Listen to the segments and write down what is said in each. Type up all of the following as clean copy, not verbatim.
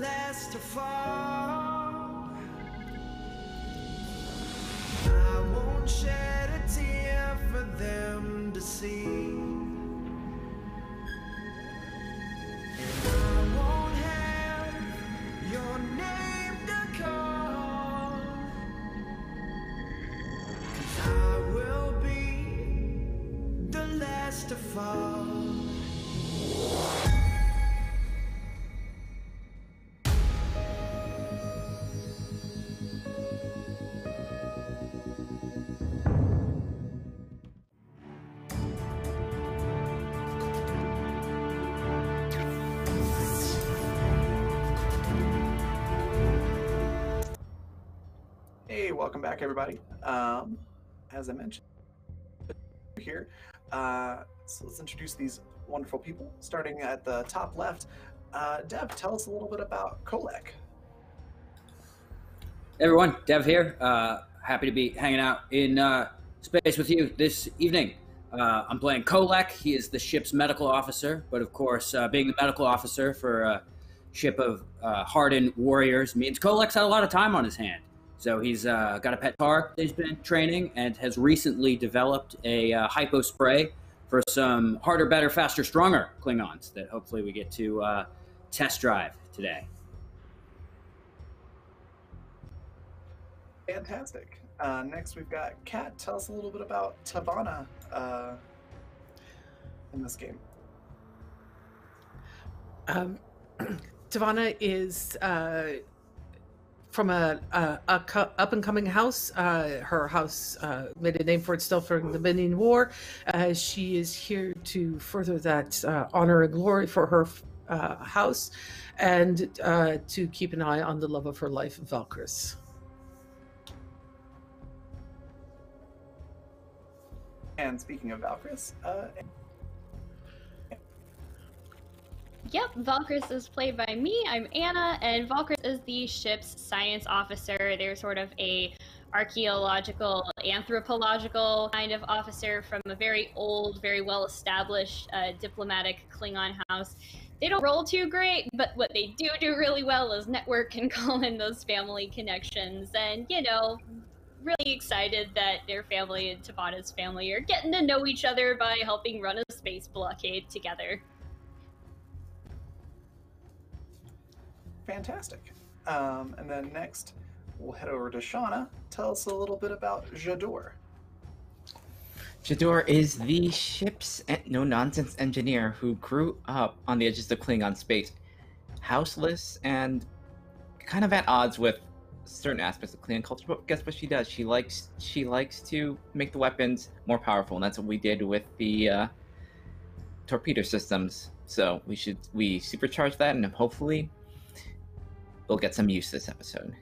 last to fall. I won't shed a tear for them to see, and I won't have your name to call, 'cause I will be the last to fall. Hey, welcome back, everybody. As I mentioned here, so let's introduce these wonderful people. Starting at the top left, Dev, tell us a little bit about Kolek. Hey everyone, Dev here. Happy to be hanging out in space with you this evening. I'm playing Kolek. He is the ship's medical officer, but of course, being the medical officer for a ship of hardened warriors means Kolek's had a lot of time on his hand. So he's got a pet car that he's been training and has recently developed a hypo spray for some harder, better, faster, stronger Klingons that hopefully we get to test drive today. Fantastic. Next, we've got Kat. Tell us a little bit about Tavana in this game. Tavana is from a up-and-coming house. Her house made a name for itself during the Minion War. She is here to further that honor and glory for her house, and to keep an eye on the love of her life, Valkyris. And speaking of Valkyris, Yep, Valkyris is played by me. I'm Anna, and Valkyris is the ship's science officer. They're sort of a archaeological, anthropological kind of officer from a very old, very well-established diplomatic Klingon house. They don't roll too great, but what they do really well is network and call in those family connections. And, you know, really excited that their family and Tavana's family are getting to know each other by helping run a space blockade together. fantastic. And then next, we'll head over to Shauna. Tell us a little bit about Jador. Jador is the ship's no-nonsense engineer who grew up on the edges of Klingon space, houseless and kind of at odds with certain aspects of Klingon culture. But guess what she does? She likes to make the weapons more powerful, and that's what we did with the torpedo systems. So we supercharge that, and hopefully we'll get some use this episode.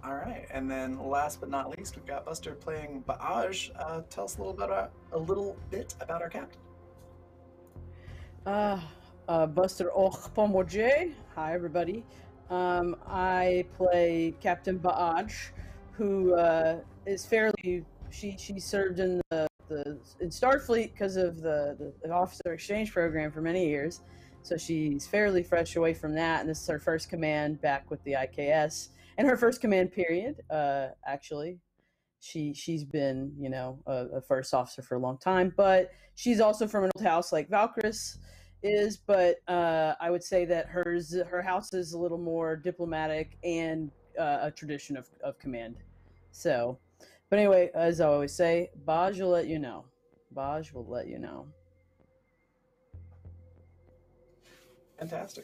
All right, and then last but not least, we've got Buster playing Baaj. Tell us a little bit about our captain. Buster Pomoje. Hi, everybody. I play Captain Baaj, who is fairly. She served in in Starfleet because of the officer exchange program for many years, so she's fairly fresh away from that. And this is her first command back with the IKS, and her first command period. Actually, she's been a first officer for a long time, but she's also from an old house like Valkyris is. But I would say that her house is a little more diplomatic and a tradition of command. So. But anyway, as I always say, Baaj will let you know. Baaj will let you know. Fantastic.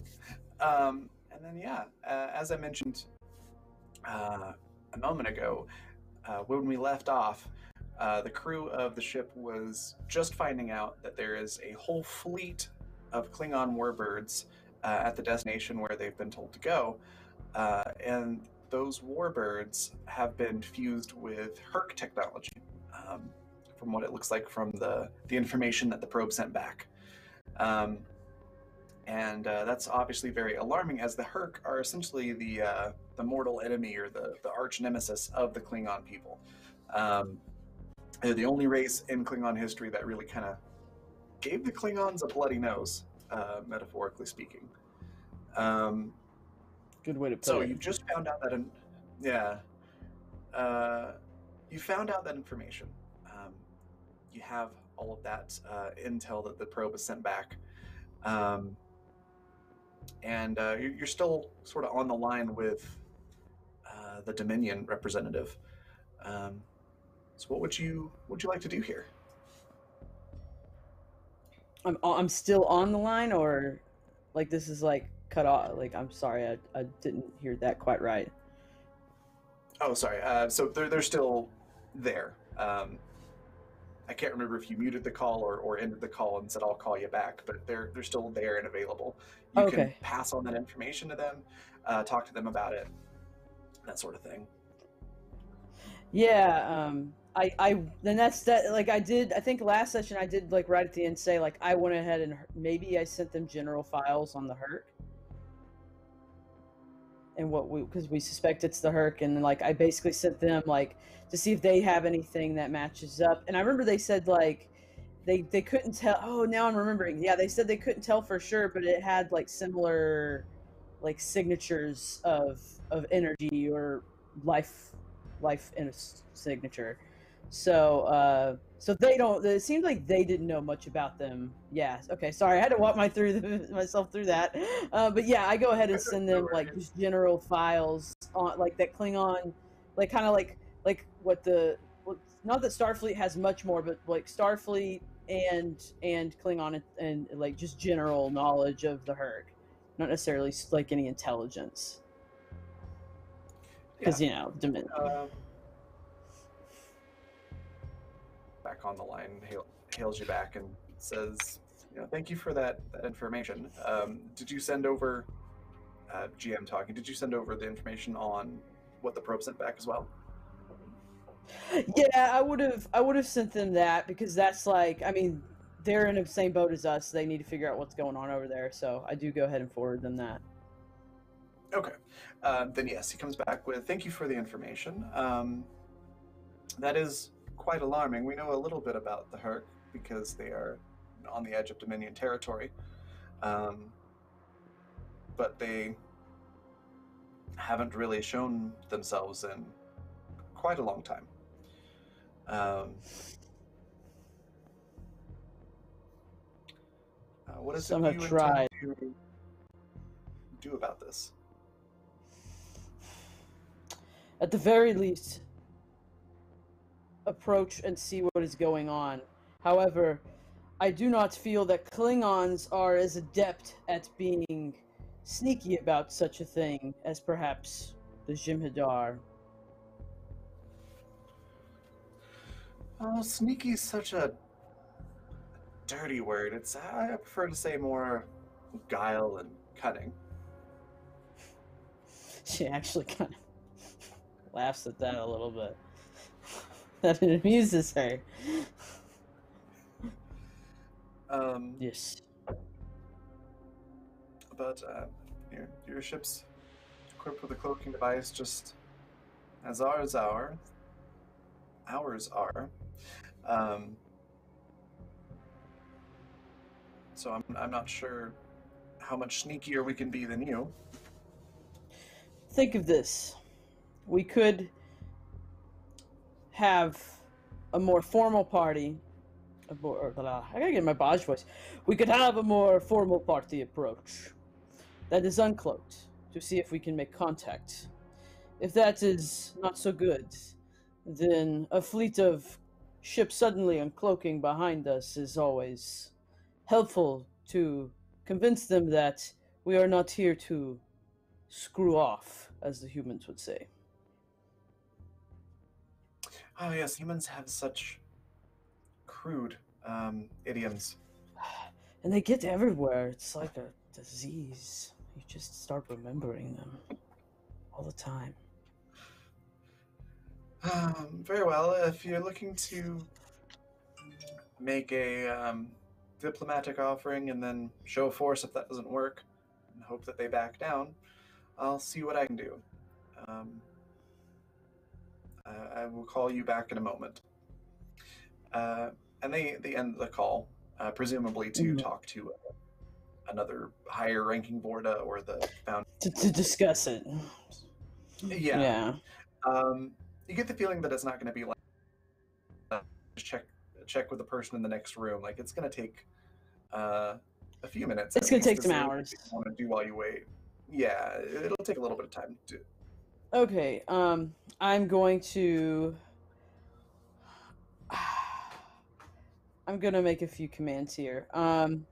And then, as I mentioned a moment ago, when we left off, the crew of the ship was just finding out that there is a whole fleet of Klingon warbirds at the destination where they've been told to go. And those warbirds have been fused with Hurq technology, from what it looks like from the information that the probe sent back. And that's obviously very alarming, as the Hurq are essentially the mortal enemy, or the arch nemesis of the Klingon people. They're the only race in Klingon history that really kind of gave the Klingons a bloody nose, metaphorically speaking. Good way to put So it. you just found out that, you found out that information. You have all of that intel that the probe is sent back, and you're still sort of on the line with the Dominion representative. So what would you like to do here? I'm still on the line, or like this is like cut off. Like I'm sorry, I didn't hear that quite right. Oh, sorry. So they're still there. I can't remember if you muted the call or ended the call and said I'll call you back, but they're still there and available. You can Okay. pass on that information to them, talk to them about it, that sort of thing. Yeah, I then that's that. Like I think last session I did like right at the end say like I went ahead and maybe I sent them general files on the Hurq, and because we suspect it's the Hurq, and like I basically sent them like to see if they have anything that matches up. And I remember they said like they couldn't tell. Oh, now I'm remembering. Yeah, they said they couldn't tell for sure, but it had like similar like signatures of energy or life in a signature. So so they don't. It seems like they didn't know much about them. Yeah. Okay. Sorry, I had to walk myself through that. But yeah, I go ahead and send them like just general files on like that Klingon, like kind of like what the not that Starfleet has much more, but like Starfleet and Klingon and like just general knowledge of the Hurq, not necessarily like any intelligence. Because you know, Dominion. Back on the line, hails you back and says, thank you for that information. Did you send over, GM talking, did you send over the information on what the probe sent back as well? Yeah, I would have sent them that because that's like, I mean, they're in the same boat as us. They need to figure out what's going on over there. So I do go ahead and forward them that. Okay. Then yes, he comes back with, thank you for the information. That is quite alarming. We know a little bit about the Hurq because they are on the edge of Dominion territory. But they haven't really shown themselves in quite a long time. What is Some it have you tried. intend to do about this? At the very least, approach and see what is going on. However, I do not feel that Klingons are as adept at being sneaky about such a thing as perhaps the Jem'Hadar. Oh, sneaky is such a dirty word. I prefer to say more guile and cunning. She actually kind of laughs at that a little bit. That amuses her. Yes. But your ship's equipped with a cloaking device, just as ours are. So I'm not sure how much sneakier we can be than you. Think of this. We could have a more formal party. I gotta get my Baj voice. We could have a more formal party approach that is uncloaked to see if we can make contact. If that is not so good, then a fleet of ships suddenly uncloaking behind us is always helpful to convince them that we are not here to screw off, as the humans would say. Oh yes, humans have such crude idioms. And they get everywhere. It's like a disease. You just start remembering them all the time. Very well. If you're looking to make a diplomatic offering and then show force if that doesn't work, and hope that they back down, I'll see what I can do. I will call you back in a moment. And they end the call, presumably to talk to another higher-ranking Vorda or the founder. To discuss it. Yeah. You get the feeling that it's not going to be like check with the person in the next room. Like it's going to take a few minutes. It's going to take some hours. What you want to do while you wait. Yeah, it'll take a little bit of time to. Okay. I'm going to. I'm going to make a few commands here. I'm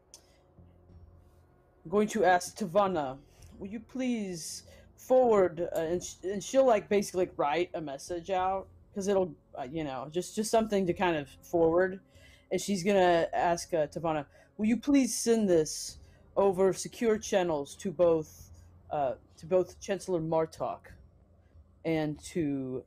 going to ask Tavana, will you please forward, and she'll like basically like, write a message out because it'll, just something to kind of forward. And she's gonna ask Tavana, will you please send this over secure channels to both Chancellor Martok and to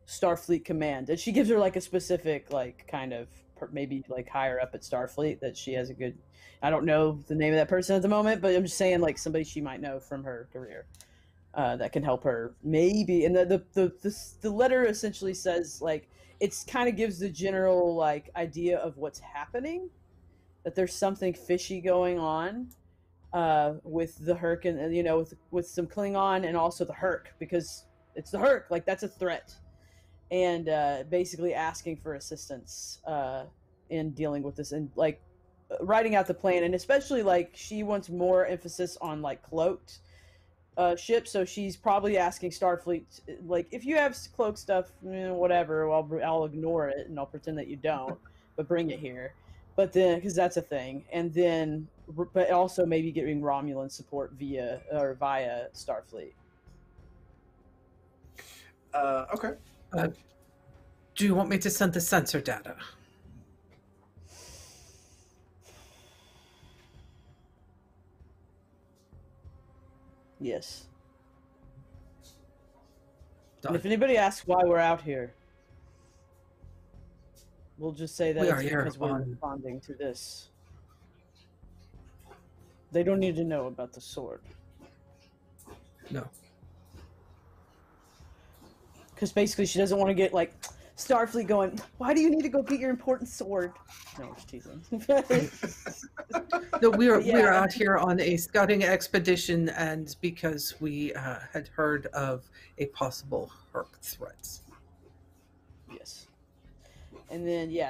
Starfleet Command? And she gives her like a specific like kind of maybe like higher up at Starfleet that she has a good. I don't know the name of that person at the moment, but I'm just saying like somebody she might know from her career that can help her maybe. And the letter essentially says like it's kind of gives the general like idea of what's happening, that there's something fishy going on with the Hurq and with some Klingon and also the Hurq, because it's the Hurq, like that's a threat, and basically asking for assistance in dealing with this and like writing out the plan. And especially like she wants more emphasis on like cloaked ships, so she's probably asking Starfleet like, if you have cloak stuff, whatever, I'll ignore it and I'll pretend that you don't, but bring it here. But then, because that's a thing, and then, but also maybe getting Romulan support via Starfleet. Okay. Do you want me to send the sensor data? Yes. Done. And if anybody asks why we're out here, we'll just say that it's because we're responding to this. They don't need to know about the sword. No. Because basically she doesn't want to get like Starfleet going, why do you need to go get your important sword? No, I'm just teasing. No, we're out here on a scouting expedition, and because we had heard of a possible Hurq threat. Yes. And then she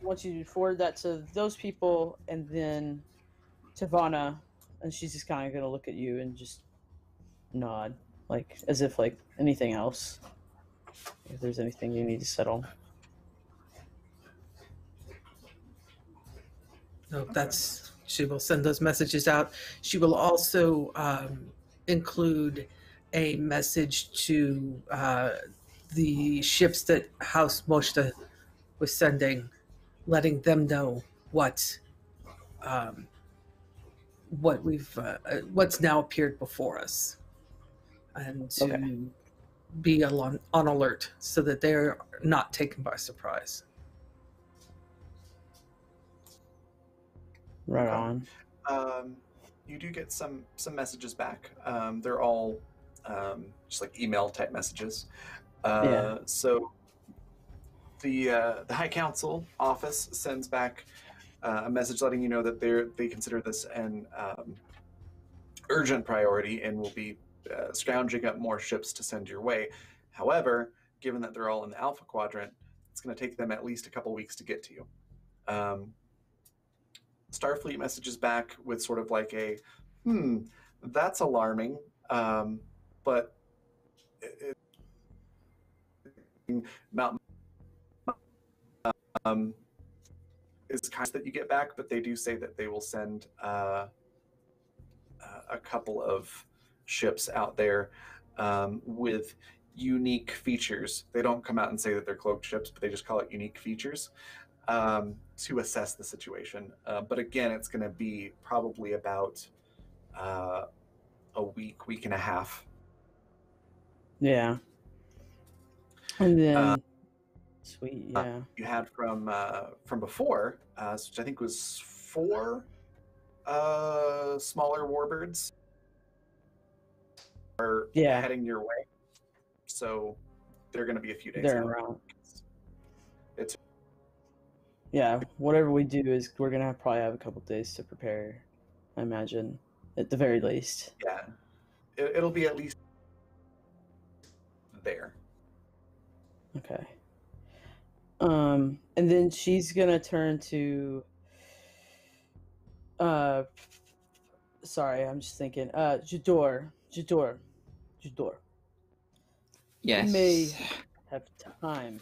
wants you to forward that to those people, and then Tavana, and she's just kind of gonna look at you and just nod, like as if like anything else. If there's anything you need to settle. No, she will send those messages out. She will also include a message to the ships that House Moshta was sending, letting them know what's now appeared before us, and to be on alert so that they're not taken by surprise. Right on. You do get some messages back. They're all just like email type messages. So the High Council office sends back a message letting you know that they consider this an urgent priority and will be scrounging up more ships to send your way. However, given that they're all in the Alpha Quadrant, it's going to take them at least a couple weeks to get to you. Starfleet messages back with sort of like a, that's alarming, but not is kind of that you get back, but they do say that they will send a couple of ships out there with unique features. They don't come out and say that they're cloaked ships, but they just call it unique features to assess the situation. But again, it's going to be probably about a week and a half. Yeah. And then, sweet, yeah. You had from before, which I think was 4 smaller warbirds are heading your way. So they're going to be a few days They're out. around. yeah, whatever we do is we're gonna probably have a couple days to prepare. I imagine, at the very least. Yeah, it'll be at least there. Okay. And then she's gonna turn to. Sorry, I'm just thinking. Jador. Yes. You may have time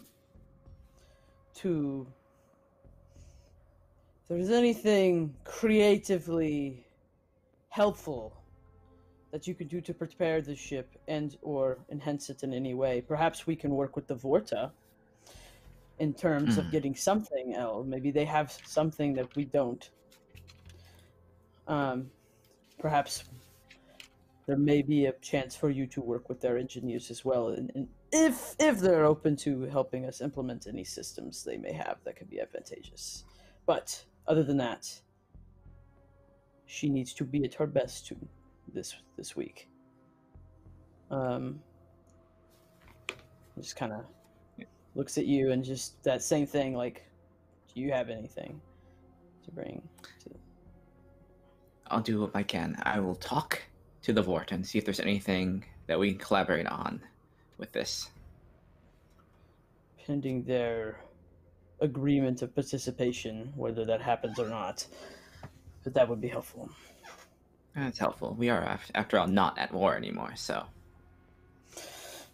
to. If there's anything creatively helpful that you could do to prepare the ship and or enhance it in any way, perhaps we can work with the Vorta in terms of getting something else. Maybe they have something that we don't. Perhaps there may be a chance for you to work with their engineers as well, and if they're open to helping us implement any systems they may have that could be advantageous. But other than that, she needs to be at her best this week. Just kind of looks at you and just that same thing, like, do you have anything to bring to... I'll do what I can. I will talk to the Vort and see if there's anything that we can collaborate on with this. Pending their agreement of participation, whether that happens or not. But that would be helpful. That's helpful. We are, after all, not at war anymore, so...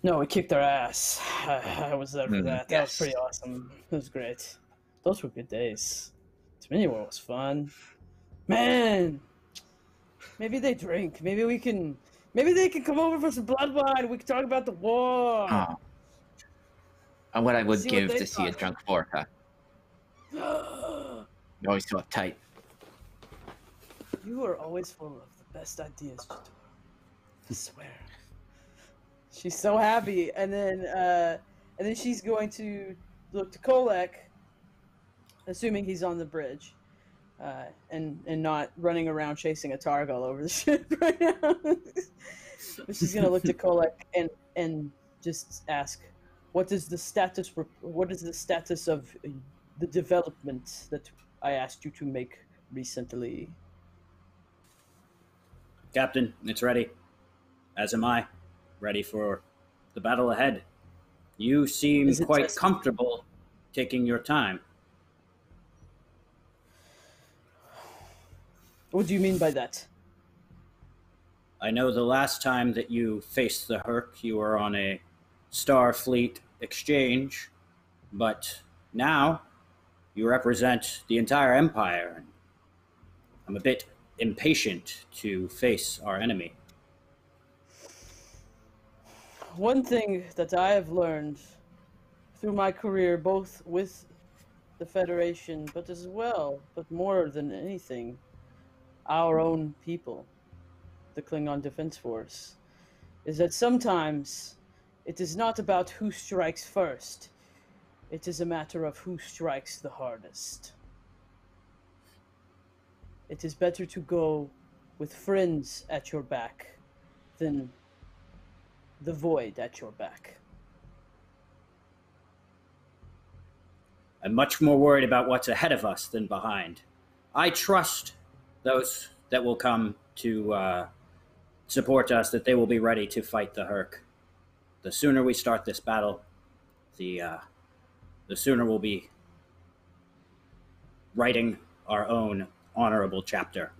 No, we kicked their ass. I was there for that. That was yes. pretty awesome. It was great. Those were good days. Dominion War was fun. Man! Maybe they drink. Maybe they can come over for some blood wine. We can talk about the war. Oh. And what I would See what give they to see a thought. drunk Vorta. You're always so uptight. You are always full of the best ideas, Jador. I swear. She's so happy, and then she's going to look to Kolek, assuming he's on the bridge, and not running around chasing a targ all over the ship right now. But she's gonna look to Kolek and just ask, what is the status of the development that I asked you to make recently? Captain, it's ready. As am I. Ready for the battle ahead. You seem Is it quite just- comfortable taking your time. What do you mean by that? I know the last time that you faced the Hurq, you were on a Starfleet exchange, but now you represent the entire Empire, and I'm a bit impatient to face our enemy. One thing that I have learned through my career, both with the Federation, but more than anything, our own people, the Klingon Defense Force, is that sometimes it is not about who strikes first. It is a matter of who strikes the hardest. It is better to go with friends at your back than the void at your back. I'm much more worried about what's ahead of us than behind. I trust those that will come to support us, that they will be ready to fight the Hurq. The sooner we start this battle, the sooner we'll be writing our own honorable chapter.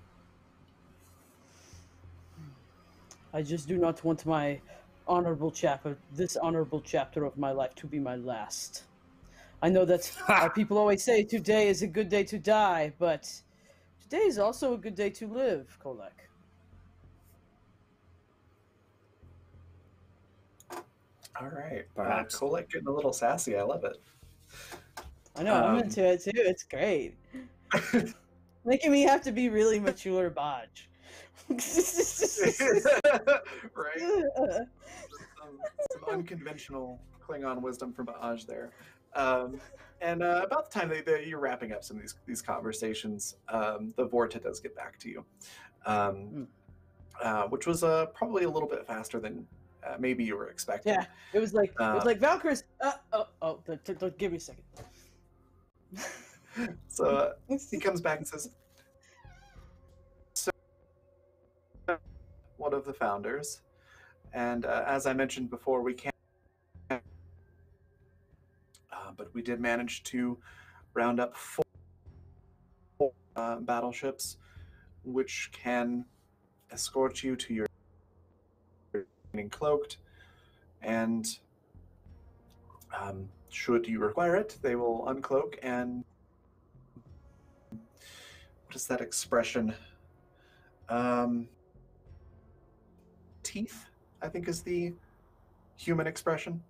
I just do not want this honorable chapter of my life to be my last. I know that our people always say today is a good day to die, but today is also a good day to live, Kolek. All right. Perhaps. Kolek getting a little sassy. I love it. I know, I'm into it too. It's great. Making me have to be really mature, Bodge. Right? Some unconventional Klingon wisdom from Ba'aj there. And about the time that you're wrapping up some of these conversations, the Vorta does get back to you, which was probably a little bit faster than maybe you were expecting. Yeah, it was like Valkyries. Give me a second. So he comes back and says, "So, one of the founders, and as I mentioned before, we can't. But we did manage to round up 4 battleships, which can escort you to your cloaked, and should you require it, they will uncloak and what is that expression? Teeth, I think, is the human expression.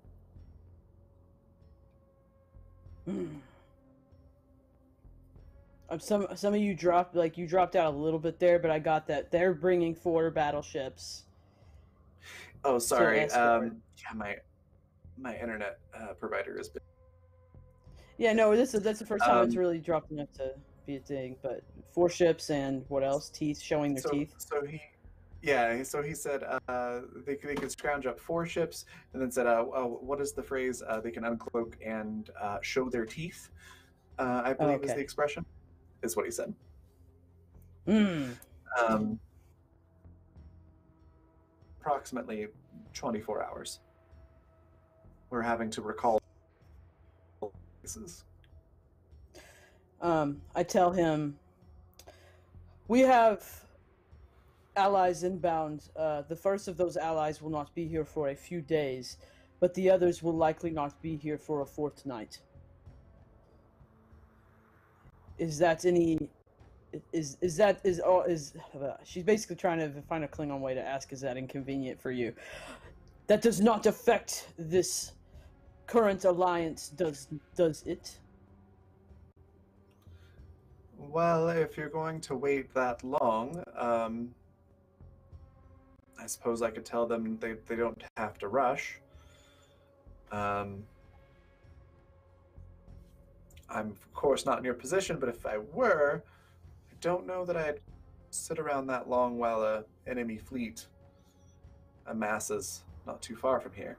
Some of you dropped out a little bit there, but I got that they're bringing 4 battleships. Oh, sorry. escort. Yeah, my internet provider has been. Yeah, no, that's the first time it's really dropped enough to be a thing. But 4 ships and what else? Teeth, showing their teeth. So he said they could scrounge up 4 ships, and then said, what is the phrase? They can uncloak and show their teeth. I believe is the expression. Is what he said. Approximately 24 hours. We're having to recall places. I tell him, we have allies inbound. The first of those allies will not be here for a few days, but the others will likely not be here for a fortnight. Is that any? Is she's basically trying to find a Klingon way to ask, is that inconvenient for you? That does not affect this current alliance, does it? Well, if you're going to wait that long, I suppose I could tell them they don't have to rush. I'm, of course, not in your position, but if I were, I don't know that I'd sit around that long while a enemy fleet amasses not too far from here.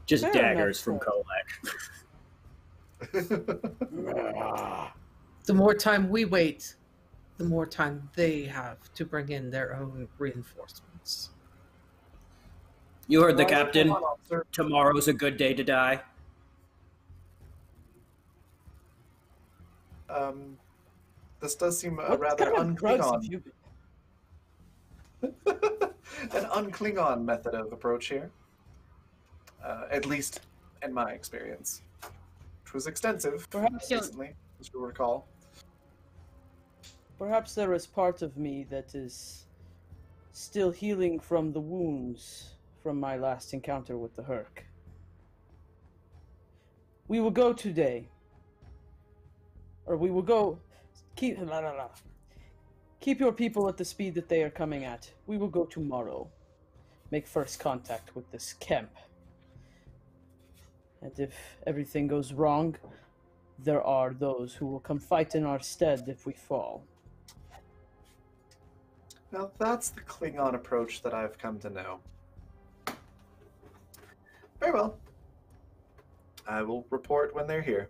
Just Fair daggers enough, from Kolek. The more time we wait, the more time they have to bring in their own reinforcements. You heard the Well, captain. hold on, sir. Tomorrow's a good day to die. This does seem What rather kind of drugs have un-Klingon. you been? An un-Klingon method of approach here. At least in my experience. Which was extensive Perhaps recently, as you'll recall. Perhaps there is part of me that is still healing from the wounds from my last encounter with the Hurq. We will go today. Or we will go... Keep your people at the speed that they are coming at. We will go tomorrow. Make first contact with this camp. And if everything goes wrong, there are those who will come fight in our stead if we fall. Now that's the Klingon approach that I've come to know. Very well. I will report when they're here.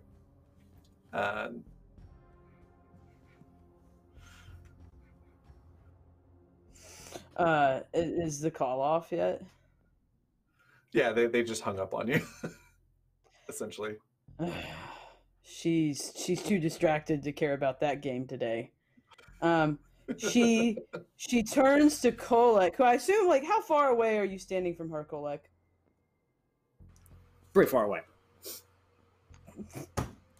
Is the call off yet? Yeah, they just hung up on you, essentially. She's too distracted to care about that game today. She turns to Kolek, who I assume, like, how far away are you standing from her, Kolek? Pretty far away.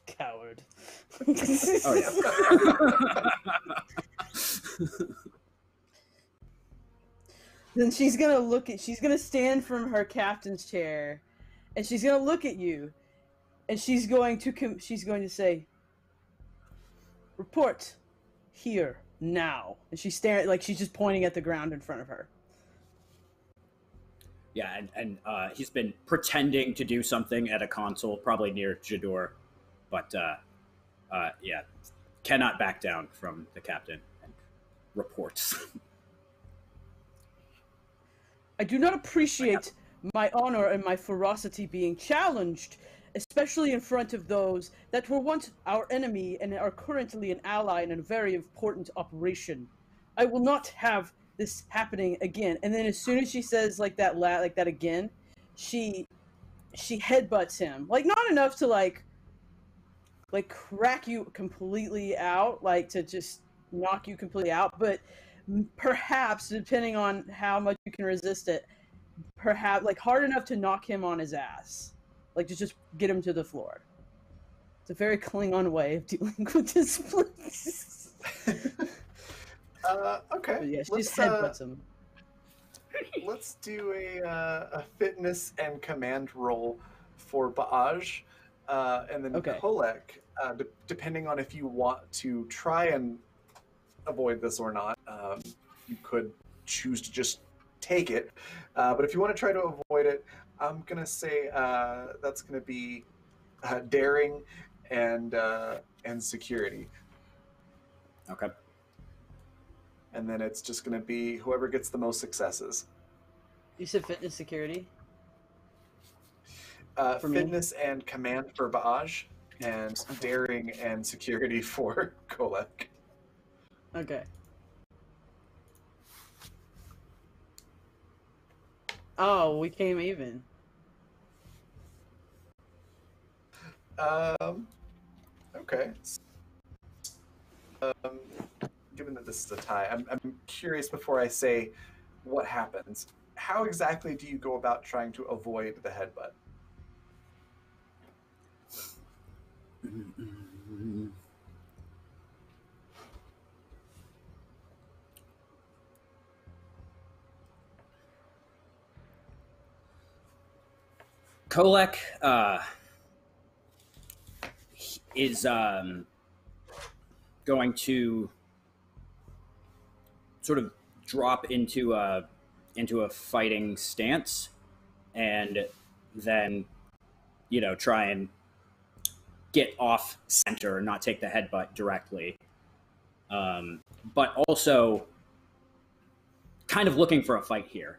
Coward. Oh, yeah. Then she's gonna stand from her captain's chair, and she's gonna look at you, and she's going to say, "Report here now." And she's staring, like she's just pointing at the ground in front of her. Yeah, and he's been pretending to do something at a console, probably near Jador, but yeah, cannot back down from the captain and reports. I do not appreciate my honor and my ferocity being challenged, especially in front of those that were once our enemy and are currently an ally in a very important operation. I will not have this happening again. And then as soon as she says like that again, she headbutts him. Like not enough to like crack you completely out, like to just knock you completely out, but perhaps depending on how much you can resist it, perhaps like hard enough to knock him on his ass, like to just get him to the floor. It's a very Klingon way of dealing with this place. Okay. But yeah, she just headbutts him. Let's do a fitness and command roll for Baaj, and then Okay. Kolek, depending on if you want to try and avoid this or not. You could choose to just take it, but if you want to try to avoid it, I'm gonna say that's gonna be daring and security. Okay. And then it's just gonna be whoever gets the most successes. You said fitness security? For me? Fitness and command for Baaj, and daring and security for Kolek. Okay. Oh, we came even. Okay. Given that this is a tie, I'm curious before I say what happens. How exactly do you go about trying to avoid the headbutt? Kolek is going to sort of drop into a fighting stance, and then try and get off center and not take the headbutt directly, but also kind of looking for a fight here.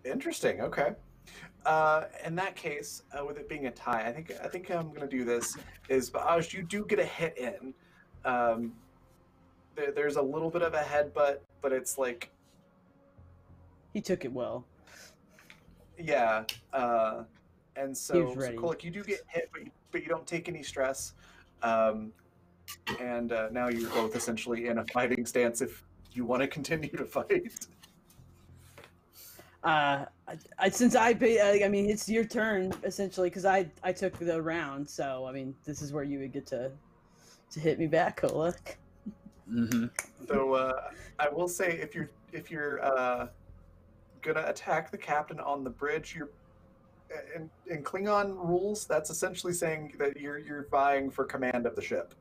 Interesting. Okay. In that case, with it being a tie, I think I'm going to do this. Is Baaj, you do get a hit in. There's a little bit of a headbutt, but it's like He took it well. yeah. And so ready. Kolek, you do get hit, but you don't take any stress. And now you're both essentially in a fighting stance if you want to continue to fight. Since I mean, it's your turn essentially because I took the round, so I mean, this is where you would get to hit me back, Kolek. Mm-hmm. So I will say if you're gonna attack the captain on the bridge, you're in Klingon rules. That's essentially saying that you're vying for command of the ship.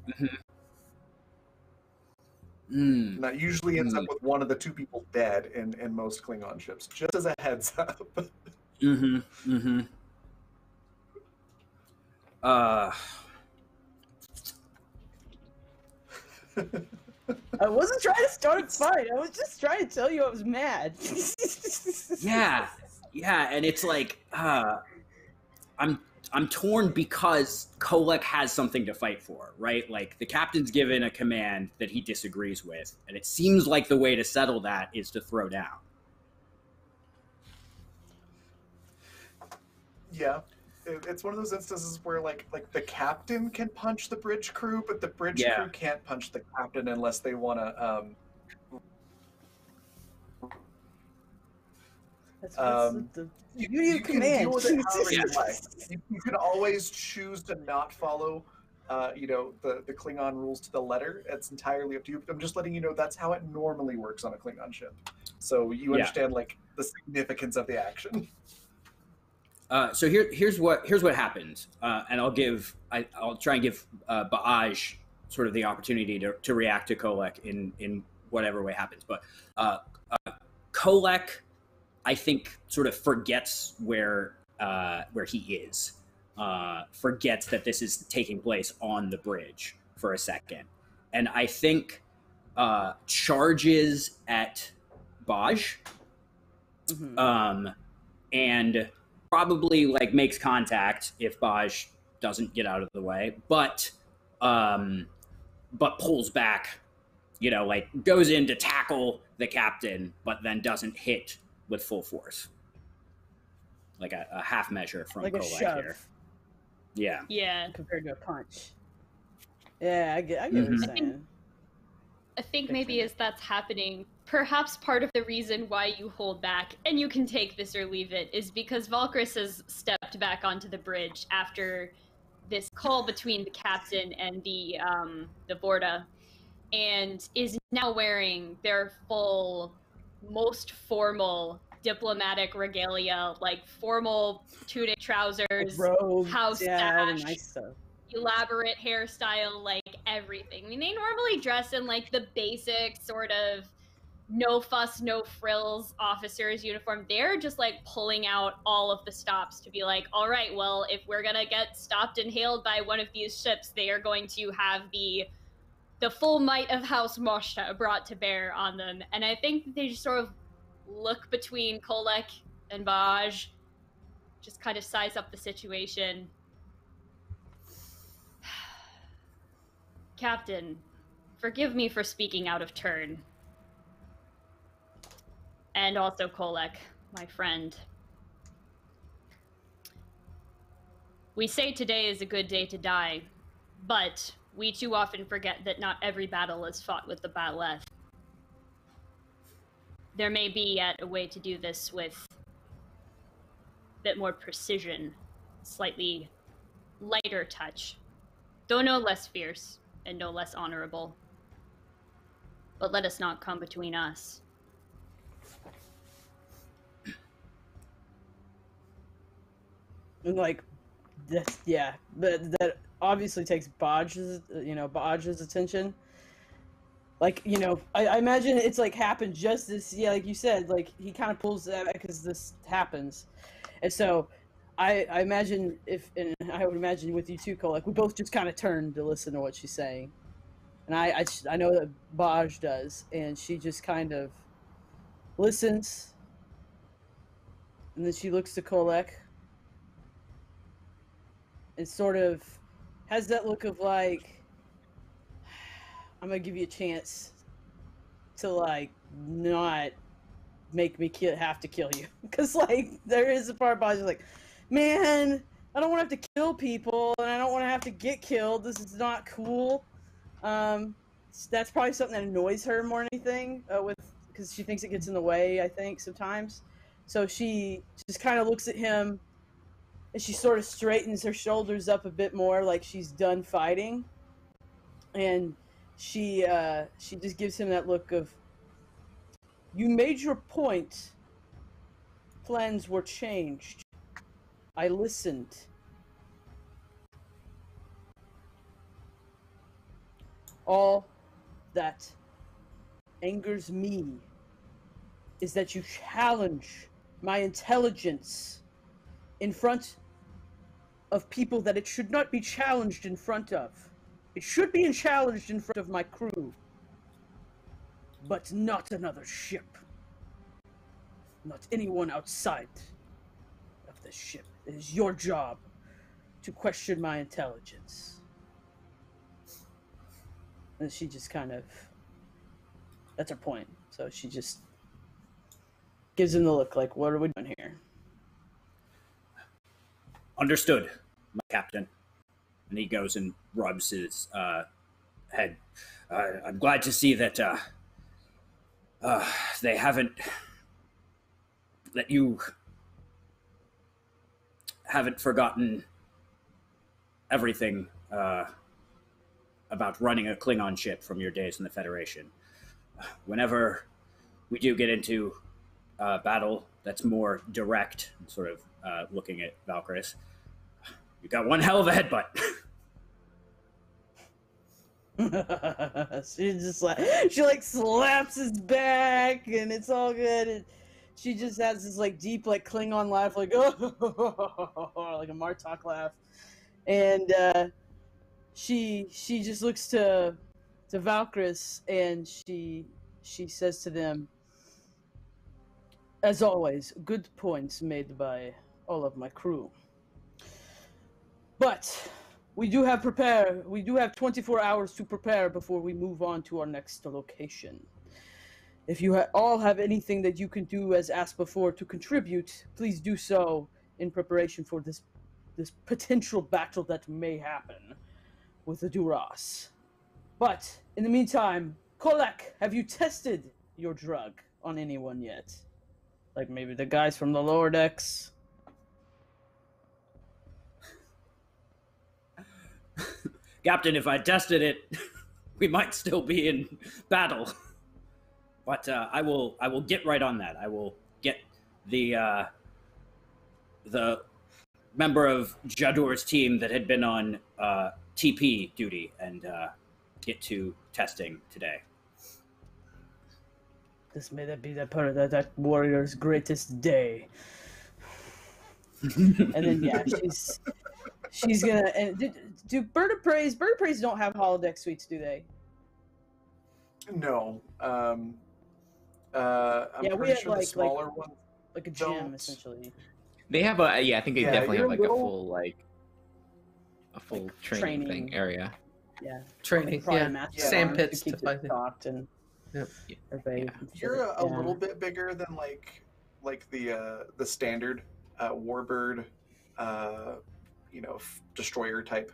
Mm-hmm. Mm. And that usually ends up with one of the two people dead in most Klingon ships. Just as a heads up. Mm-hmm. Mm-hmm. I wasn't trying to start a fight. I was just trying to tell you I was mad. Yeah, and it's like I'm torn because Kolek has something to fight for, right? Like the captain's given a command that he disagrees with, and it seems like the way to settle that is to throw down. Yeah, it's one of those instances where like the captain can punch the bridge crew, but the bridge crew can't punch the captain unless they want to. That's the you can command. deal with it however you like. You can always choose to not follow, the Klingon rules to the letter. It's entirely up to you. I'm just letting you know that's how it normally works on a Klingon ship, so you understand like the significance of the action. So here's what happens, and I'll try and give Baaj sort of the opportunity to react to Kolek in whatever way happens. But Kolek, I think, sort of forgets where he is, forgets that this is taking place on the bridge for a second, and I think charges at Baaj, Mm-hmm. and probably like makes contact if Baj doesn't get out of the way, but pulls back. You know, like goes in to tackle the captain, but then doesn't hit with full force. Like a half measure from like a Kolek shove here. Yeah. Yeah. compared to a punch. Yeah, I get what Mhm. you're saying. I think maybe as that's happening, perhaps part of the reason why you hold back, and you can take this or leave it, is because Valkyris has stepped back onto the bridge after this call between the captain and the Vorta, and is now wearing their full, most formal diplomatic regalia, like formal tunic, trousers, Robes, house yeah, all the sash, nice stuff. elaborate hairstyle, like everything. I mean, they normally dress in like the basic sort of no fuss, no frills officer's uniform. They're just like pulling out all of the stops to be like, all right, well, if we're gonna get stopped and hailed by one of these ships, they are going to have the full might of House Moshta brought to bear on them. And I think they just sort of look between Kolek and Baj, just kind of size up the situation. Captain, forgive me for speaking out of turn. And also Kolek, my friend. We say today is a good day to die, but we too often forget that not every battle is fought with the bat'leth. There may be yet a way to do this with a bit more precision, slightly lighter touch, though no less fierce and no less honorable. But let us not come between us. And like, that's but that obviously takes Baj's attention. Like, I imagine it's like happened just this, like you said, like he kind of pulls that because this happens, and so I imagine and I would imagine with you too, Cole, like we both just kind of turn to listen to what she's saying, and I know that Baj does, and she just kind of listens, and then she looks to Kolek and sort of has that look of like, I'm gonna give you a chance to like not make me have to kill you, because like there is a part about you like, man, I don't want to have to kill people, and I don't want to have to get killed. This is not cool. That's probably something that annoys her more than anything, because she thinks it gets in the way, I think, sometimes. So she just kind of looks at him, and she sort of straightens her shoulders up a bit more, like she's done fighting, and she just gives him that look of, you made your point. Plans were changed. I listened. All that angers me is that you challenge my intelligence in front of people that it should not be challenged in front of. It should be challenged in front of my crew, but not another ship. Not anyone outside of the ship. It is your job to question my intelligence. And she just kind of, that's her point. So she just gives him the look like, what are we doing here? Understood, my captain. And he goes and rubs his head. I'm glad to see that they haven't, that you haven't forgotten everything about running a Klingon ship from your days in the Federation. Whenever we do get into battle that's more direct, sort of looking at Valkyris, you got one hell of a headbutt. she like slaps his back, and it's all good. And she just has this like deep like Klingon laugh, like oh, like a Martok laugh, and she just looks to Valkyris, and she says to them, as always, good points made by all of my crew. But we do have 24 hours to prepare before we move on to our next location. If you all have anything that you can do as asked before to contribute, please do so in preparation for this potential battle that may happen with the Duras. But in the meantime, Kolak, have you tested your drug on anyone yet? Like maybe the guys from the lower decks? Captain, if I tested it, we might still be in battle. But I will get right on that. I will get the member of Jadur's team that had been on TP duty and get to testing today. This may be that warrior's greatest day. And then yeah, she's gonna. And do Bird of Praise don't have holodeck suites, do they? No. I'm we pretty have sure the smaller ones like a gym don't. essentially. They have I think they definitely have like little... a full training thing area. Yeah, Training. Yeah, sand pits to fight it. And yep. You're a little bit bigger than like the standard warbird, destroyer type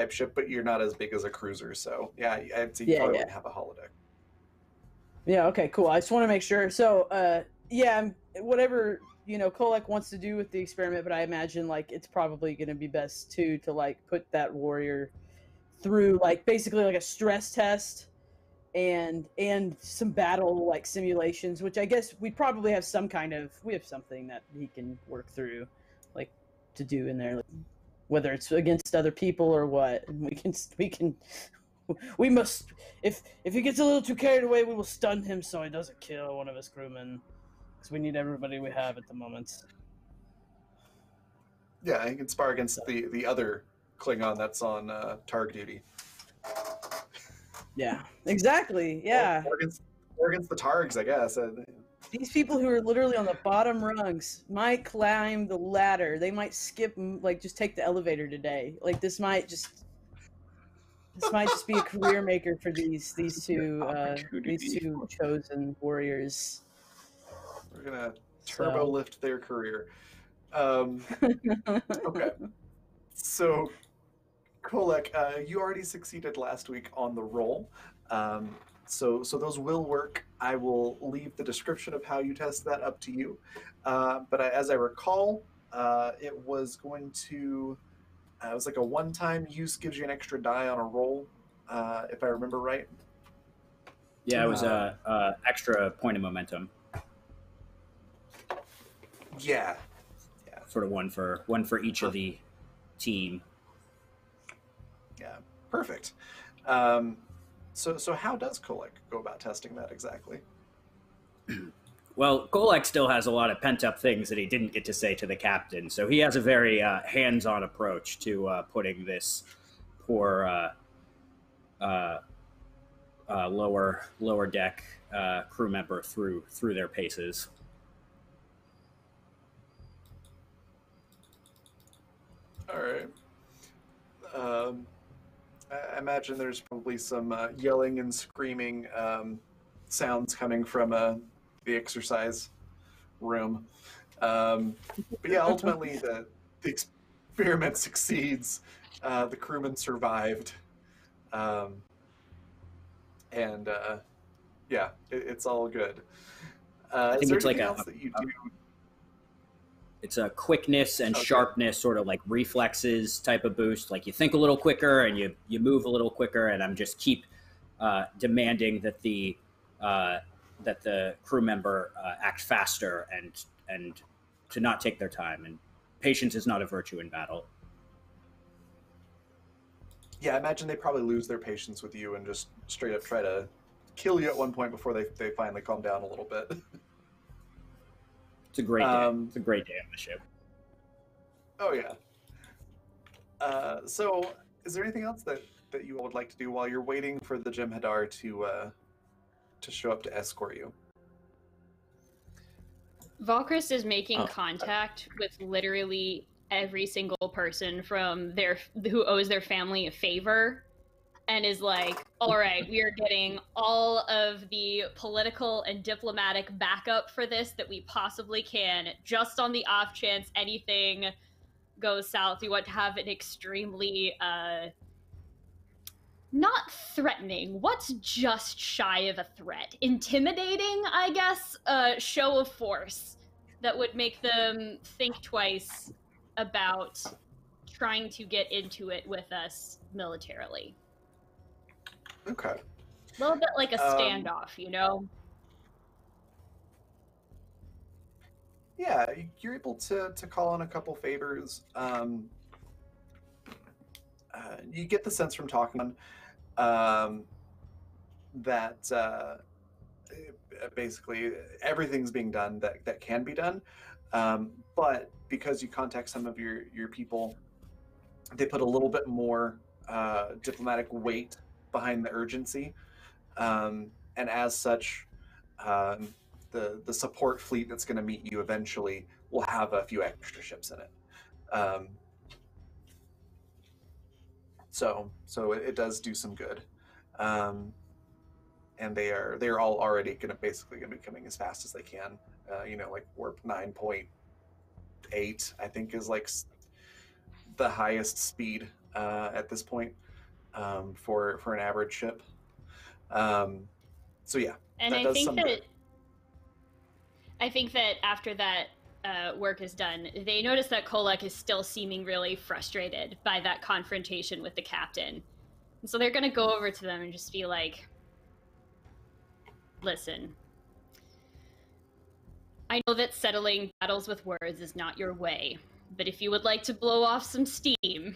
ship, but you're not as big as a cruiser. So yeah, I'd say you probably wouldn't have a holodeck. Yeah. Okay. Cool. I just want to make sure. So whatever Kolek wants to do with the experiment, but I imagine like it's probably going to be best to like put that warrior through like basically like a stress test and some battle like simulations, which I guess we probably have something that he can work through like to do in there, like, whether it's against other people or what. We must if he gets a little too carried away, we will stun him so he doesn't kill one of his crewmen, because we need everybody we have at the moment. Yeah, he can spar against the other Klingon that's on targ duty. Yeah, exactly. Yeah. Or against the targs, I guess. These people who are literally on the bottom rungs might climb the ladder. They might skip, like, just take the elevator today. Like, this might just be a career maker for these two chosen warriors. We're gonna turbo lift their career. Okay. So, Kolek, you already succeeded last week on the roll. So those will work. I will leave the description of how you test that up to you. But as I recall, it was going to... it was like a one-time use, gives you an extra die on a roll, if I remember right. Yeah, it was a extra point of momentum. Yeah. Sort of one for each of the team. Yeah, perfect. So how does Kolek go about testing that exactly? Well, Kolek still has a lot of pent-up things that he didn't get to say to the captain, so he has a very hands-on approach to putting this poor lower deck crew member through their paces. All right. I imagine there's probably some yelling and screaming sounds coming from the exercise room. But yeah, ultimately the experiment succeeds. The crewmen survived. It's all good. I think it's like else that you do? It's a quickness and sharpness, sort of like reflexes type of boost. Like you think a little quicker and you move a little quicker, and I'm just keep demanding that the crew member act faster and to not take their time. And patience is not a virtue in battle. Yeah, I imagine they probably lose their patience with you and just straight up try to kill you at one point before they finally calm down a little bit. It's a great day. It's a great day on the ship. Oh, yeah. So, is there anything else that you would like to do while you're waiting for the Jem'Hadar to show up to escort you? Valkris is making Oh. contact with literally every single person from who owes their family a favor, and is like, all right, we are getting all of the political and diplomatic backup for this that we possibly can, just on the off chance anything goes south. We want to have an extremely not threatening, what's just shy of a threat, intimidating, I guess, show of force that would make them think twice about trying to get into it with us militarily. Okay. A little bit like a standoff, Yeah, you're able to call on a couple favors. You get the sense from talking that basically everything's being done that can be done. But because you contact some of your people, they put a little bit more diplomatic weight behind the urgency. And as such, the support fleet that's going to meet you eventually will have a few extra ships in it. So it does do some good. And they're all already basically gonna be coming as fast as they can. Like warp 9.8, I think, is like the highest speed at this point for an average ship. So yeah, and that does some good. I think that after that work is done, they notice that Kolek is still seeming really frustrated by that confrontation with the captain. And so they're going to go over to them and just be like, listen, I know that settling battles with words is not your way, but if you would like to blow off some steam,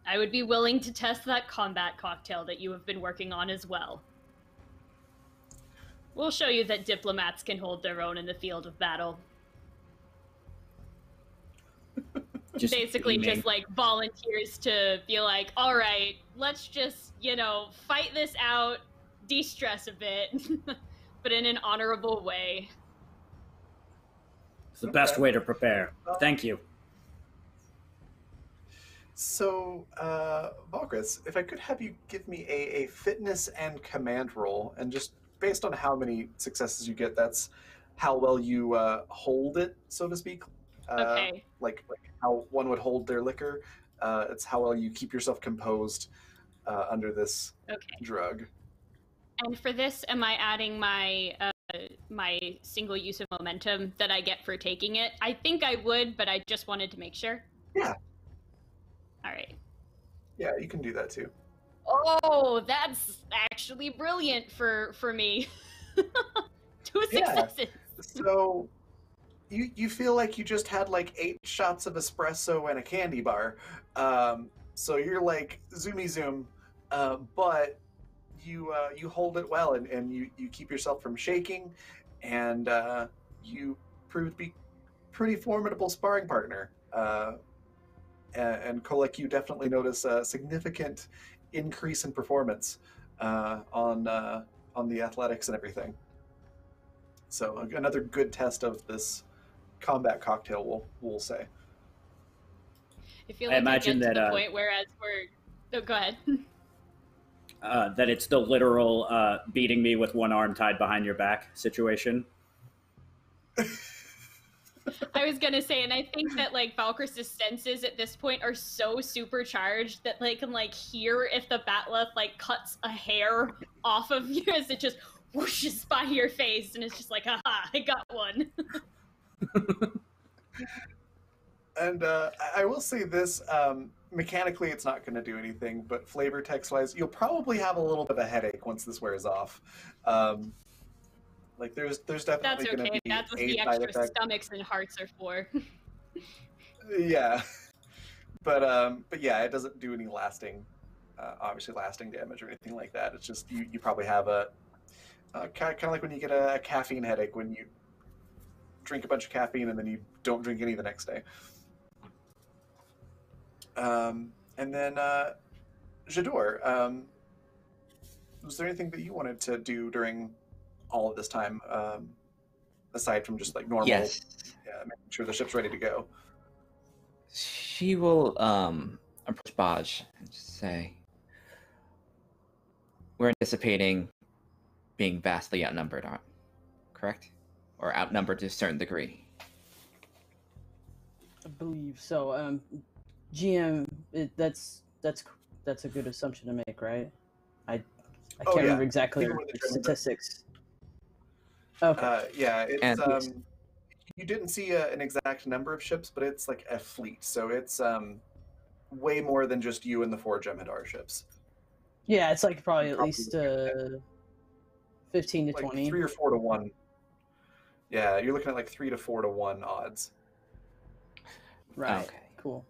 I would be willing to test that combat cocktail that you have been working on as well. We'll show you that diplomats can hold their own in the field of battle. Basically just like volunteers to be like, all right, let's just, fight this out, de-stress a bit, but in an honorable way. It's the best way to prepare. Thank you. So, Valkris, if I could have you give me a fitness and command roll, and just based on how many successes you get, that's how well you hold it, so to speak. Okay. Like how one would hold their liquor. It's how well you keep yourself composed under this drug. And for this, am I adding my single use of momentum that I get for taking it? I think I would, but I just wanted to make sure. Yeah. All right. Yeah, you can do that too. Oh, that's actually brilliant for me. 2 successes. Yeah. So you feel like you just had like 8 shots of espresso and a candy bar. So you're like zoomy zoom, but you hold it well, and you keep yourself from shaking, and you prove to be pretty formidable sparring partner. And Kolek, you definitely notice a significant increase in performance on the athletics and everything. So another good test of this combat cocktail, we'll say. I feel like I imagine that to the point where go ahead. That it's the literal beating me with one arm tied behind your back situation. I was gonna say, and I think that like Valkris' senses at this point are so supercharged that they can like hear if the batleth like cuts a hair off of you as it just whooshes by your face, and it's just like, haha, I got one. And I will say this, mechanically it's not going to do anything, but flavor text-wise, you'll probably have a little bit of a headache once this wears off. Like there's definitely going to be that's what the extra stomachs and hearts are for. Yeah, but yeah, it doesn't do any lasting damage or anything like that. It's just you probably have a kind of like when you get a caffeine headache when you drink a bunch of caffeine and then you don't drink any the next day. And then Jador, was there anything that you wanted to do during all of this time, aside from just like normal, Yes. making sure the ship's ready to go. She will approach Baj and just say, we're anticipating being vastly outnumbered, correct? Or outnumbered to a certain degree. I believe so. GM, that's a good assumption to make, right? I can't remember exactly Even the with the statistics. Okay. It's you didn't see an exact number of ships, but it's like a fleet, so it's way more than just you and the 4 Jem'Hadar ships. Yeah, it's like probably at Probably least 15 to like 20. 3 or 4 to 1. Yeah, you're looking at like 3 to 4 to 1 odds. Right. Okay. Cool.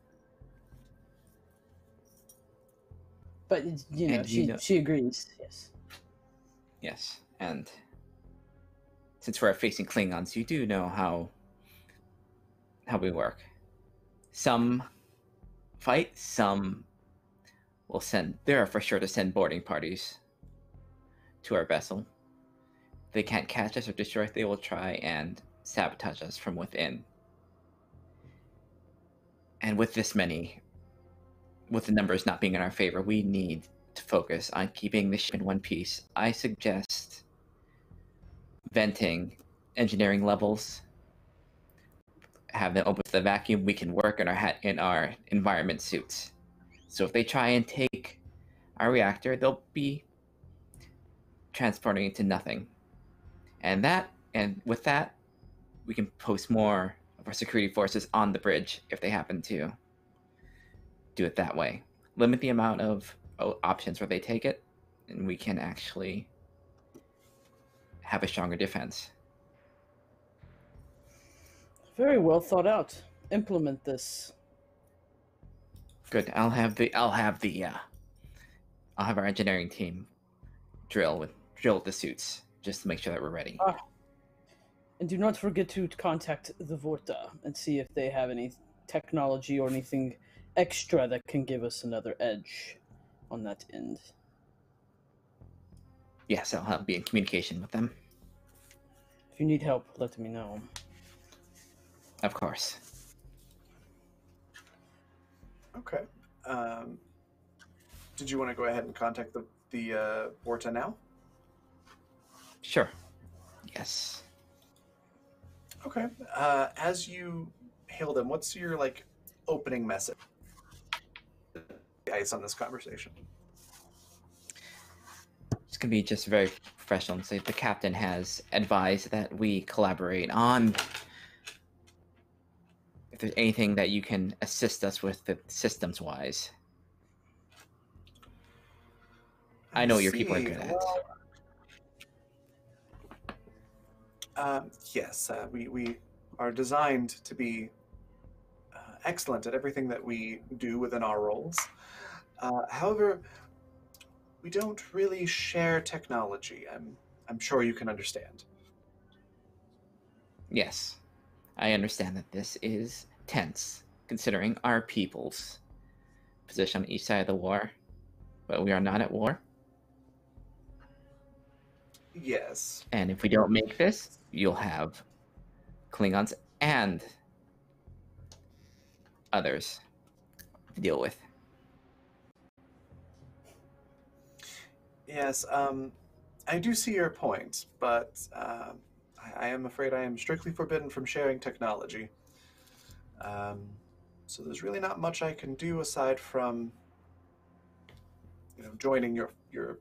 But she agrees. Yes. Yes, and since we're facing Klingons, you do know how we work. Some fight, some will send. They are for sure to send boarding parties to our vessel. If they can't catch us or destroy us, they will try and sabotage us from within. And with this many, with the numbers not being in our favor, we need to focus on keeping the ship in one piece. I suggest venting engineering levels, have them open to the vacuum. We can work in our environment suits. So if they try and take our reactor, they'll be transporting it to nothing. And with that, we can post more of our security forces on the bridge if they happen to do it that way. Limit the amount of options where they take it, and we can actually have a stronger defense. Very well thought out. Implement this. Good. I'll have our engineering team drill the suits just to make sure that we're ready. And do not forget to contact the Vorta and see if they have any technology or anything extra that can give us another edge on that end. Yes, I'll be in communication with them. If you need help, let me know. Of course. Okay. Did you want to go ahead and contact the Vorta now? Sure. Yes. Okay. As you hail them, what's your opening message? Ice on this conversation. It's gonna be just very professional and say the captain has advised that we collaborate on if there's anything that you can assist us with systems wise. I know your people are good at. Yes, we are designed to be excellent at everything that we do within our roles. However, we don't really share technology. I'm sure you can understand. Yes, I understand that this is tense, considering our people's position on each side of the war, but we are not at war. Yes. And if we don't make this, you'll have Klingons and others to deal with. Yes, I do see your point, but I am afraid I am strictly forbidden from sharing technology. So there's really not much I can do aside from, joining your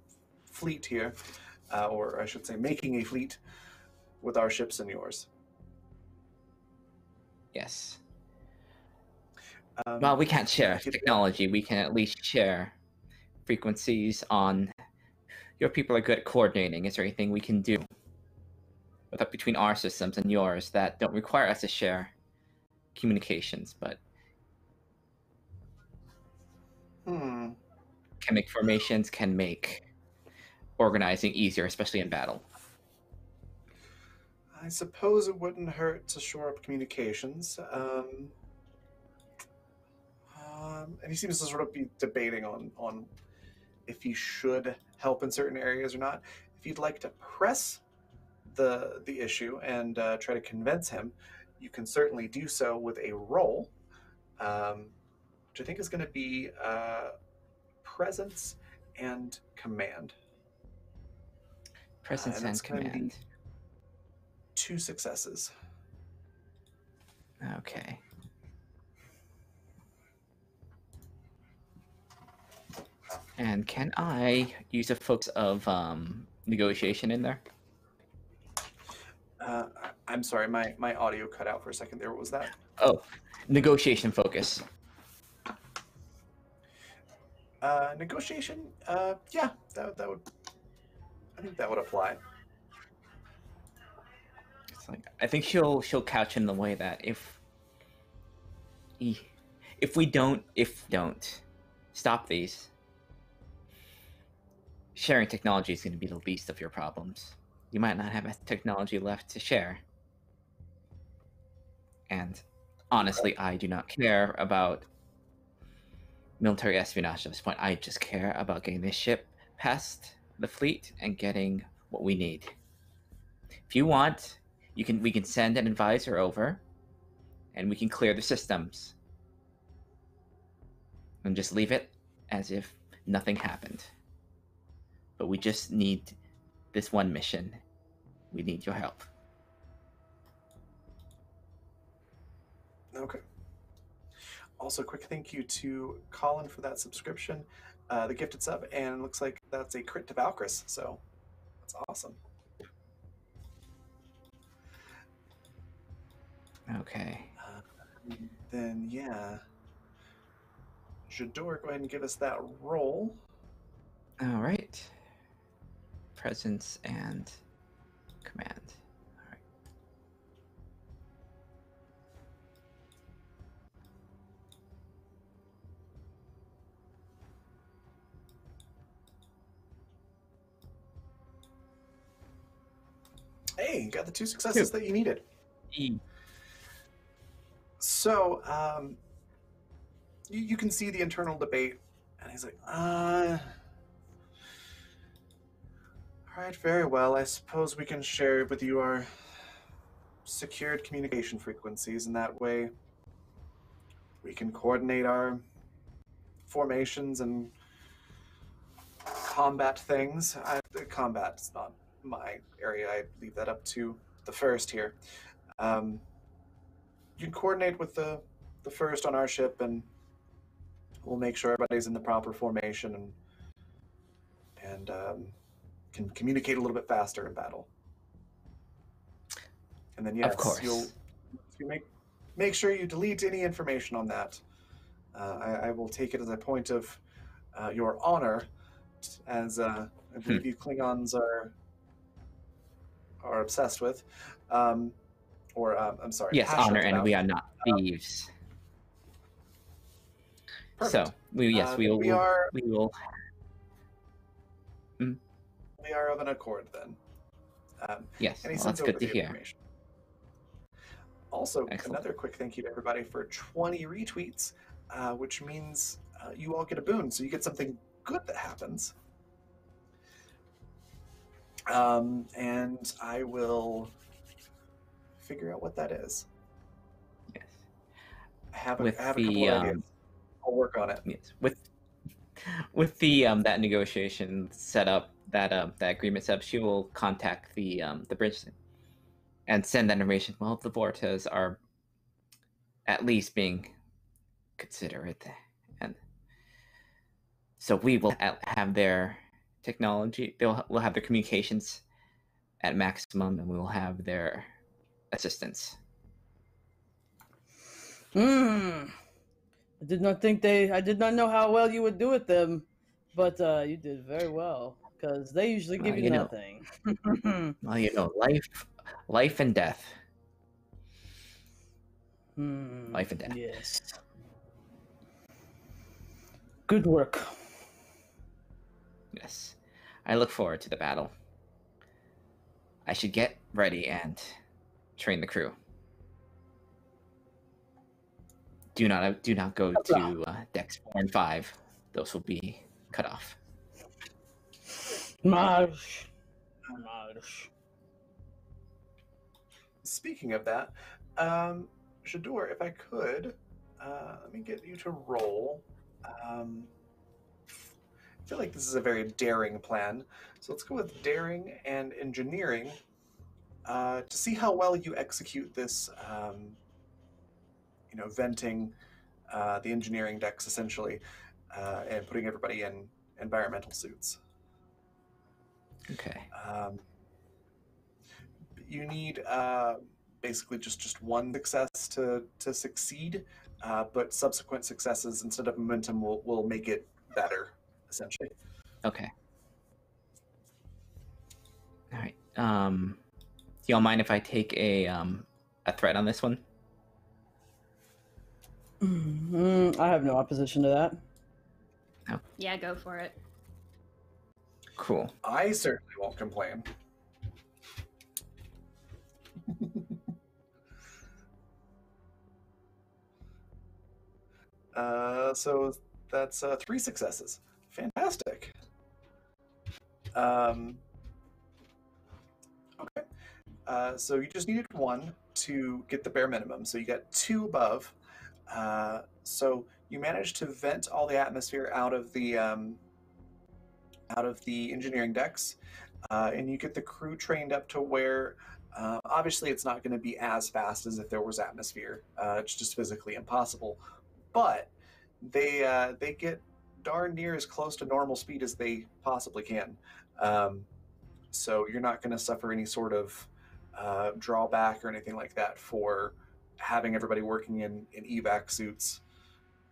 fleet here, or I should say, making a fleet with our ships and yours. Yes. Well, we can't share technology. We can at least share frequencies on. Your people are good at coordinating. Is there anything we can do between our systems and yours that don't require us to share communications, but can make formations, can make organizing easier, especially in battle? I suppose it wouldn't hurt to shore up communications. And he seems to sort of be debating on if he should help in certain areas or not. If you'd like to press the issue and try to convince him, you can certainly do so with a roll, which I think is going to be presence and command. Presence and it's going to be command. 2 successes. Okay. And can I use a focus of negotiation in there? I'm sorry, my audio cut out for a second there. What was that? Oh, negotiation focus. Negotiation? Yeah, that would. I think that would apply. It's like, I think she'll couch in the way that if we don't stop these, sharing technology is going to be the least of your problems. You might not have technology left to share. And honestly, I do not care about military espionage at this point. I just care about getting this ship past the fleet and getting what we need. If you want, we can send an advisor over and we can clear the systems. And just leave it as if nothing happened. But we just need this one mission. We need your help. Okay. Also, quick thank you to Colin for that subscription, the gifted sub, and it looks like that's a crit to Valkyris, so that's awesome. Okay. Then, yeah. Jador, go ahead and give us that roll. All right. Presence and command. All right. Hey, you got the 2 successes that you needed. So, you can see the internal debate, and he's like, all right, very well. I suppose we can share with you our secured communication frequencies, and that way we can coordinate our formations and combat things. Combat's not my area. I leave that up to the first here. You can coordinate with the first on our ship, and we'll make sure everybody's in the proper formation and can communicate a little bit faster in battle. And then, yes, of course, you'll make sure you delete any information on that. I will take it as a point of your honor, as I believe you Klingons are obsessed with. I'm sorry. Yes, honor, and about. we are not thieves. Perfect. So we will. We are of an accord then. Yes, and he well, sends that's over good to the hear. information. Also, Excellent. another quick thank you to everybody for 20 retweets, which means you all get a boon, so you get something good that happens. And I will figure out what that is. Yes. I have a With couple the, of ideas. I'll work on it. Yes, with the that negotiation set up, that agreement set up, she will contact the bridge and send that information. Well, the Vortas are at least being considerate, and so we will have their technology. We'll have their communications at maximum, and we will have their assistance. I did not know how well you would do with them, but you did very well, because they usually give you nothing. Well, life and death. Life and death. Yes. Good work. Yes. I look forward to the battle. I should get ready and train the crew. Do not go to decks 4 and 5. Those will be cut off. Marsh. speaking of that, Shador, if I could, let me get you to roll. I feel like this is a very daring plan, so let's go with daring and engineering to see how well you execute this. Venting the engineering decks essentially, and putting everybody in environmental suits. Okay. You need basically just one success to succeed, but subsequent successes instead of momentum will make it better, essentially. Okay. All right. Do y'all mind if I take a threat on this one? I have no opposition to that. No. Yeah, go for it. Cool. I certainly won't complain. So that's 3 successes. Fantastic. Okay. So you just needed 1 to get the bare minimum. So you got 2 above. So you managed to vent all the atmosphere out of the engineering decks, and you get the crew trained up to where obviously it's not going to be as fast as if there was atmosphere. It's just physically impossible. But they get darn near as close to normal speed as they possibly can. So you're not going to suffer any sort of drawback or anything like that for having everybody working in evac suits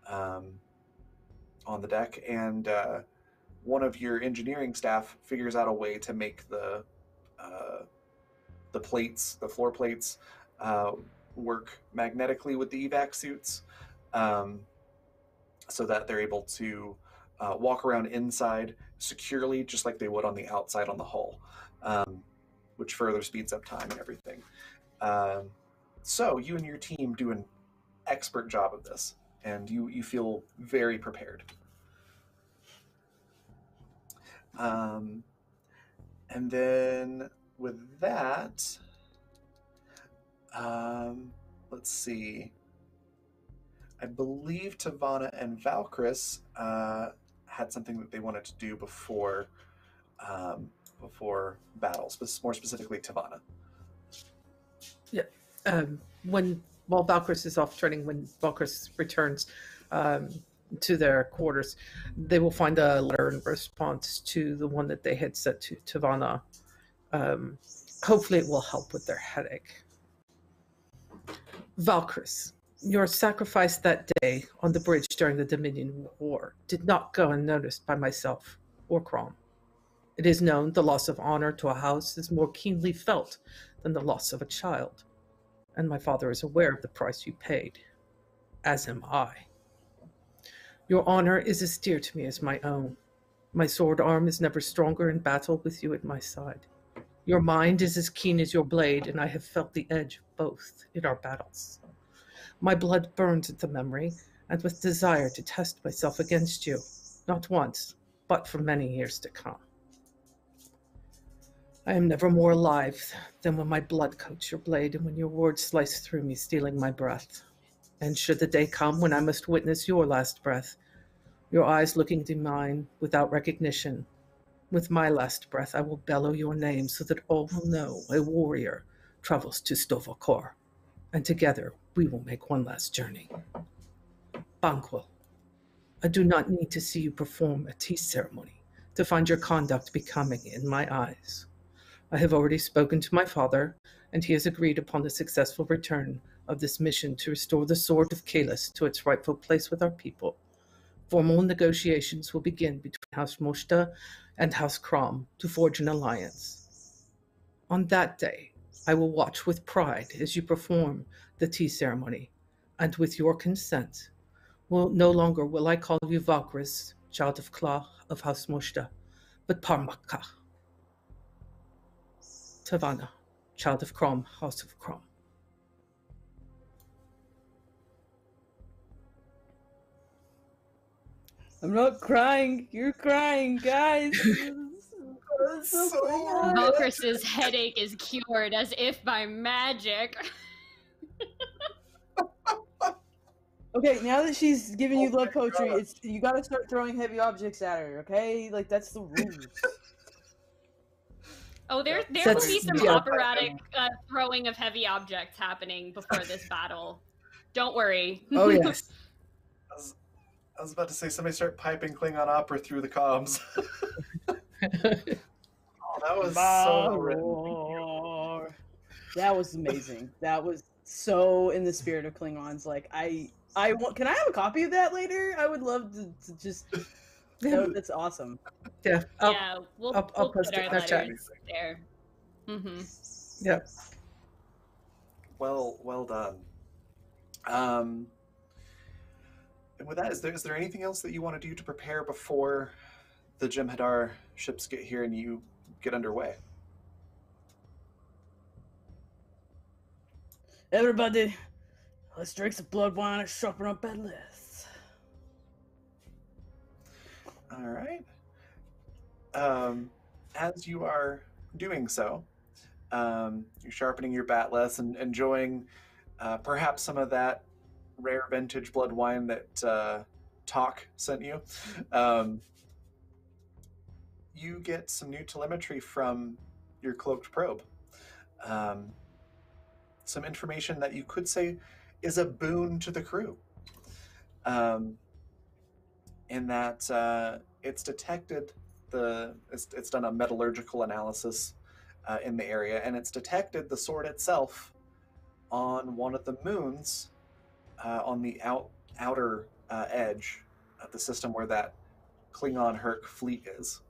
on the deck. And one of your engineering staff figures out a way to make the floor plates, work magnetically with the evac suits, so that they're able to walk around inside securely, just like they would on the outside on the hull, which further speeds up time and everything. So you and your team do an expert job of this, and you feel very prepared. And then with that, let's see. I believe Tavana and Valkyris had something that they wanted to do before battles, but more specifically Tavana. Yeah. While Valkyris is off training, when Valkyris returns to their quarters, they will find a letter in response to the one that they had sent to Tavana. Hopefully it will help with their headache. Valkyris, your sacrifice that day on the bridge during the Dominion War did not go unnoticed by myself or Crom. It is known the loss of honor to a house is more keenly felt than the loss of a child, and my father is aware of the price you paid, as am I. Your honor is as dear to me as my own. My sword arm is never stronger in battle with you at my side. Your mind is as keen as your blade, and I have felt the edge of both in our battles. My blood burns at the memory, and with desire to test myself against you, not once, but for many years to come. I am never more alive than when my blood coats your blade and when your words slice through me, stealing my breath. And should the day come when I must witness your last breath, your eyes looking into mine without recognition, with my last breath I will bellow your name so that all will know a warrior travels to Stovokor, and together we will make one last journey. Banquo, I do not need to see you perform a tea ceremony to find your conduct becoming in my eyes. I have already spoken to my father, and he has agreed upon the successful return of this mission to restore the sword of Kahless to its rightful place with our people. Formal negotiations will begin between House Moshta and House Crom to forge an alliance. On that day, I will watch with pride as you perform the tea ceremony, and with your consent, no longer will I call you Valkyris, child of Claw of House Moshta, but Parmaka, Tavana, child of Crom, House of Crom. I'm not crying. You're crying, guys. This is That's so So Klingon. Valkrys's headache is cured as if by magic. Okay, now that she's giving you Oh love my poetry, God. it's you gotta start throwing heavy objects at her, okay? Like that's the rules. Oh, there Yeah, will be somebody's- some yeah. operatic throwing of heavy objects happening before this battle. Don't worry. Oh yes. I was about to say somebody start piping Klingon opera through the comms. Oh, that was so well written. Roar. That was amazing. That was so in the spirit of Klingons. Like I want. Can I have a copy of that later? I would love to just. That's awesome. Yeah. Yeah, we'll I'll put post it our in our chat. letters there. Mm-hmm. Yep. Well done. And with that, is there anything else that you want to do to prepare before the Jem'Hadar ships get here and you get underway? Everybody, let's drink some blood wine and sharpen up that list. All right. As you are doing so, you're sharpening your batless and enjoying perhaps some of that rare vintage blood wine that Talk sent you. You get some new telemetry from your cloaked probe. Some information that you could say is a boon to the crew. In that it's detected it's done a metallurgical analysis in the area, and it's detected the sword itself on one of the moons on the outer edge of the system where that Klingon Hurq fleet is.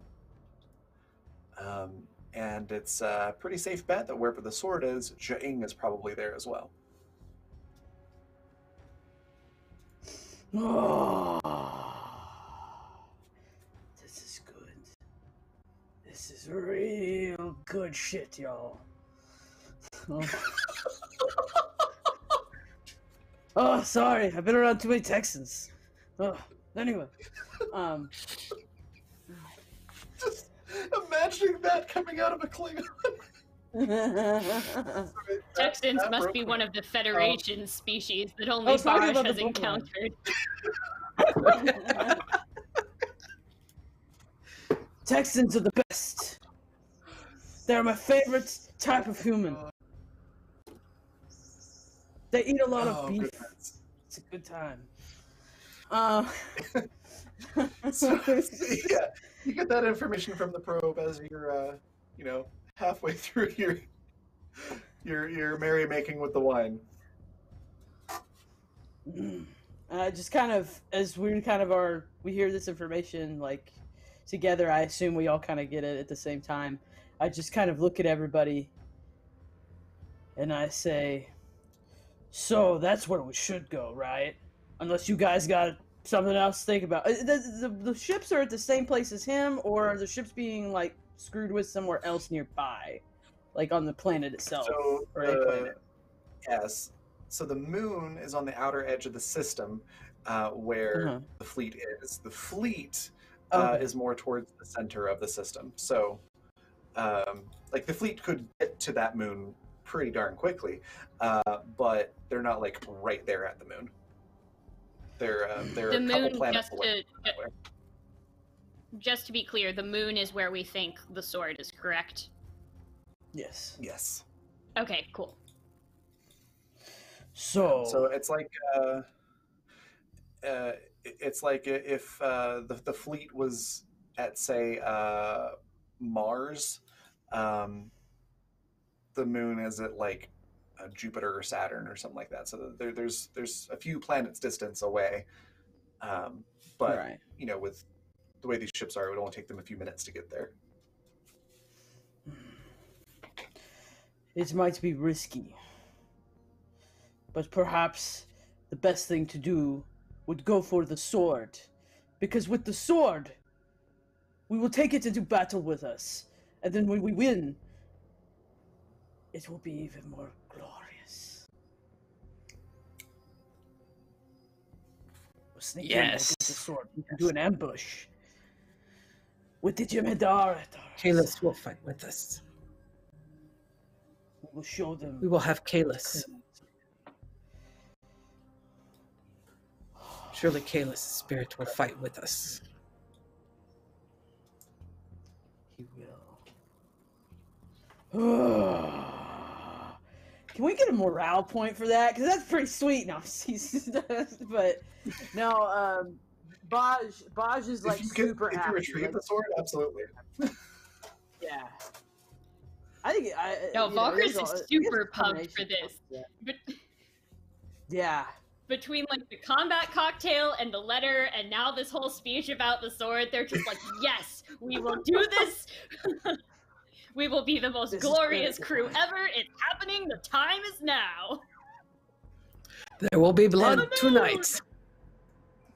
And it's a pretty safe bet that wherever the sword is, Jaing is probably there as well. Oh, this is good. This is real good shit, y'all. Oh, sorry. I've been around too many Texans. Oh, anyway, Just imagining that coming out of a Klingon. Texans That must broke be me. one of the Federation species that only was talking Baraj about has the book one. encountered. Texans are the best. They're my favorite type of human. They eat a lot of beef. Goodness. It's a good time. So, yeah, you get that information from the probe as you're, halfway through your merrymaking with the wine. Just kind of as we hear this information like together. I assume we all kind of get it at the same time. I just kind of look at everybody, and I say, "So that's where we should go, right? Unless you guys got something else to think about. The ships are at the same place as him, or are the ships being like screwed with somewhere else nearby, like on the planet itself, So, or a planet?" yes. So the moon is on the outer edge of the system, where Uh-huh. the fleet is. The fleet Okay. is more towards the center of the system. So, like the fleet could get to that moon pretty darn quickly, but they're not like right there at the moon. They're The a couple moon, planets away. just to be clear, the moon is where we think the sword is, correct? Yes. Yes. Okay, cool. So it's like if the fleet was at say Mars, the moon is at like Jupiter or Saturn or something like that. So there's a few planets distance away, but Right. with the way these ships are, it would only take them a few minutes to get there. It might be risky, but perhaps the best thing to do would go for the sword, because with the sword, we will take it into battle with us, and then when we win, it will be even more glorious. We'll sneak in, we'll Yes. get the sword. We can do an ambush with the Jem'Hadar at our Kahless will fight with us. We will show them. We will have Kahless. Surely Kahless' spirit will fight with us. He will. Can we get a morale point for that? Because that's pretty sweet. No, but no. Baj is like super happy. If you retrieve the sword, absolutely. Yeah. I think Valkyr's is super pumped for this. But yeah. between like the combat cocktail and the letter and now this whole speech about the sword, they're just like, yes, we will do this. We will be the most glorious crew ever. It's happening. The time is now. There will be blood tonight.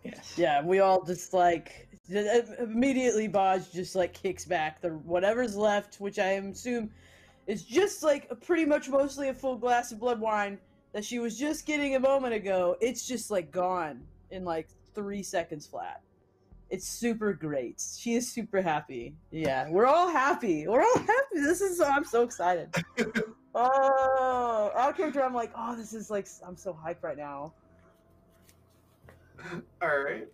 Yes. Yeah, we all just like immediately Baj just like kicks back the whatever's left, which I assume is just like pretty much mostly a full glass of blood wine that she was just getting a moment ago. It's just like gone in like 3 seconds flat. It's super great. She is super happy. Yeah, we're all happy. I'm so excited. Oh, out of character, I'm like, oh, this is like, I'm so hyped right now. All right.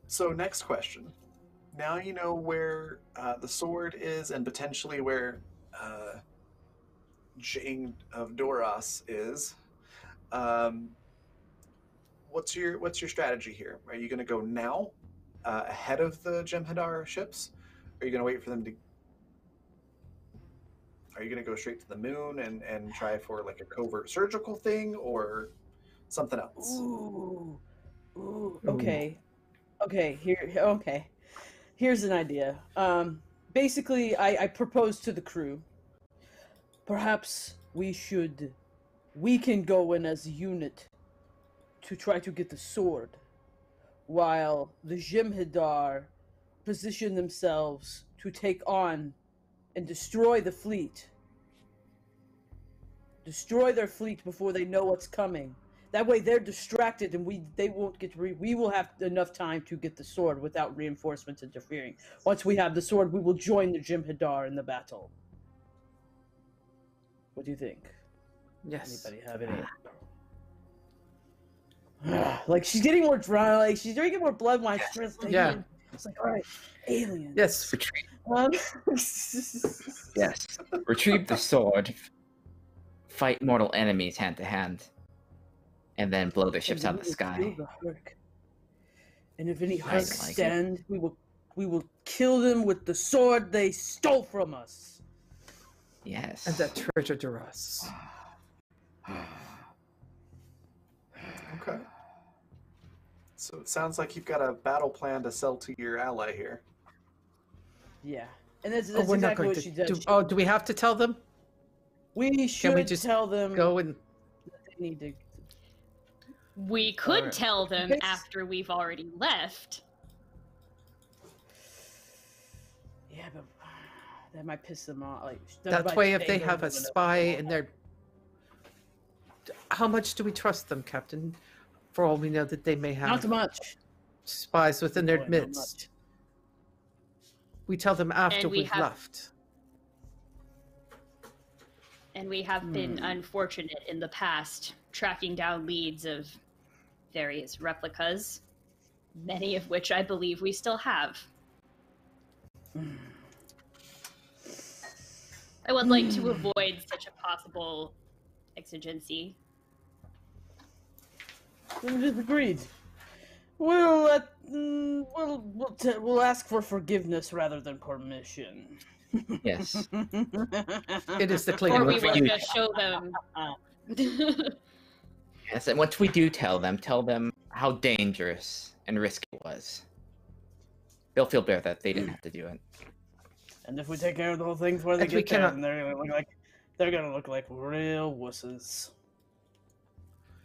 So next question. Now you know where the sword is and potentially where Jane of Duras is. What's your strategy here? Are you going to go now ahead of the Jem'Hadar ships? Are you going to wait for them to? Are you going to go straight to the moon and try for like a covert surgical thing or something else? Ooh. Okay. Here's an idea. Basically, I proposed to the crew. Perhaps we can go in as a unit to try to get the sword, while the Jem'Hadar position themselves to take on and destroy the fleet. Destroy their fleet before they know what's coming. That way they're distracted and we will have enough time to get the sword without reinforcements interfering. Once we have the sword, we will join the Jem'Hadar in the battle. What do you think? Yes. Anybody have any? Like she's getting more dry, like she's drinking more blood wine. Yeah. It's like, all right, aliens. Yes. Retrieve. Yes. Yes. Retrieve the sword. Fight mortal enemies hand to hand. And then blow their ships out of the sky. And if any I Hurq like stand, we will kill them with the sword they stole from us. Yes. And that treasure to us. Okay. So it sounds like you've got a battle plan to sell to your ally here. Yeah, and that's We're not exactly going what to she does. do we have to tell them? We should just tell them Go and that they need to. We could Alright. tell them Bas- after we've already left. Yeah, but that might piss them off. Like that way, if they have a spy in their, how much do we trust them, Captain? For all we know, that they may not have too much. spies within their Boy, not midst. much. We tell them after And we we've have- left. And we have been unfortunate in the past, tracking down leads of various replicas, many of which I believe we still have. I would like to avoid such a possible exigency. Agreed. We'll we'll ask for forgiveness rather than permission. Yes. It is the Or Klingon. we if will you- just show them. Yes, and once we do tell them how dangerous and risky it was, they'll feel better that they didn't have to do it. And if we take care of the whole thing before they And we get there, cannot- then they're gonna look like real wusses.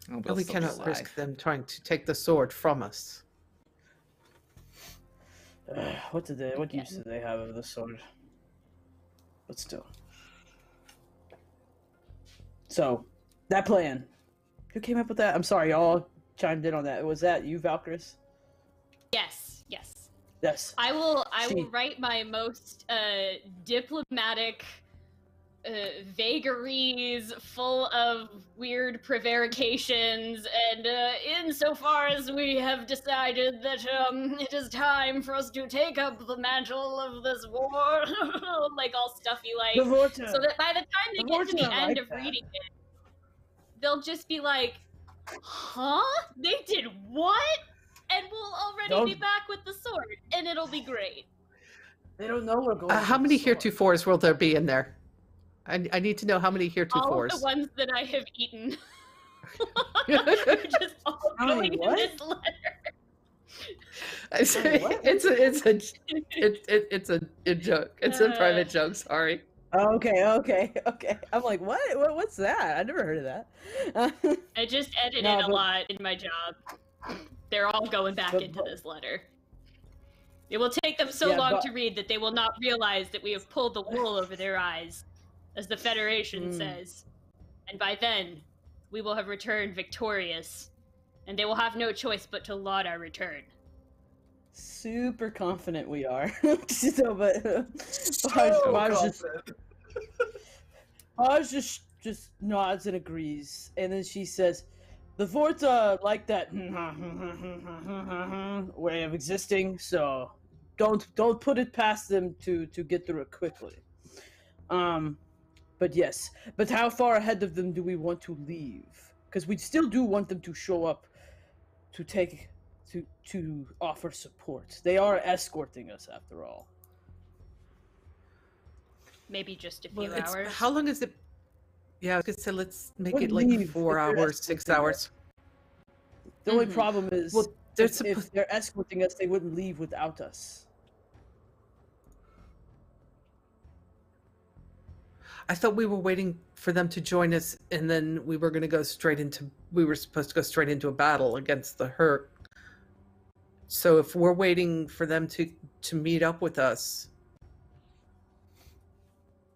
Oh, But we'll we still be cannot alive. risk them trying to take the sword from us. What use do they have of the sword? But still. So, that plan. Who came up with that? I'm sorry, y'all chimed in on that. Was that you, Valkyrus? Yes, yes. Yes. I will She- write my most diplomatic vagaries full of weird prevarications, and insofar as we have decided that it is time for us to take up the mantle of this war, like all stuffy like, The Vorta. so that by the time they The get to the Vorta end like of that. reading it, they'll just be like, huh? They did what? And we'll already be back with the sword, and it'll be great. They don't know we're going. How for many the sword. heretofores will there be in there? I need to know how many All of heretofores. the ones that I have eaten are just all How many going in what? this letter. It's a joke. It's a private joke. Sorry. Okay. I'm like, what? What's that? I never heard of that. I just edited No, a but- lot in my job. They're all going back But- into this letter. It will take them so Yeah, long but- to read that they will not realize that we have pulled the wool over their eyes, as the Federation says. And by then, we will have returned victorious, and they will have no choice but to laud our return. Super confident we are. So, but Baj just nods and agrees, and then she says, "The Vorta like that way of existing, so don't put it past them to get through it quickly. But yes, but how far ahead of them do we want to leave? Because we still do want them to show up to offer support. They are escorting us after all. Maybe just a few Well, hours. how long is it? Yeah, I was gonna say let's make What it like leave 4 if they're hours, 6 escorting hours. The only Mhm. problem is, Well, they're if supposed. they're escorting us, they wouldn't leave without us. I thought we were waiting for them to join us, and then we were going to go straight into. We were supposed to go straight into a battle against the Hurq. So if we're waiting for them to meet up with us,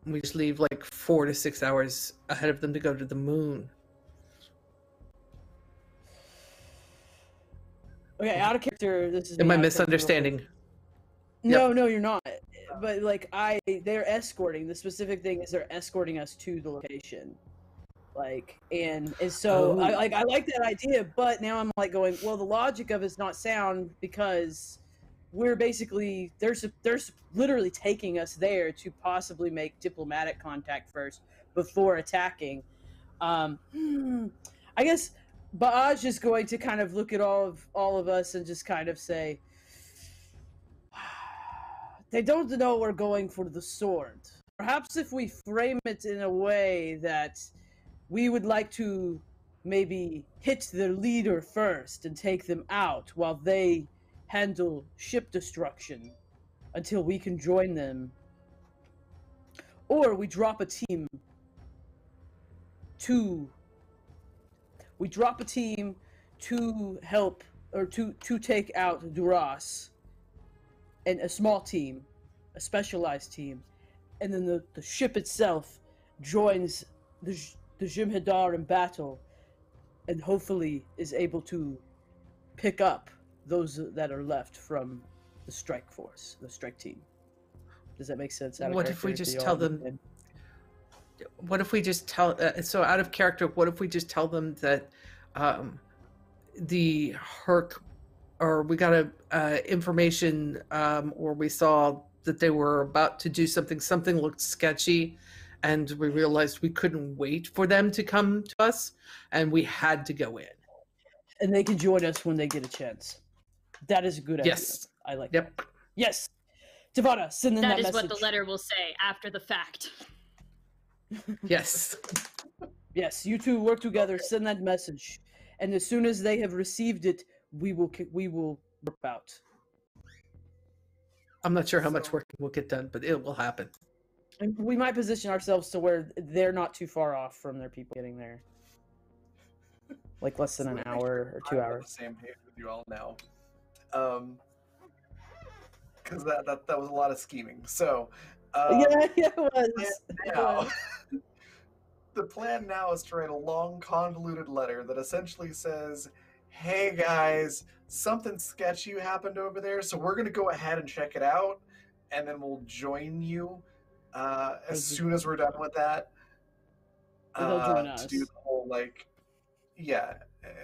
we just leave like 4 to 6 hours ahead of them to go to the moon. Okay, out of character. This is Am me I out of character real quick. misunderstanding? No, you're not. But like they're escorting. The specific thing is they're escorting us to the location. Like and so Oh. I like that idea, but now I'm like going, well, the logic of it's not sound because we're basically they're literally taking us there to possibly make diplomatic contact first before attacking. I guess Baaj is going to kind of look at all of us and just kind of say, they don't know we're going for the sword. Perhaps if we frame it in a way that we would like to maybe hit their leader first and take them out while they handle ship destruction until we can join them. Or we drop a team to help or to take out Duras, and a small team, a specialized team, and then the ship itself joins the Jim'Hadar in battle, and hopefully is able to pick up those that are left from the strike force, the strike team. Does that make sense? Out of What if we character just to tell y'all? them- What if we just tell? So out of character, what if we just tell them that the Hurq, or we got information, or we saw that they were about to do something. Something looked sketchy, and we realized we couldn't wait for them to come to us, and we had to go in. And they can join us when they get a chance. That is a good idea. Yes. I like Yep. that. Yes. Tivana, send them That that is message. what the letter will say after the fact. Yes. Yes, you two work together, send that message. And as soon as they have received it, we will work out. I'm not sure how much work will get done, but it will happen. And we might position ourselves to where they're not too far off from their people getting there. Like less than an hour or 2 I'm on hours. the same page with you all now. Because that was a lot of scheming. So, Yeah, it was. It now, was. the plan now is to write a long, convoluted letter that essentially says, hey guys, something sketchy happened over there, so we're gonna go ahead and check it out, and then we'll join you as soon as we're done with that. They'll join us. To do the whole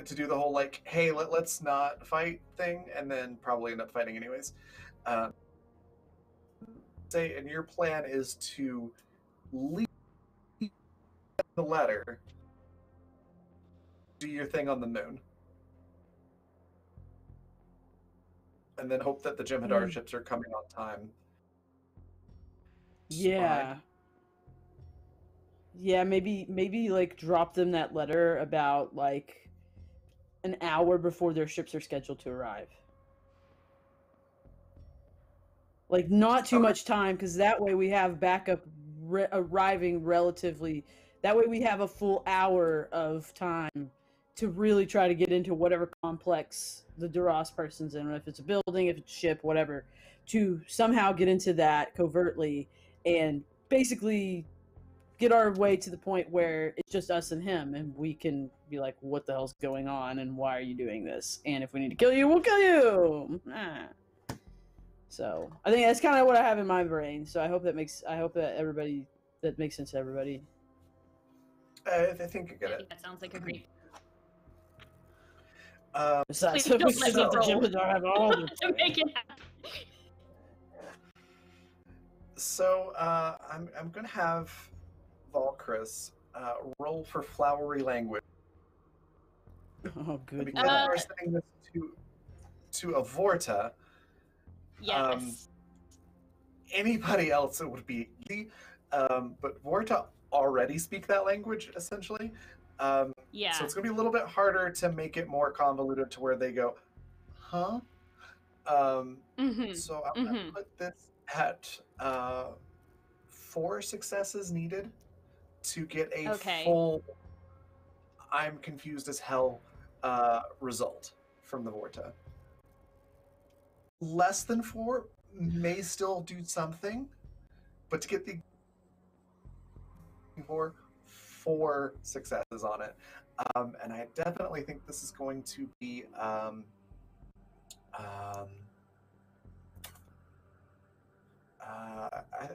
to do the whole hey, let's not fight thing, and then probably end up fighting anyways. And your plan is to leave the letter, do your thing on the moon, and then hope that the Jem'Hadar ships are coming on time. Yeah. Yeah, maybe like drop them that letter about like an hour before their ships are scheduled to arrive. Like not too much time, because that way we have backup arriving relatively. That way we have a full hour of time to really try to get into whatever complex the Duras person's in, if it's a building, if it's a ship, whatever, to somehow get into that covertly and basically get our way to the point where it's just us and him, and we can be like, what the hell's going on, and why are you doing this? And if we need to kill you, we'll kill you! So, I think that's kind of what I have in my brain, so I hope that makes sense to everybody. I think you get it. I think that sounds like a great Besides, Please we don't let should me let the roll. Jem'Hadar have all the to make it happen. So I'm gonna have Valkris roll for flowery language. Oh, good. Because we're sending this to a Vorta. Yes. Anybody else it would be easy, but Vorta already speak that language essentially. Yeah. So it's gonna be a little bit harder to make it more convoluted to where they go, huh? So I'm gonna put this at 4 successes needed to get a full I'm confused as hell result from the Vorta. Less than 4 may still do something, but to get the 4 successes on it. And I definitely think this is going to be I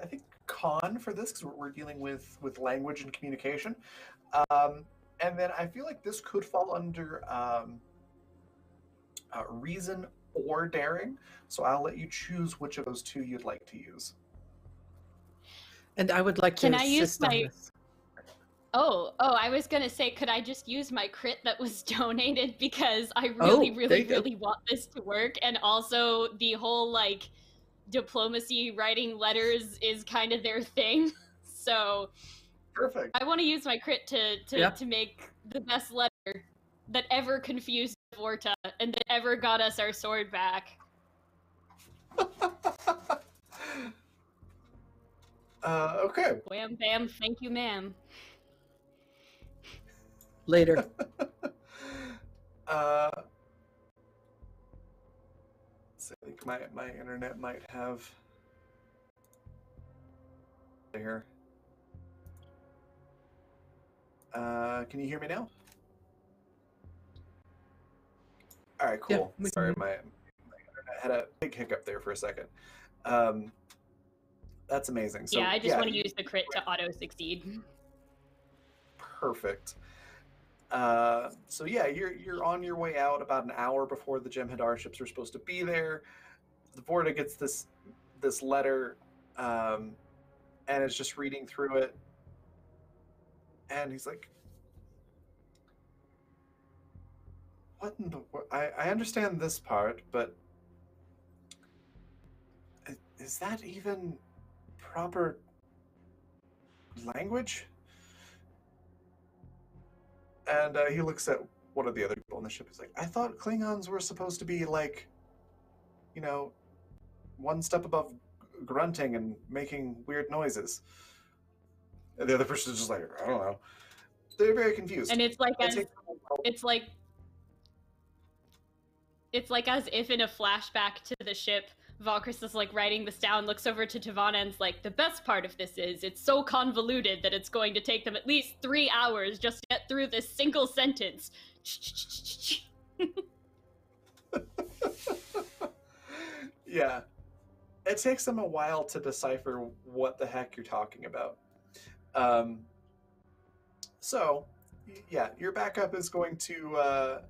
think con for this, because we're dealing with language and communication. And then I feel like this could fall under reason or daring. So I'll let you choose which of those 2 you'd like to use. And I would like to Can I use assist on my- this. Oh, I was gonna say, could I just use my crit that was donated, because I Oh, really, there really, you go. really want this to work, and also the whole like diplomacy writing letters is kind of their thing. So Perfect. I want to use my crit to make the best letter that ever confused Vorta and that ever got us our sword back. Okay. Wham bam, thank you, ma'am. Later. So I think my internet might have here. Can you hear me now? All right, cool. Yeah, Sorry, my internet had a big hiccup there for a second. That's amazing. So, yeah, I just want to use the crit to auto succeed. Perfect. So yeah, you're on your way out about an hour before the Jem'Hadar ships are supposed to be there. The Vorta gets this letter, and is just reading through it, and he's like, "What in the world? I understand this part, but is that even proper language?" And he looks at one of the other people on the ship. He's like, "I thought Klingons were supposed to be like, you know, one step above grunting and making weird noises." And the other person's just like, "I don't know." They're very confused. And it's like They as take- it's like as if in a flashback to the ship, Valkris is like writing this down, looks over to Tavana and's like, the best part of this is it's so convoluted that it's going to take them at least 3 hours just to get through this single sentence. Yeah. It takes them a while to decipher what the heck you're talking about. So, yeah, your backup is going to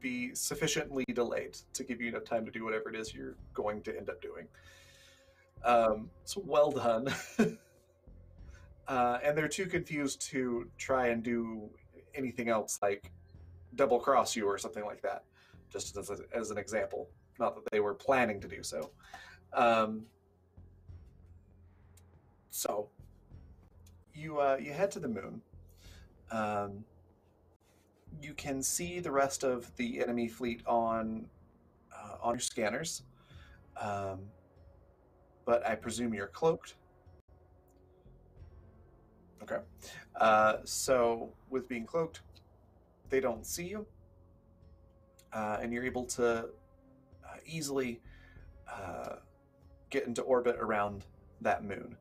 be sufficiently delayed to give you enough time to do whatever it is you're going to end up doing. So well done. And they're too confused to try and do anything else like double cross you or something like that, just as an example. Not that they were planning to do so. So you head to the moon. You can see the rest of the enemy fleet on your scanners, but I presume you're cloaked. Okay. So with being cloaked, they don't see you, and you're able to easily get into orbit around that moon.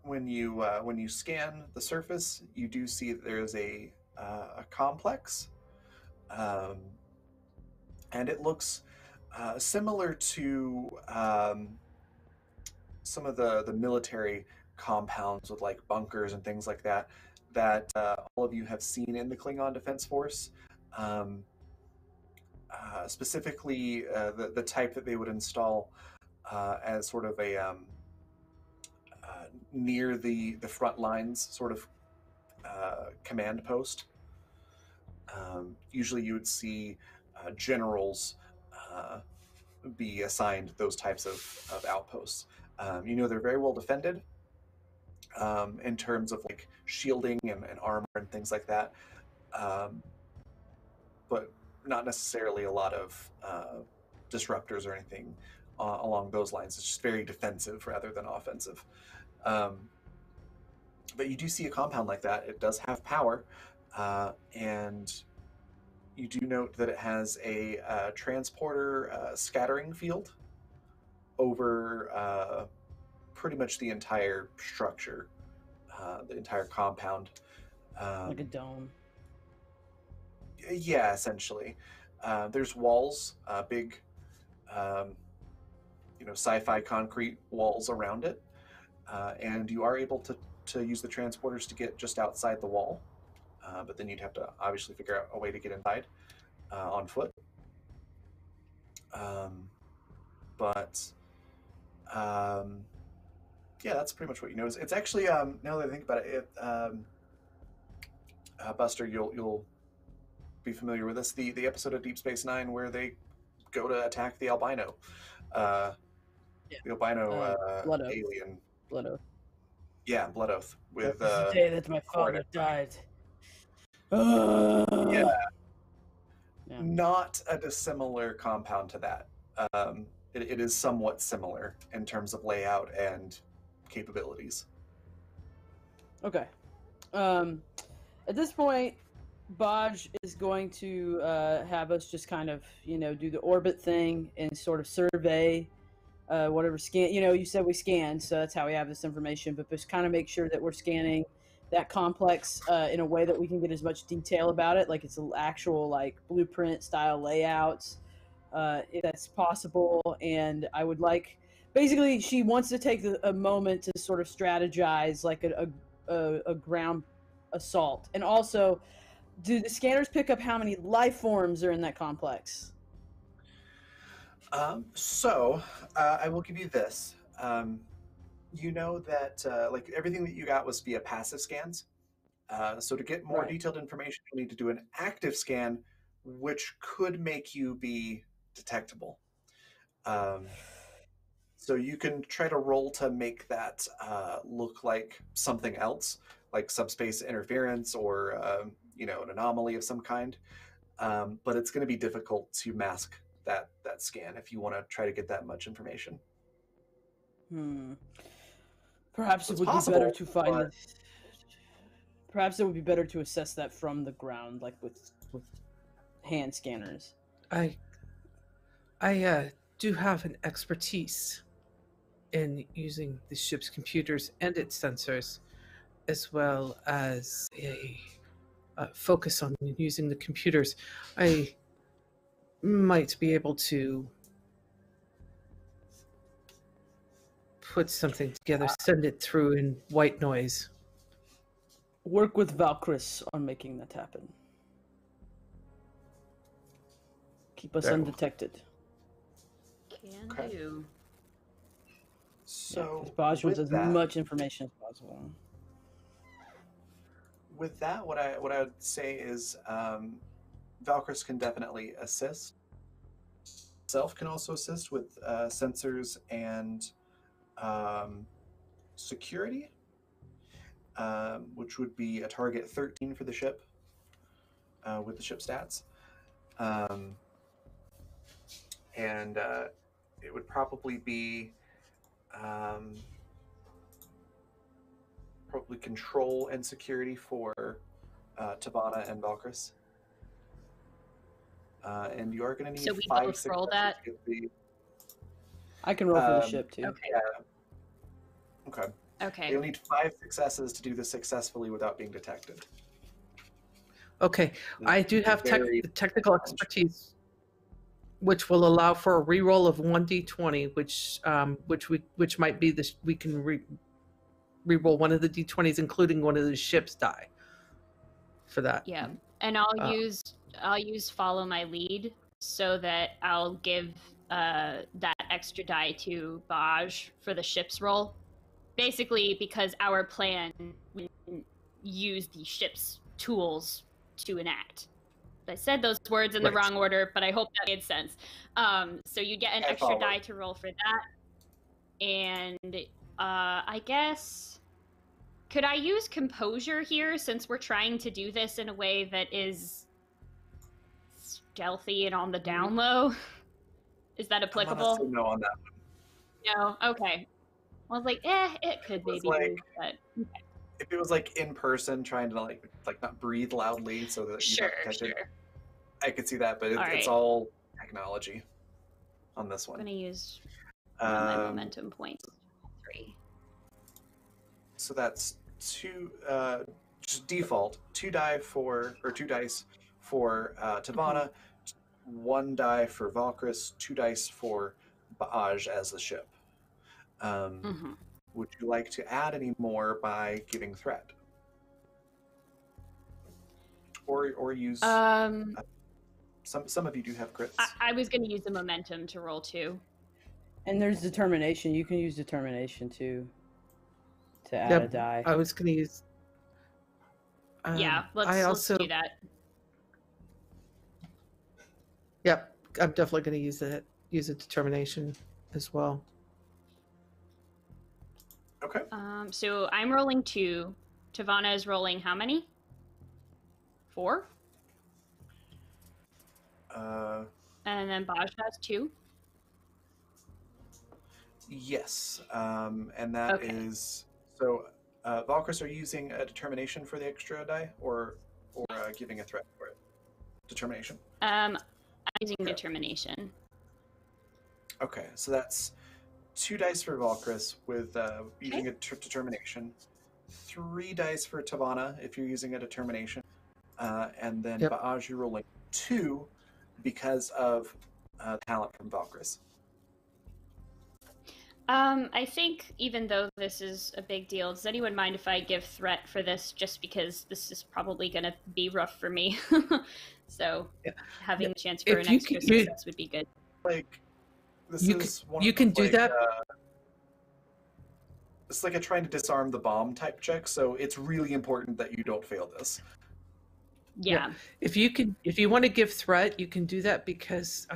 When you scan the surface, you do see that there is a complex, and it looks similar to some of the military compounds with like bunkers and things like that all of you have seen in the Klingon Defense Force. Specifically, the type that they would install as sort of a near the front lines sort of command post. Usually you would see generals be assigned those types of outposts. They're very well defended in terms of like shielding and armor and things like that, but not necessarily a lot of disruptors or anything along those lines. It's just very defensive rather than offensive. But you do see a compound like that. It does have power, and you do note that it has a transporter scattering field over pretty much the entire structure, the entire compound. Like a dome. Yeah, essentially. There's walls, big, sci-fi concrete walls around it, and you are able to use the transporters to get just outside the wall, but then you'd have to obviously figure out a way to get inside on foot. Yeah, that's pretty much what you notice. It's actually, now that I think about it, Buster, you'll be familiar with this. The episode of Deep Space Nine where they go to attack the albino, the albino Blood Oath. alien. Blood Oath. Yeah, Blood Oath with That was the day that my father died. Yeah. Yeah. Not a dissimilar compound to that. It is somewhat similar in terms of layout and capabilities. Okay. At this point, Baj is going to have us just kind of, do the orbit thing and sort of survey whatever scan. You said we scanned, so that's how we have this information. But just kind of make sure that we're scanning that complex in a way that we can get as much detail about it, like it's an actual like blueprint style layouts, if that's possible. And I would like, basically, she wants to take a moment to sort of strategize like a ground assault. And also, do the scanners pick up how many life forms are in that complex? I will give you this. You know that like everything that you got was via passive scans. So to get more Right. detailed information, you'll need to do an active scan, which could make you be detectable. So you can try to roll to make that look like something else, like subspace interference or an anomaly of some kind. But it's going to be difficult to mask that scan if you want to try to get that much information. Perhaps It's it would possible, be better to find but- Perhaps it would be better to assess that from the ground, like with hand scanners. I do have an expertise in using the ship's computers and its sensors, as well as a focus on using the computers, I might be able to put something together, send it through in white noise. Work with Valkyris on making that happen. Keep us Very well. undetected. Can Okay. do. So Baj wants with as that, much information as possible. with that, what I would say is Valkyris can definitely assist. Self can also assist with sensors and security, which would be a target 13 for the ship with the ship stats. And it would probably be probably control and security for Tabana and Valkyris. And you are going to need So we 5 both roll successes that? to get the. I can roll for the Um, ship too. Okay. Yeah. Okay. Okay. You'll need 5 successes to do this successfully without being detected. Okay, I do It's a have very technical challenge. expertise, which will allow for a reroll of 1d20, which might be we can reroll one of the d20s, including one of the ship's die, for that. Yeah, and I'll Uh, use follow my lead so that I'll give that extra die to Baj for the ship's roll. Basically, because our plan would use the ship's tools to enact. I said those words in the Right. wrong order, but I hope that made sense. So you get an I extra follow. die to roll for that, and I guess could I use composure here since we're trying to do this in a way that is stealthy and on the down low? Is that I'm gonna applicable? say no on that. No. Okay. I was like, it could was maybe like- be, but If it was like in person, trying to like not breathe loudly so that you're sure, not detected, sure. I could see that. But it's Alright. all technology on this I'm one. gonna use one of my Um, momentum points. 3. So that's 2, just default, 2 dice for Tabana, 1 die for Valkyris, 2 dice for Baaj as the ship. Mm-hmm. Would you like to add any more by giving threat, or use some of you do have crits? I was gonna use the momentum to roll 2. And there's determination. You can use determination too to add Yep. a die. I was going to use. Yeah, let's do that. Yep, I'm definitely going to use a determination as well. Okay. So I'm rolling 2. Tavana is rolling how many? 4? And then Baj has 2. Yes, and that Okay. is so. Valkyris, are you using a determination for the extra die, or giving a threat for it? Determination. I'm using Okay. determination. Okay, so that's 2 dice for Valkyris with using a determination, 3 dice for Tavana if you're using a determination, and then Yep. Baaj, you're rolling 2 because of talent from Valkyris. I think even though this is a big deal, does anyone mind if I give threat for this just because this is probably going to be rough for me? So Yeah. having a chance for If an you extra can- you- success would be good. Like this You is one you of can those, do like, that. It's like a trying to disarm the bomb type check, so it's really important that you don't fail this. Yeah. If you want to give threat, you can do that because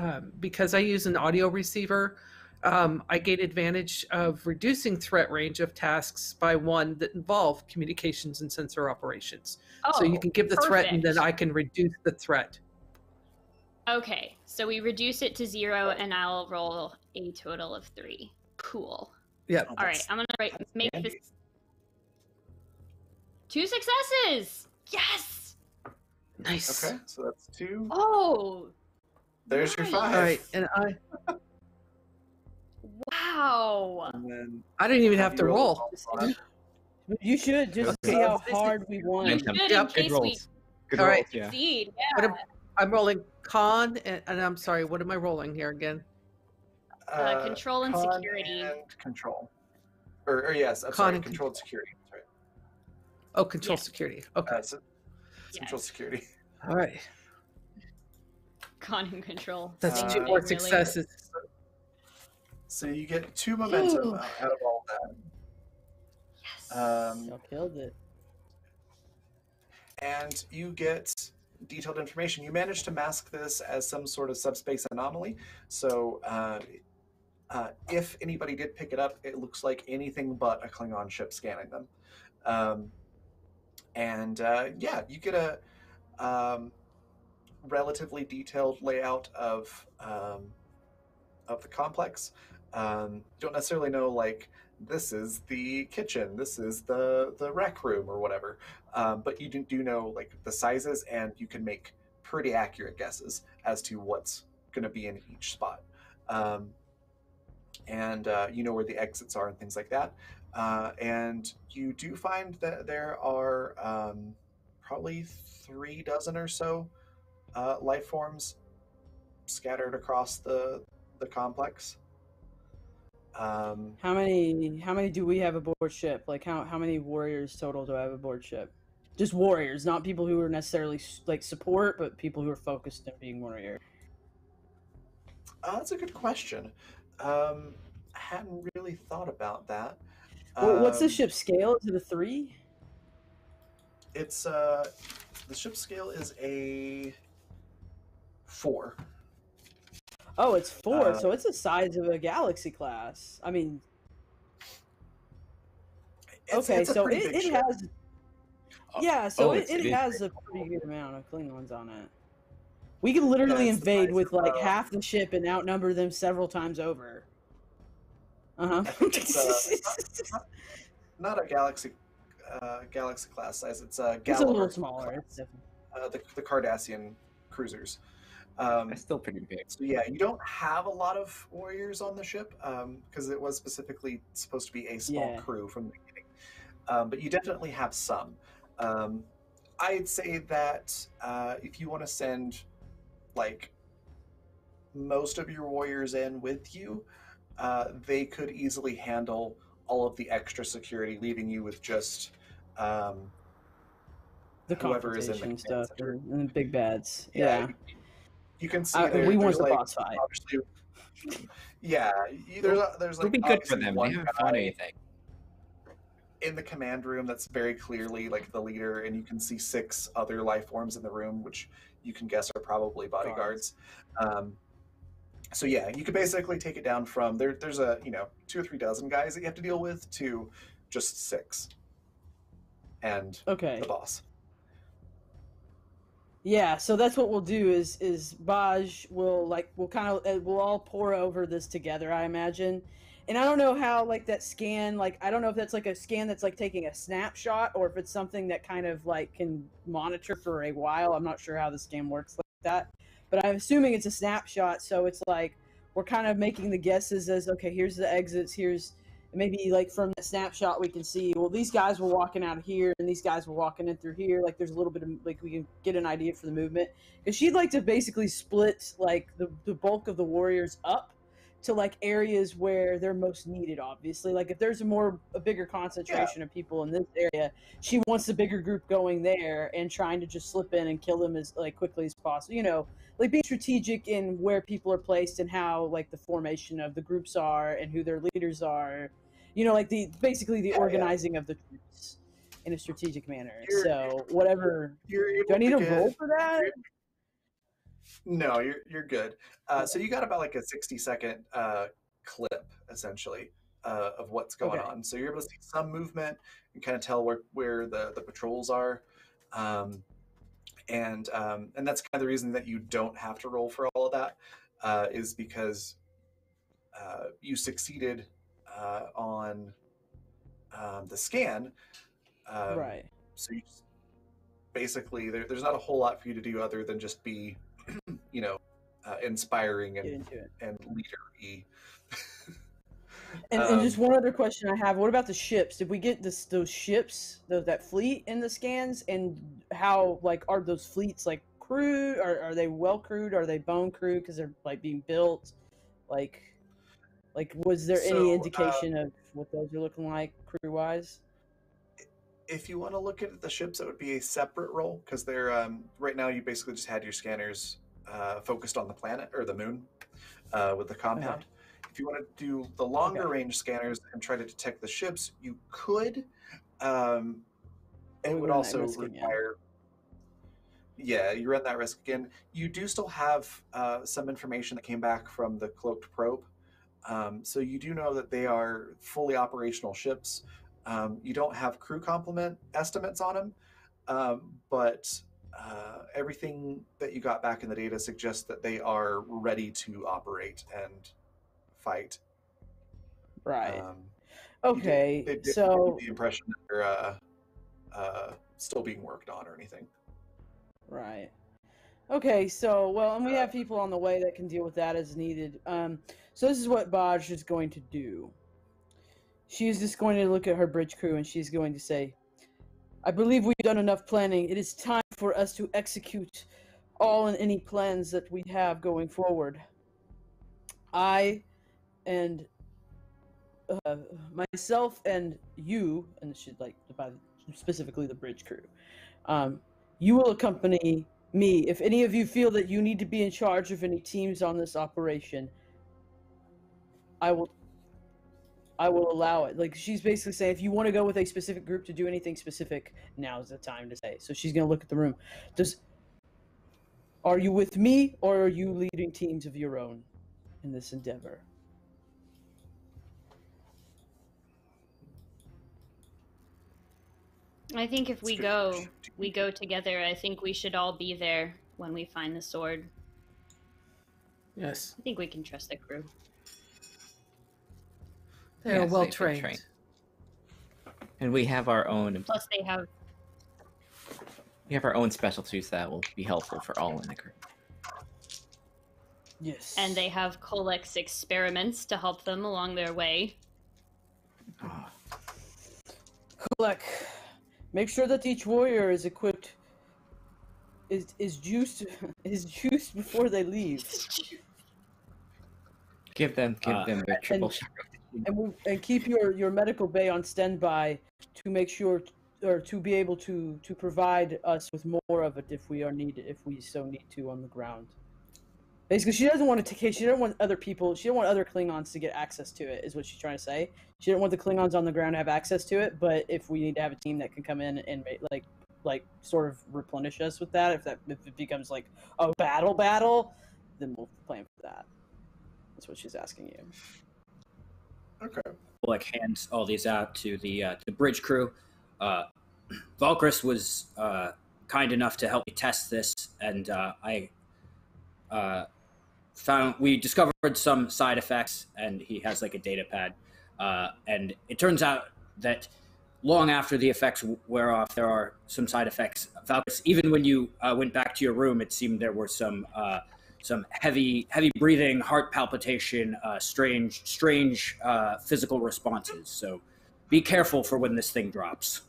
I use an audio receiver. I gain advantage of reducing threat range of tasks by 1 that involve communications and sensor operations. So you can give the threat, and then perfect. I can reduce the threat. Okay, so we reduce it to 0, and I'll roll a total of 3. Cool. Yep. All right, I'm gonna make handy. this 2 successes. Yes. Nice. Okay, so that's 2. Oh. There's your nice. 5. All right, and Wow. And then I didn't even have you to roll. Tavana. You should just Okay. see how hard we won. You Momentum. should Yep. in Good case we rolls. Good All roll. right. Yeah. Succeed, What yeah. am, I'm rolling con, and I'm sorry. What am I rolling here again? Control and Con security. and control. Or yes, I'm Con sorry, and control and security. Sorry. Oh, control Yeah. security. Okay. So it's control Yes. security. All right. Con and control. That's Same two thing, more really. successes. So you get 2 momentum out of all that. Yes. Y'all killed it. And you get detailed information. You managed to mask this as some sort of subspace anomaly. So if anybody did pick it up, it looks like anything but a Klingon ship scanning them. Yeah, you get a relatively detailed layout of the complex. Don't necessarily know like this is the kitchen, this is the rec room or whatever, but you do know like the sizes, and you can make pretty accurate guesses as to what's going to be in each spot. You know where the exits are and things like that. And you do find that there are probably 3 dozen or so life forms scattered across the complex. How many do we have aboard ship? Like how many warriors total do I have aboard ship? Just warriors, not people who are necessarily like support, but people who are focused on being warrior. That's a good question. I hadn't really thought about that. Well, what's the ship scale? Is it a 3? It's the ship scale is a 4. Oh, it's 4, so it's the size of a galaxy class. I mean, okay, it's a so pretty it big ship. has. Yeah, so it is has a pretty good amount of Klingons on it. We could literally it's the invade size with of, like half the ship and outnumber them several times over. I think it's not a galaxy class size. It's a It's a little Gallagher smaller. class. It's definitely... The Cardassian cruisers. That's still pretty big. So yeah, you don't have a lot of warriors on the ship because it was specifically supposed to be a small crew from the beginning. But you definitely have some. I'd say that if you want to send like most of your warriors in with you, they could easily handle all of the extra security, leaving you with just the whoever is in the confrontation command stuff center. and the big bads. Yeah. You can see We want there's the like boss fight. obviously, yeah. There's It'll like be good for obviously them. They one haven't fought guy anything. in the command room that's very clearly like the leader, and you can see 6 other life forms in the room, which you can guess are probably bodyguards. So yeah, you could basically take it down from there's a 2 or 3 dozen guys that you have to deal with to just 6 and Okay. the boss. Yeah, so that's what we'll do is Baj will we'll all pour over this together, I imagine. And I don't know how like that scan, like I don't know if that's like a scan that's like taking a snapshot or if it's something that kind of like can monitor for a while. I'm not sure how the scan works like that. But I'm assuming it's a snapshot, so it's like we're kind of making the guesses as okay, here's the exits, here's maybe like from the snapshot we can see, well, these guys were walking out of here and these guys were walking in through here. Like there's a little bit of like we can get an idea for the movement, because she'd like to basically split like the bulk of the warriors up to like areas where they're most needed. Obviously, like if there's a bigger concentration of people in this area, she wants the bigger group going there and trying to just slip in and kill them as like quickly as possible. Like being strategic in where people are placed and how like the formation of the groups are and who their leaders are. Like basically the organizing of the troops in a strategic manner. So whatever. Do I need to roll for that? No, you're good. So you got about like a 60-second clip essentially of what's going on. So you're able to see some movement and kind of tell where the patrols are. And that's kind of the reason that you don't have to roll for all of that, is because you succeeded on the scan. Right. So you just, basically, there's not a whole lot for you to do other than just be, inspiring and leader-y. And just one other question I have: what about the ships? Did we get those ships, that fleet in the scans? And how are those fleets crewed? Are they well crewed? Are they bone crewed because they're being built? Like was there any indication of what those are looking like crew wise? If you want to look at the ships, it would be a separate role because they're right now. You basically just had your scanners focused on the planet or the moon with the compound. Okay. If you want to do the longer range scanners and try to detect the ships, you could. It would also require. Yeah, you run that risk again. You do still have some information that came back from the cloaked probe, so you do know that they are fully operational ships. You don't have crew complement estimates on them, but everything that you got back in the data suggests that they are ready to operate and fight. Right. Okay. They didn't so give the impression that they're still being worked on or anything. Right. Okay. So and we have people on the way that can deal with that as needed. So this is what Baj is going to do. She's just going to look at her bridge crew and she's going to say, I believe we've done enough planning. It is time for us to execute all and any plans that we have going forward. I and myself and you, and she specifically the bridge crew, you will accompany me. If any of you feel that you need to be in charge of any teams on this operation, I will allow it. She's basically saying, if you want to go with a specific group to do anything specific, now's the time to say. So she's going to look at the room. Are you with me, or are you leading teams of your own in this endeavor? I think if we go together. I think we should all be there when we find the sword. Yes. I think we can trust the crew. They're well trained. And we have our own. Plus, we have our own specialties that will be helpful for all in the group. Yes. And they have Colex experiments to help them along their way. Kolek, make sure that each warrior is equipped. Is juiced before they leave. Give them their triple shot. And keep your medical bay on standby to make sure, or to be able to provide us with more of it if we so need to on the ground. Basically, she doesn't want other people. She don't want other Klingons to get access to it. Is what she's trying to say. She didn't want the Klingons on the ground to have access to it. But if we need to have a team that can come in and sort of replenish us with that, if it becomes like a battle, then we'll plan for that. That's what she's asking you. Okay. Hands all these out to the bridge crew. Valkris was kind enough to help me test this, and we discovered some side effects, and he has a data pad, and it turns out that long after the effects wear off, there are some side effects. Valkris, even when you went back to your room, it seemed there were some heavy breathing, heart palpitation, strange physical responses. So be careful for when this thing drops.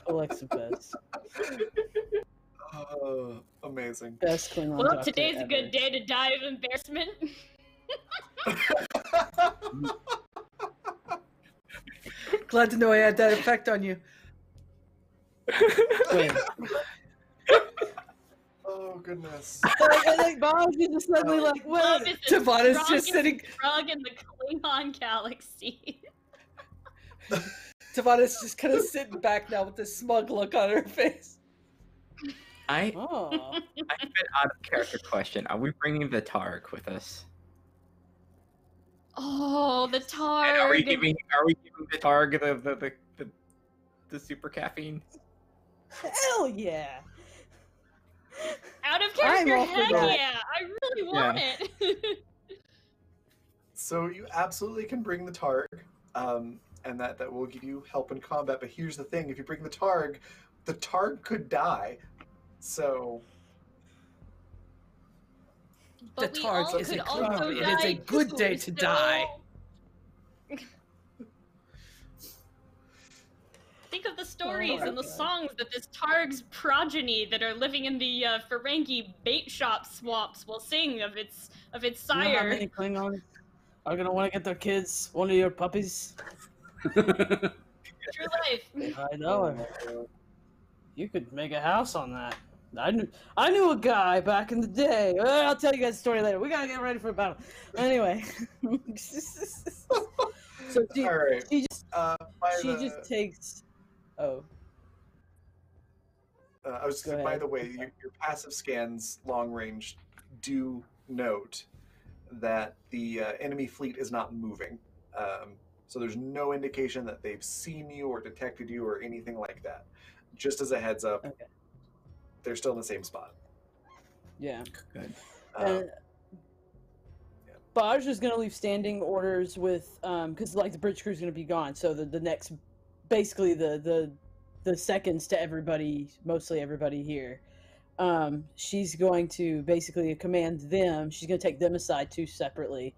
Alexa best. Oh, amazing. Best Klingon Well, doctor today's ever. a good day to die of embarrassment. Glad to know I had that effect on you. Wait. Oh goodness. I think Bob is just suddenly Love wait. is the Tavana's just strongest sitting. drug in the Klingon galaxy. Tavana's just kind of sitting back now with this smug look on her face. I Oh. have an out of character question. Are we bringing the Targ with us? Oh, the And Targ. are we giving the Targ the super caffeine? Hell yeah. Out of I'm character, all for heck that. yeah! I really want it. So you absolutely can bring the Targ, and that will give you help in combat. But here's the thing: if you bring the Targ could die. So But the we Targ all is could a also Klingon. It is a die good too, day to die. Think of the stories Oh, and the God. songs that this Targ's progeny that are living in the Ferengi bait shop swamps will sing of its You know how sire. many Klingons are gonna want to get their kids one of your puppies? True life. I know. You could make a house on that. I knew a guy back in the day. Well, I'll tell you guys a story later. We gotta get ready for a battle. Anyway, so All right. she just By she the, just takes. Oh, I was Go by ahead. the way, your passive scans long range do note that the enemy fleet is not moving. So there's no indication that they've seen you or detected you or anything like that. Just as a heads up, okay, they're still in the same spot. yeah. Good. And Baj is gonna leave standing orders with because like the bridge crew's gonna be gone. So the next, basically the seconds to everybody, mostly everybody here. She's going to basically command them. She's going to take them aside too separately,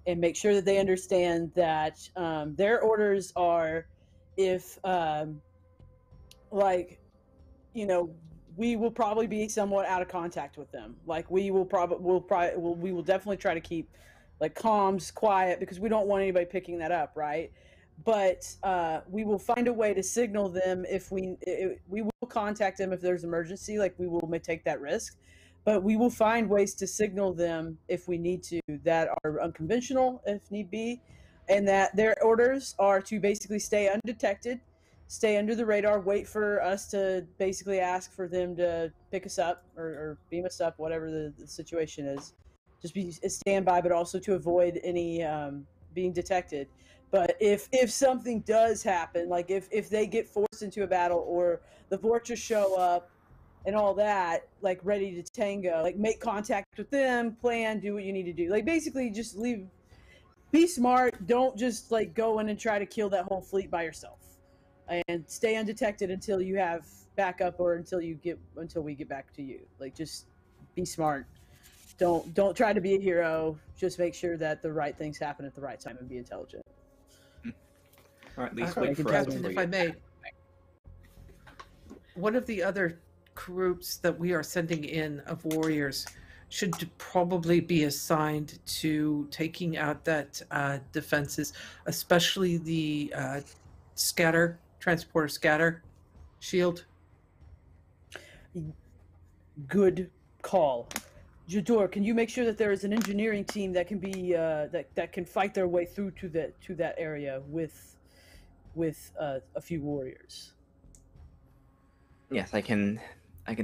and make sure that they understand that their orders are, if like, you know, we will probably be somewhat out of contact with them. Like we will we will definitely try to keep like comms quiet because we don't want anybody picking that up, right? But we will find a way to signal them if we will contact them if there's emergency. Like we will take that risk, but we will find ways to signal them if we need to that are unconventional if need be, and that their orders are to basically stay undetected, stay under the radar, wait for us to basically ask for them to pick us up or beam us up, whatever the situation is. Just be a standby, but also to avoid any being detected. But if something does happen, like if they get forced into a battle or the Vorchers show up and all that, like ready to tango, like make contact with them, plan, do what you need to do. Like basically just leave, be smart, don't just like go in and try to kill that whole fleet by yourself. And stay undetected until you have backup or until we get back to you. Like just be smart. Don't try to be a hero. Just make sure that the right things happen at the right time and be intelligent. Or at least Captain, wait for us Captain, before if you- I may, one of the other groups that we are sending in of warriors should probably be assigned to taking out that defenses, especially the transporter scatter shield. Good call. Jador, can you make sure that there is an engineering team that can be that can fight their way through to that area with a few warriors? Yes, I can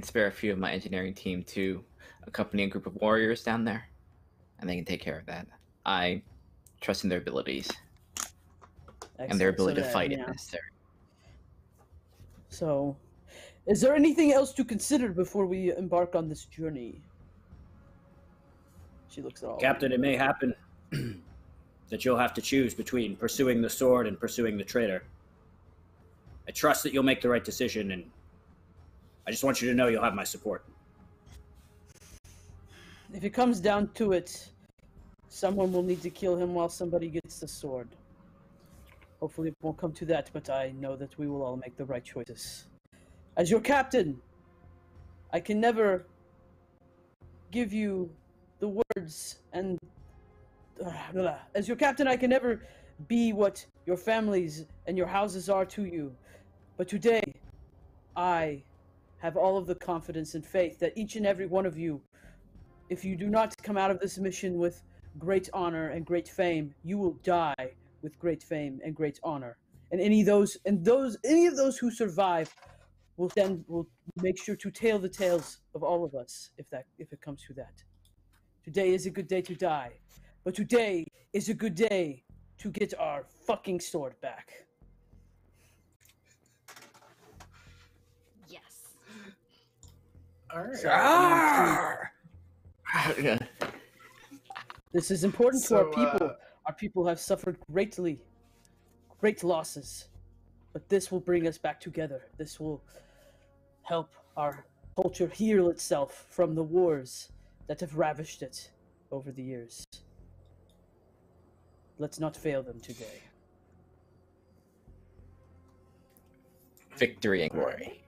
spare a few of my engineering team to accompany a group of warriors down there, and they can take care of that. I trust in their abilities and their Excellent. So ability to that, fight yeah. if necessary. So, is there anything else to consider before we embark on this journey? She looks at all. Captain, it may happen that you'll have to choose between pursuing the sword and pursuing the traitor. I trust that you'll make the right decision, and I just want you to know you'll have my support. If it comes down to it, someone will need to kill him while somebody gets the sword. Hopefully it won't come to that, but I know that we will all make the right choices. As your captain, I can never give you the words and... As your captain, I can never be what your families and your houses are to you. But today, I have all of the confidence and faith that each and every one of you, if you do not come out of this mission with great honor and great fame, you will die with great fame and great honor. And any of those who survive will make sure to tell the tales of all of us if it comes to that. Today is a good day to die, but today is a good day to get our fucking sword back. Yes. All right. So, this is important to our people. Our people have suffered great losses, but this will bring us back together. This will help our culture heal itself from the wars that have ravished it. over the years. Let's not fail them today. Victory and All right. glory.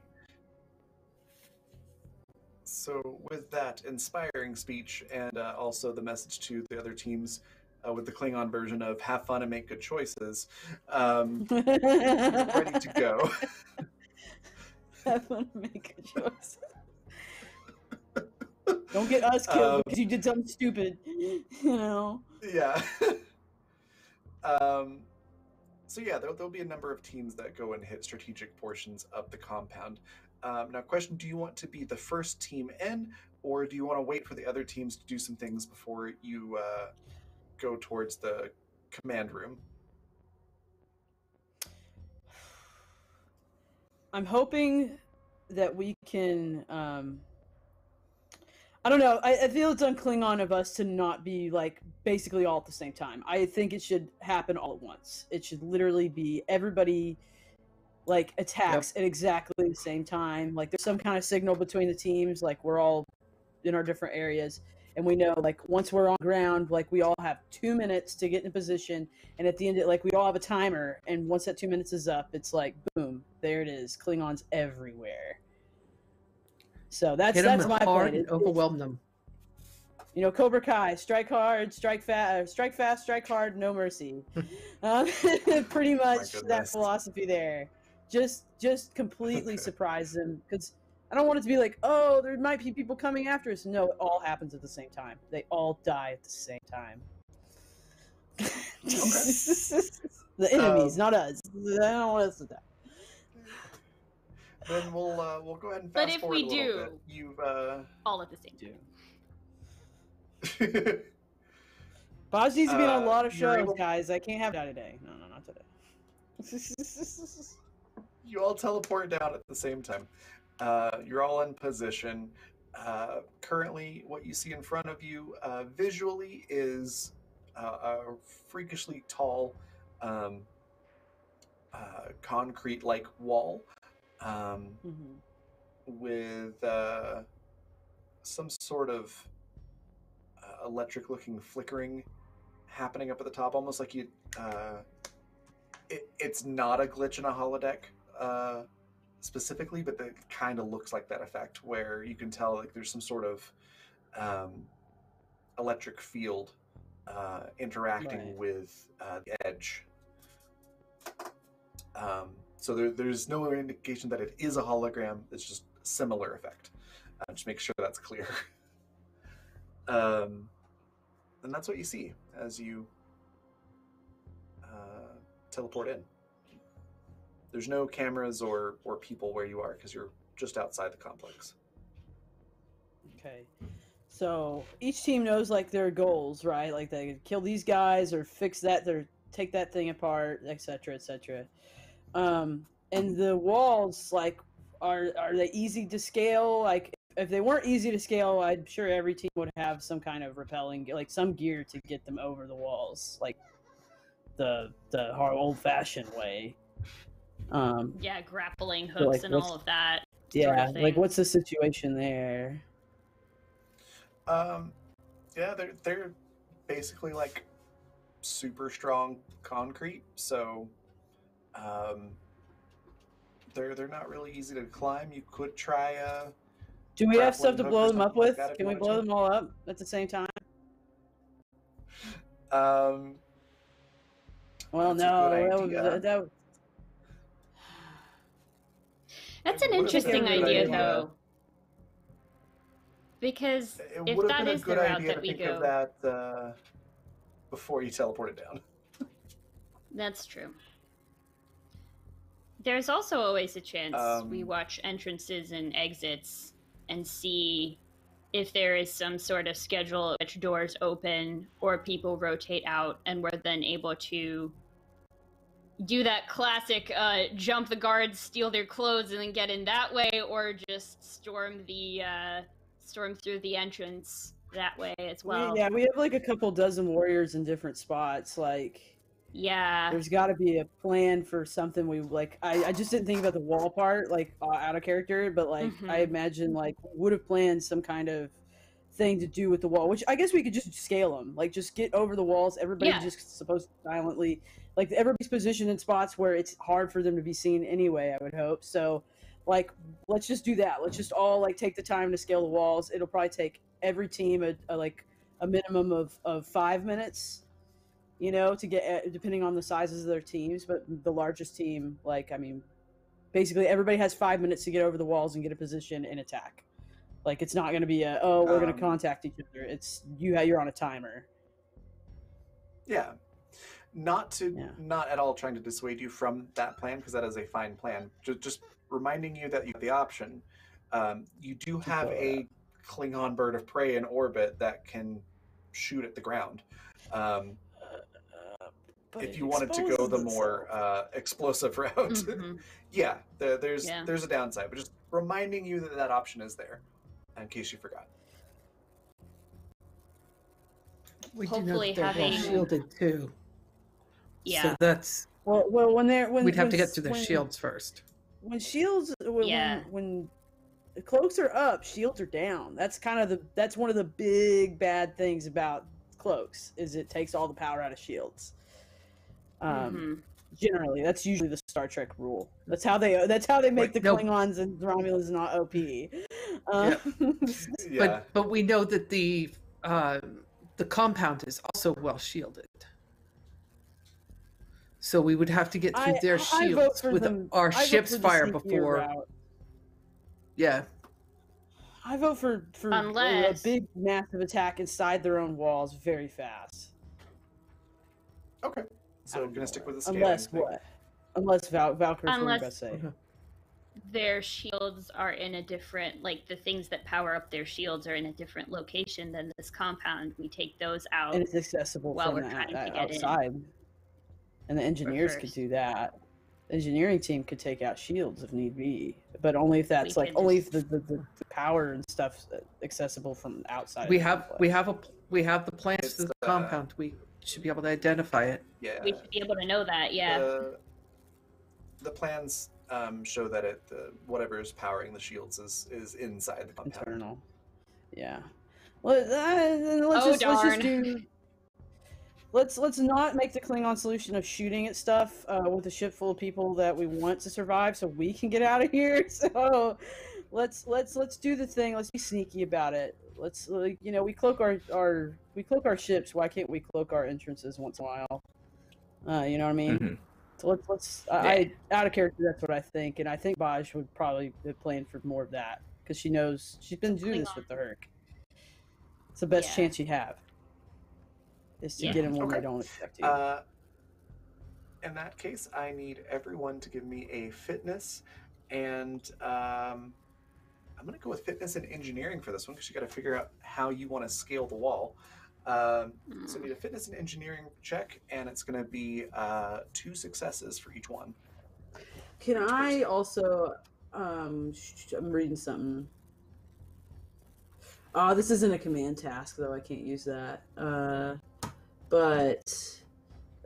So, with that inspiring speech and also the message to the other teams with the Klingon version of "Have fun and make good choices," you're ready to go. Have fun and make a choice. Don't get us killed because you did something stupid. You know. Yeah. So yeah, there'll be a number of teams that go and hit strategic portions of the compound. Now, question: do you want to be the first team in, or do you want to wait for the other teams to do some things before you go towards the command room? I'm hoping that we can. I don't know. I feel it's on Klingon of us to not be like basically all at the same time. I think it should happen all at once. It should literally be everybody like attacks at exactly the same time. Like there's some kind of signal between the teams. Like we're all in our different areas, and we know like once we're on ground, like we all have 2 minutes to get in position, and at the end, like we all have a timer, and once that 2 minutes is up, it's like boom, there it is. Klingons everywhere. So that's Hit them my hard plan. and overwhelm them. You know, Cobra Kai, strike hard, strike fast, strike hard, no mercy. Pretty much that goodness. philosophy there. Just completely surprise them, because I don't want it to be like, oh, there might be people coming after us. No, it all happens at the same time. They all die at the same time. The enemies, not us. I don't want us to die. Then we'll go ahead and But fast if forward we a little do- bit. You've All at the same time. Boz needs to be on a lot of you're shows, able- guys. I can't have that today. No, not today. You all teleport down at the same time. You're all in position. Currently, what you see in front of you visually is a freakishly tall concrete-like wall with some sort of electric-looking flickering happening up at the top, almost like you. It's not a glitch in a holodeck specifically, but it kind of looks like that effect where you can tell like there's some sort of electric field interacting with the edge. So there's no indication that it is a hologram. It's just a similar effect. Just make sure that's clear. And that's what you see as you teleport in. There's no cameras or people where you are because you're just outside the complex. Okay. So each team knows like their goals, right? Like they could kill these guys or fix that, or take that thing apart, etc., etc. And the walls, like, are they easy to scale? Like, if they weren't easy to scale, I'm sure every team would have some kind of repelling, like some gear to get them over the walls, like the old-fashioned way. Yeah, grappling hooks like, and what's- all of that. Yeah, sort of like thing. what's the situation there? Yeah, they're basically like super strong concrete, so they're not really easy to climb. You could try Do we have stuff to grappling hook blow or them up something like with? that if Can you we wanted blow to. them all up at the same time? Well, That's a no, good that idea. that That's It an would've been a interesting good idea, idea. though. Because It if would have that been a is the good route idea that to we think go, of that before you teleported down. that's true. There's also always a chance we Um, watch entrances and exits and see if there is some sort of schedule at which doors open or people rotate out, and we're then able to do that classic jump the guards, steal their clothes, and then get in that way, or just storm through the entrance that way as well. we have like a couple dozen warriors in different spots. Like, Yeah. there's got to be a plan for something. We like. I just didn't think about the wall part, like out of character, but like I Mhm. imagine like would have planned some kind of thing to do with the wall, which I guess we could just scale them, like just get over the walls. Everybody's just supposed to silently, like everybody's positioned in spots where it's hard for them to be seen anyway, I would hope. So like, let's just do that. Let's just all like take the time to scale the walls. It'll probably take every team a minimum of 5 minutes, you know, to get, depending on the sizes of their teams. But the largest team, like, I mean, basically everybody has 5 minutes to get over the walls and get a position and attack. Like, it's not going to be we're going to contact each other. It's you're on a timer. Yeah. Not at all trying to dissuade you from that plan, because that is a fine plan. Just reminding you that you have the option. You do have a Klingon bird of prey in orbit that can shoot at the ground. If you wanted to go the more explosive route, yeah, there's a downside. But just reminding you that option is there, in case you forgot. We Hopefully do know that they're well shielded too. Yeah. So that's well when we'd have to get through their shields first. When shields, when cloaks are up, shields are down. That's that's one of the big bad things about cloaks, is it takes all the power out of shields. Generally, that's usually the Star Trek rule. That's how they make the Klingons and Romulans not OP. But we know that the compound is also well shielded. So we would have to get through their shields with our ship's fire before. Route. Yeah. I vote for a big, massive attack inside their own walls very fast. Okay. So we're going to stick with the scaling Unless thing. what? Unless Valkyrie's what I say. Their shields are in a different, like the things that power up their shields are in a different location than this compound. We take those out. And it's accessible while from we're trying to get outside. in. And the engineers could do that. The engineering team could take out shields if need be, but only if that's if the power and stuff's accessible from outside. We have the plans to the compound. We should be able to identify it. Yeah. We should be able to know that. Yeah. The plans show that whatever is powering the shields is inside the compound. Internal. Yeah. Let's just do. Let's not make the Klingon solution of shooting at stuff with a ship full of people that we want to survive, so we can get out of here. So let's do the thing. Let's be sneaky about it. Let's we cloak our ships. Why can't we cloak our entrances once in a while? You know what I mean? Mm-hmm. So let's I out of character. That's what I think, and I think Baj would probably be playing for more of that because she knows she's been doing this with the Hurq. It's the best chance you have. Is to get them when they don't expect you. In that case, I need everyone to give me a fitness, and I'm going to go with fitness and engineering for this one, because you got to figure out how you want to scale the wall. So I need a fitness and engineering check, and it's going to be 2 successes for each one. Can I also... I'm reading something. This isn't a command task, though. I can't use that. But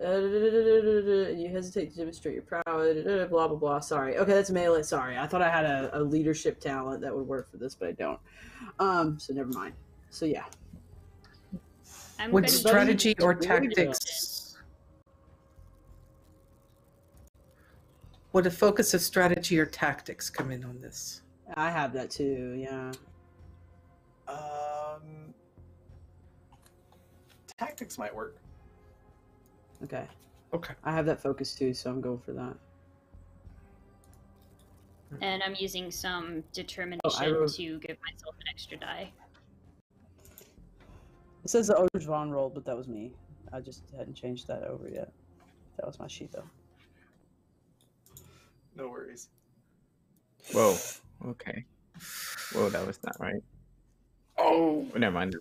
you hesitate to demonstrate your prowess, blah, blah, blah. Sorry. Okay, that's melee. Sorry. I thought I had a leadership talent that would work for this, but I don't. So never mind. So, yeah. Would strategy or tactics... Would a focus of strategy or tactics come in on this? I have that too, yeah. Tactics might work. Okay. Okay. I have that focus too, so I'm going for that. And I'm using some determination to give myself an extra die. It says the Ogre's Vaughn rolled, but that was me. I just hadn't changed that over yet. That was my sheet, though. No worries. Whoa. Okay. Whoa, that was not right. Oh, never mind.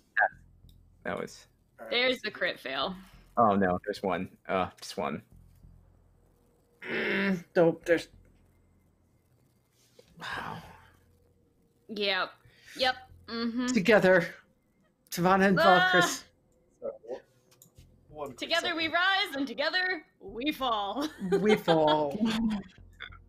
That was... There's the crit fail. Oh, no. There's one. Just one. Nope, there's... Wow. Yep. Mm-hmm. Together. Tavana and Valkyrus. Together we rise, and together we fall. We fall.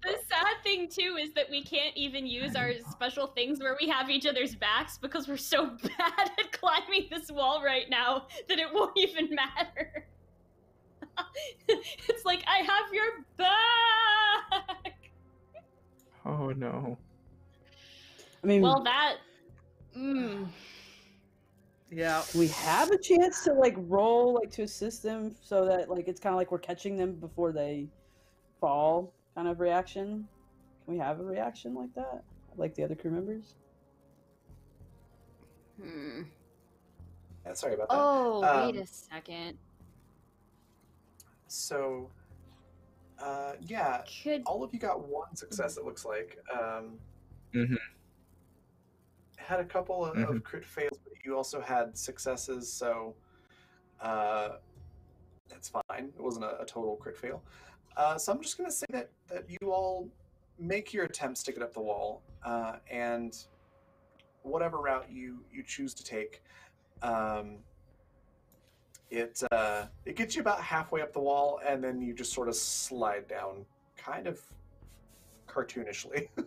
The sad thing too is that we can't even use our special things where we have each other's backs because we're so bad at climbing this wall right now that it won't even matter. It's like, I have your back! Oh no. I mean, Well, that... Yeah. we have a chance to like roll like to assist them so that like it's kind of like we're catching them before they fall kind of reaction. Can we have a reaction like that? Like the other crew members? Yeah, sorry about that. Oh, wait a second. So, yeah, Could... all of you got one success, it looks like. Mhm. Had a couple of crit fails, but you also had successes, so that's fine. It wasn't a total crit fail. So I'm just going to say that you all make your attempts to get up the wall, and whatever route you choose to take, it gets you about halfway up the wall, and then you just sort of slide down, kind of cartoonishly. It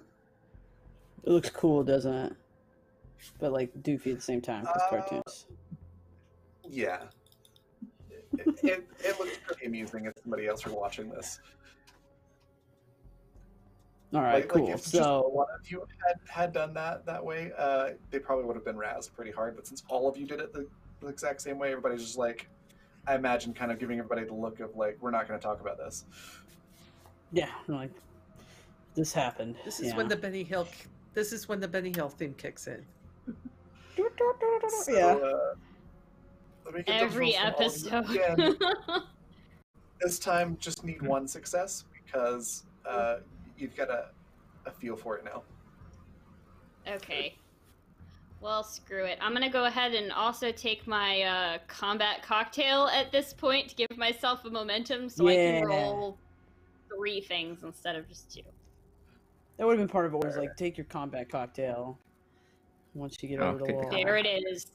looks cool, doesn't it? But like doofy at the same time because cartoons. Yeah. It looks pretty amusing if somebody else were watching this. All right, cool. If just So one of you had done that way, they probably would have been razzed pretty hard. But since all of you did it the exact same way, everybody's just like, I imagine, kind of giving everybody the look of like, we're not going to talk about this. yeah, like this happened. This is when the Benny Hill theme kicks in. So, yeah. let me get the Every rules from all of you episode. again. This time, just need one success because you've got a feel for it now. Okay. Well, screw it. I'm gonna go ahead and also take my combat cocktail at this point to give myself a momentum so I can roll 3 things instead of just 2. That would have been part of orders, like take your combat cocktail once you get over the wall. There it is.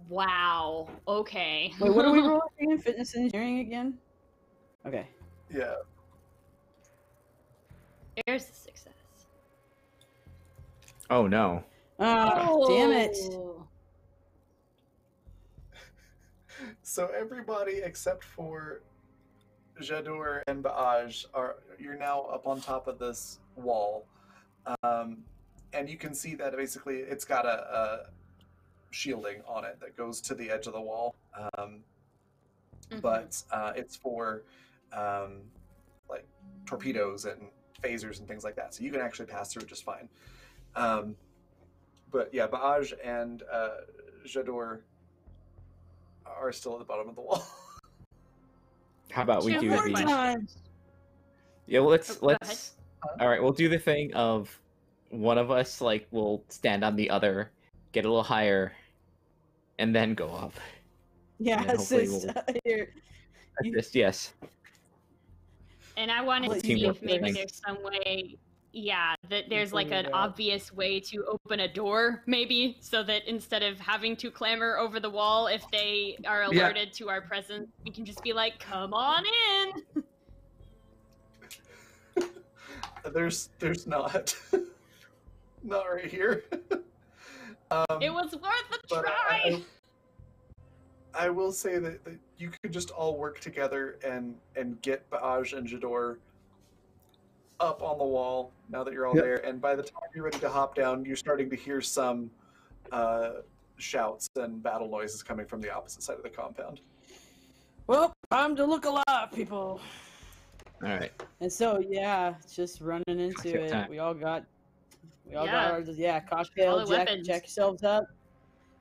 Wow. Okay. Wait, what are we rolling again? Fitness engineering again? Okay. Yeah. There's the success. Oh no. Oh, damn it. So everybody except for Jadur and Baaj you're now up on top of this wall, and you can see that basically it's got a shielding on it that goes to the edge of the wall, but it's for like torpedoes and phasers and things like that, so you can actually pass through just fine. But yeah, Baaj and Jadur are still at the bottom of the wall. How about we do the? Times. Yeah, well, let's. Go ahead. All right, we'll do the thing of one of us like will stand on the other, get a little higher, and then go up. Yeah, And then hopefully assist. we'll- Here. Assist, yes. And I wanted to Let see you if go maybe first. there's some way, that there's like Before an you go. obvious way to open a door, maybe, so that instead of having to clamber over the wall, if they are alerted to our presence, we can just be like, come on in! There's not. Not right here. It was worth a But try! I will say that you could just all work together and get Baaj and Jador up on the wall now that you're all there. And by the time you're ready to hop down, you're starting to hear some shouts and battle noises coming from the opposite side of the compound. Well, time to look alive, people. All right. And so, yeah, just running into Cocktail it. time. We all got Yeah. our cocktail. All the Jack weapons. yourselves up.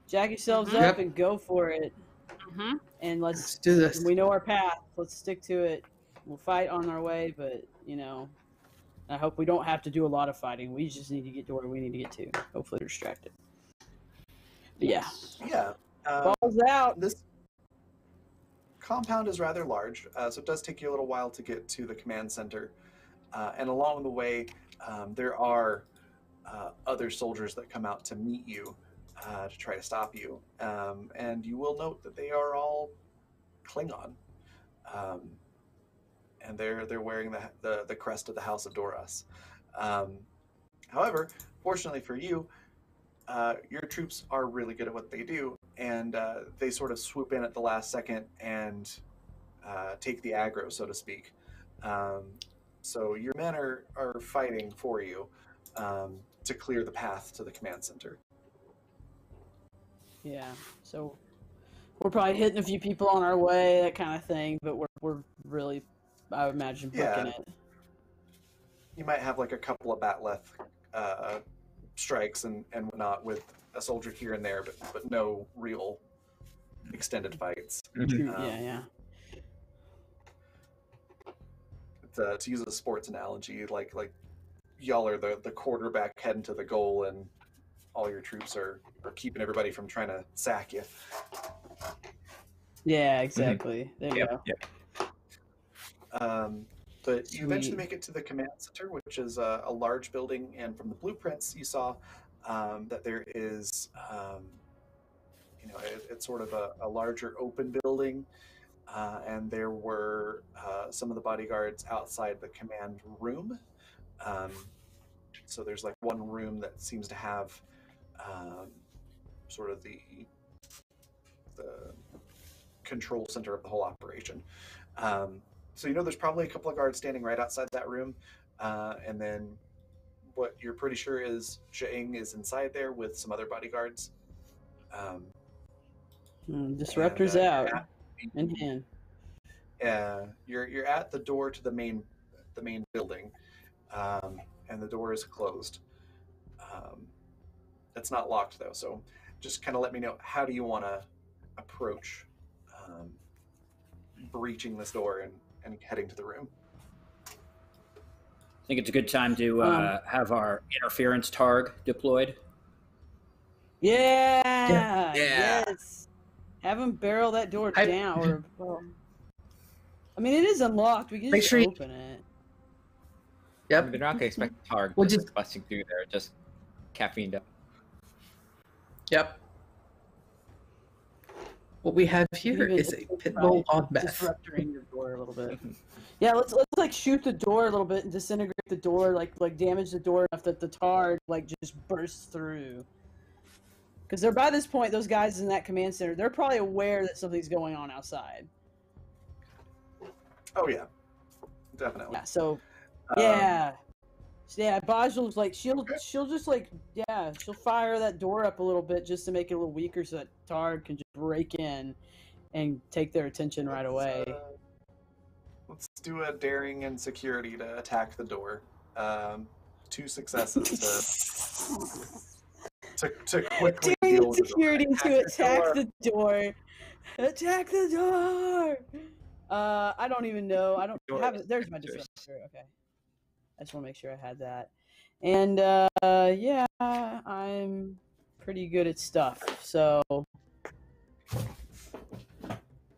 Jack yourselves Mhm. up and go for it. Mm-hmm. And Let's do this. we know our path. Let's stick to it. We'll fight on our way, but I hope we don't have to do a lot of fighting. We just need to get to where we need to get to. Hopefully, we're distracted. But yeah, Yeah. balls out. This compound is rather large, so it does take you a little while to get to the command center. And along the way, there are other soldiers that come out to meet you to try to stop you. And you will note that they are all Klingon. And and they're wearing the crest of the House of Duras. However, fortunately for you, your troops are really good at what they do, and they sort of swoop in at the last second and take the aggro, so to speak. So your men are fighting for you to clear the path to the command center. Yeah. So we're probably hitting a few people on our way, that kind of thing. But we're really, I would imagine, booking it. You might have like a couple of batleth strikes and whatnot with a soldier here and there, but no real extended fights. Yeah. To use a sports analogy, like y'all are the quarterback heading to the goal, and all your troops are keeping everybody from trying to sack you. Yeah, exactly. There you go. Yeah. But you eventually Sweet. make it to the command center, which is a large building, and from the blueprints you saw that there is, it's sort of a larger open building, and there were some of the bodyguards outside the command room. So there's like one room that seems to have sort of the control center of the whole operation. So there's probably a couple of guards standing right outside that room, and then what you're pretty sure is Zhang is inside there with some other bodyguards. Disruptors out in hand. You're at the door to the main building, and the door is closed. It's not locked though, so just kind of let me know, how do you want to approach breaching this door and heading to the room? I think it's a good time to have our interference targ deployed. Yeah. Yes. Have them barrel that door down. I mean, it is unlocked. We can just open it. Yep. They're not going to expect targ just busting through there, just caffeined up. Yep. What we have here is a pit bull on meth. Disrupting your door a little bit. Yeah, let's like shoot the door a little bit and disintegrate the door, like damage the door enough that the targ like just bursts through. Because they're, by this point, those guys in that command center, they're probably aware that something's going on outside. Oh yeah, definitely. Yeah. So, yeah. Baj will like she'll just like she'll fire that door up a little bit just to make it a little weaker so that Targ can just break in and take their attention right away. Let's do a daring and security to attack the door. 2 successes to quickly daring deal with security to attack the door. Attack the door. I don't even know. I don't have it. There's my disruptor. Okay. I just want to make sure I had that. And, yeah, I'm pretty good at stuff. So,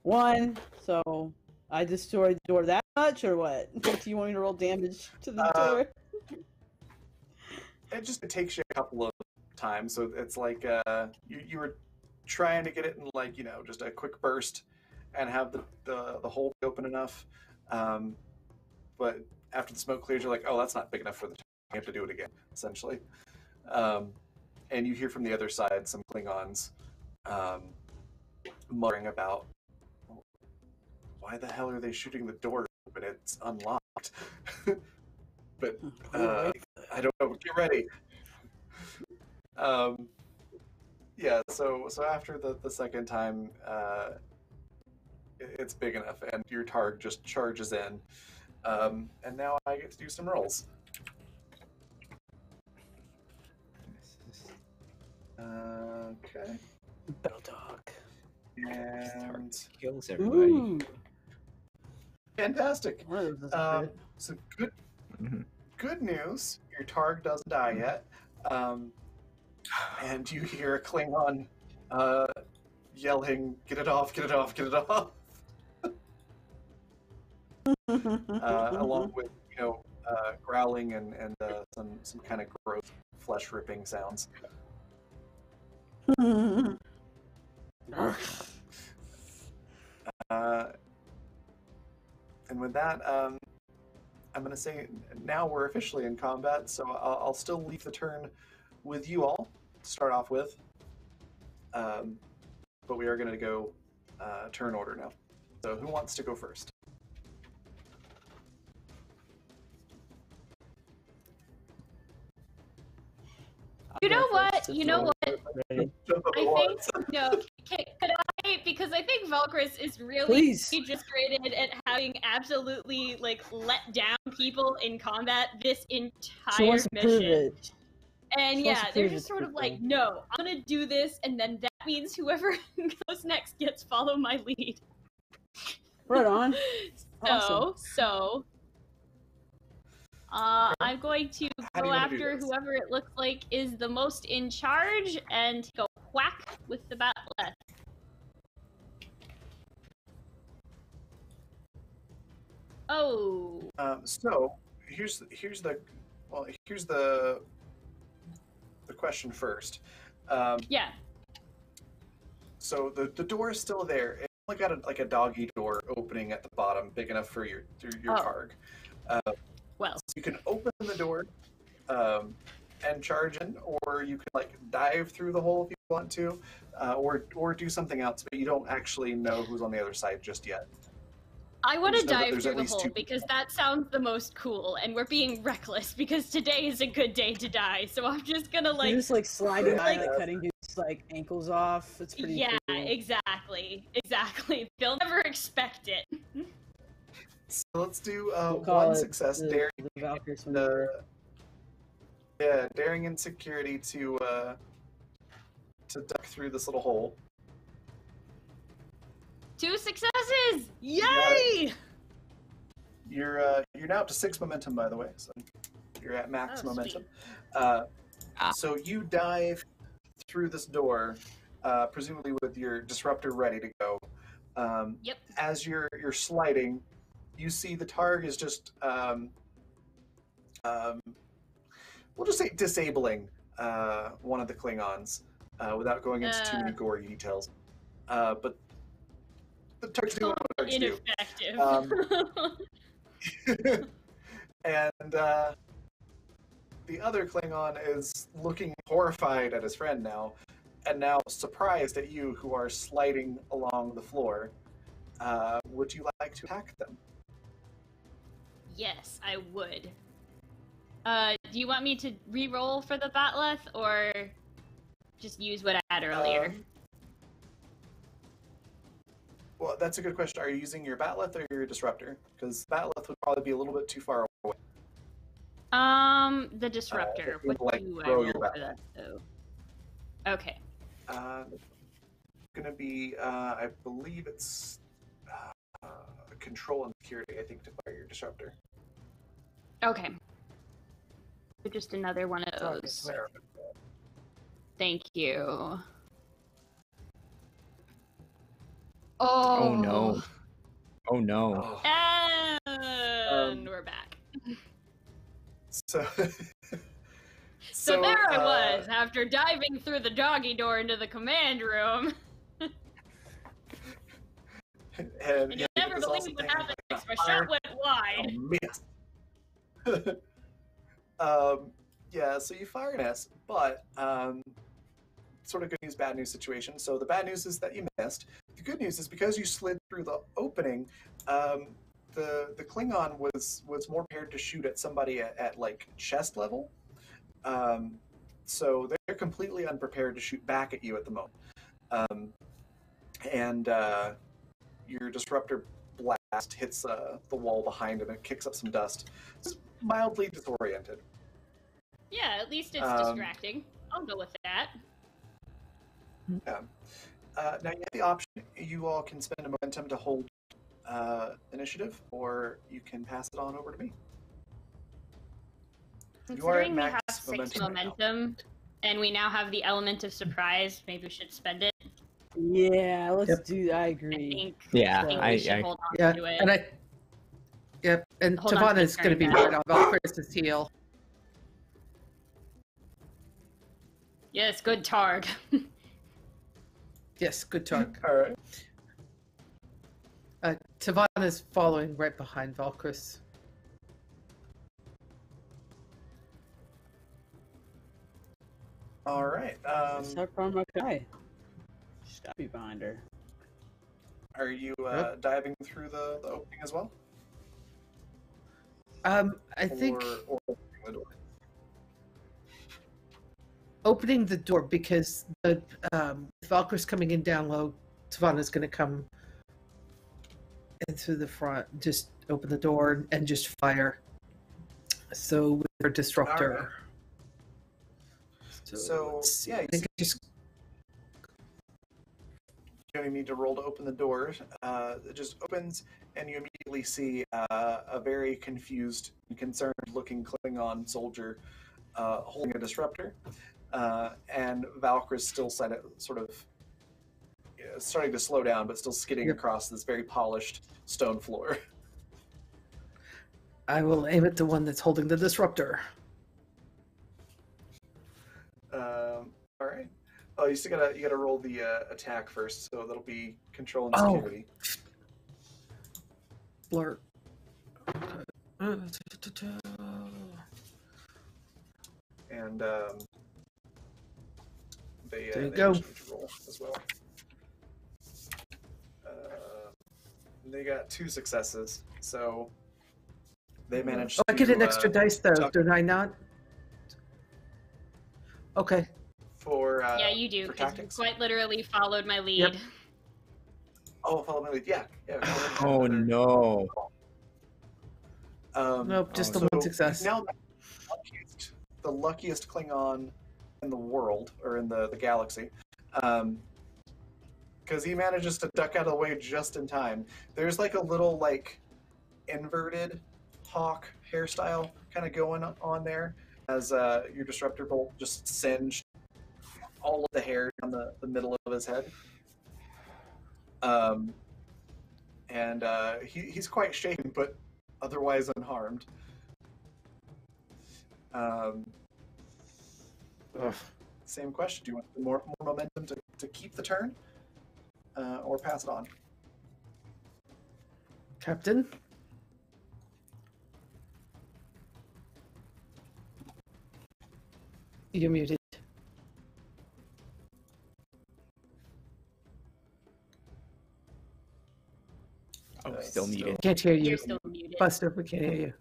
1. So, I destroyed the door that much, or what? Do you want me to roll damage to the door? It takes you a couple of times. So, it's like you were trying to get it in, like, just a quick burst and have the hole open enough. But after the smoke clears, you're like, oh, that's not big enough for the time. You have to do it again, essentially. And you hear from the other side some Klingons muttering about, why the hell are they shooting the door open? It's unlocked. But I don't know. Get ready. Yeah, so after the second time, it's big enough, and your targ just charges in. And now I get to do some rolls. Okay. Battle dog. And kills everybody. Ooh. Fantastic. So Good news. Your targ doesn't die yet. And you hear a Klingon yelling, "Get it off! Get it off! Get it off!" Along with growling and some kind of gross flesh ripping sounds. And with that, I'm going to say now we're officially in combat, so I'll still leave the turn with you all to start off with. But we are going to go turn order now. So who wants to go first? You know what? You know what? Ready? I think no. Could I? Because I think Valkyris is really Please. just graded at having absolutely like let down people in combat this She entire wants to prove mission. it. And She wants yeah, to they're prove just it sort to of like, people. no, I'm gonna do this, and then that means whoever goes next gets follow my lead. Right on. Awesome. I'm going to How do go you wanna do after this? whoever it looks like is the most in charge and go whack with the bat'leth. Oh. So here's the question first. Yeah. So the door is still there. It's only got like a doggy door opening at the bottom, big enough for your Oh. targ. Well. So you can open the door and charge in, or you can like dive through the hole if you want to, or do something else. But you don't actually know who's on the other side just yet. I want to Just know that dive there's through at the least hole two because that sounds the most cool, and we're being reckless because today is a good day to die. So I'm just gonna You're like, just like sliding by, like- like cutting dudes like ankles off. It's pretty yeah, cool. exactly. They'll never expect it. So let's do We'll call one it success, the daring Valkyries maneuver. daring and security to duck through this little hole. 2 successes! You got Yay! You're now up to 6 momentum, by the way, so you're at max Oh, momentum. Ah. So you dive through this door, presumably with your disruptor ready to go. Yep. As you're sliding, you see the targ is just we'll just say disabling one of the Klingons without going into too many gory details. But the targ's doing what targs do. Ineffective. And the other Klingon is looking horrified at his friend now, and now surprised at you who are sliding along the floor. Would you like to attack them? Yes, I would. Do you want me to re-roll for the bat'leth, or just use what I had earlier? Well, that's a good question. Are you using your bat'leth or your disruptor? Because bat'leth would probably be a little bit too far away. The disruptor. you What like do I throw roll your for bat'leth. that, though? Okay. Gonna be, I believe it's control and security, I think, to fire your disruptor. Okay. So just another one of those. Thank you. Oh no. Oh no. And we're back. So, So there I was, after diving through the doggy door into the command room. And And yeah, you'll never there's also believe what things happened like next. My fire. shot went wide. Oh, miss. Yeah, so you fire an S, but sort of good news, bad news situation. So the bad news is that you missed. The good news is because you slid through the opening, the Klingon was more prepared to shoot at somebody at like chest level. So they're completely unprepared to shoot back at you at the moment. And your disruptor blast hits the wall behind him and kicks up some dust. Just mildly disoriented. Yeah, at least it's distracting. I'll go with that. Yeah. Now you have the option. You all can spend a momentum to hold initiative, or you can pass it on over to me. You are at Considering we have max 6 momentum right now. momentum, and we now have the element of surprise, maybe we should spend it. Yeah, let's Yep. do. I I agree. think, Yeah, I think I- we should I- hold on Yeah, to it. and and Hold on to Tavana's the going to be turn, right on Valkyris' heel. Yes, good targ. Yes, good talk. All right. Tavana's following right behind Valkyris. All right. Start from my guy. She's gotta be behind her. Are you Yep. diving through the opening as well? I think Or opening the door? opening the door because the Valkyrie's coming in down low. Savannah's going to come in through the front. Just open the door and just fire. So with her disruptor. Alright. So, let's see. yeah, I think I just you don't need to roll to open the door. It just opens, and you immediately see a very confused and concerned-looking Klingon soldier holding a disruptor, and Valkyrie's still sort of starting to slow down, but still skidding across this very polished stone floor. I will aim at the one that's holding the disruptor. All right. Oh, you gotta roll the attack first, so that'll be control and Oh. security. Blur. And they There you they go. each need to roll as well. They got 2 successes, so they managed. Oh, I get to, an extra dice though, duck did I not? Okay. for Yeah, you do. for 'Cause you tactics. quite literally followed my lead. Yep. Oh, follow my lead. Yeah. Go ahead and have Oh another- no. Nope, just Oh, the one So success. now the luckiest Klingon in the world, or in the galaxy, because he manages to duck out of the way just in time. There's like a little inverted hawk hairstyle kind of going on there as your disruptor bolt just singed all of the hair down the middle of his head. And he's quite shaken, but otherwise unharmed. Same question. Do you want more momentum to keep the turn, or pass it on? Captain? You're muted. Oh, still muted. Can't hear you. You're still muted. Buster, we can't hear you.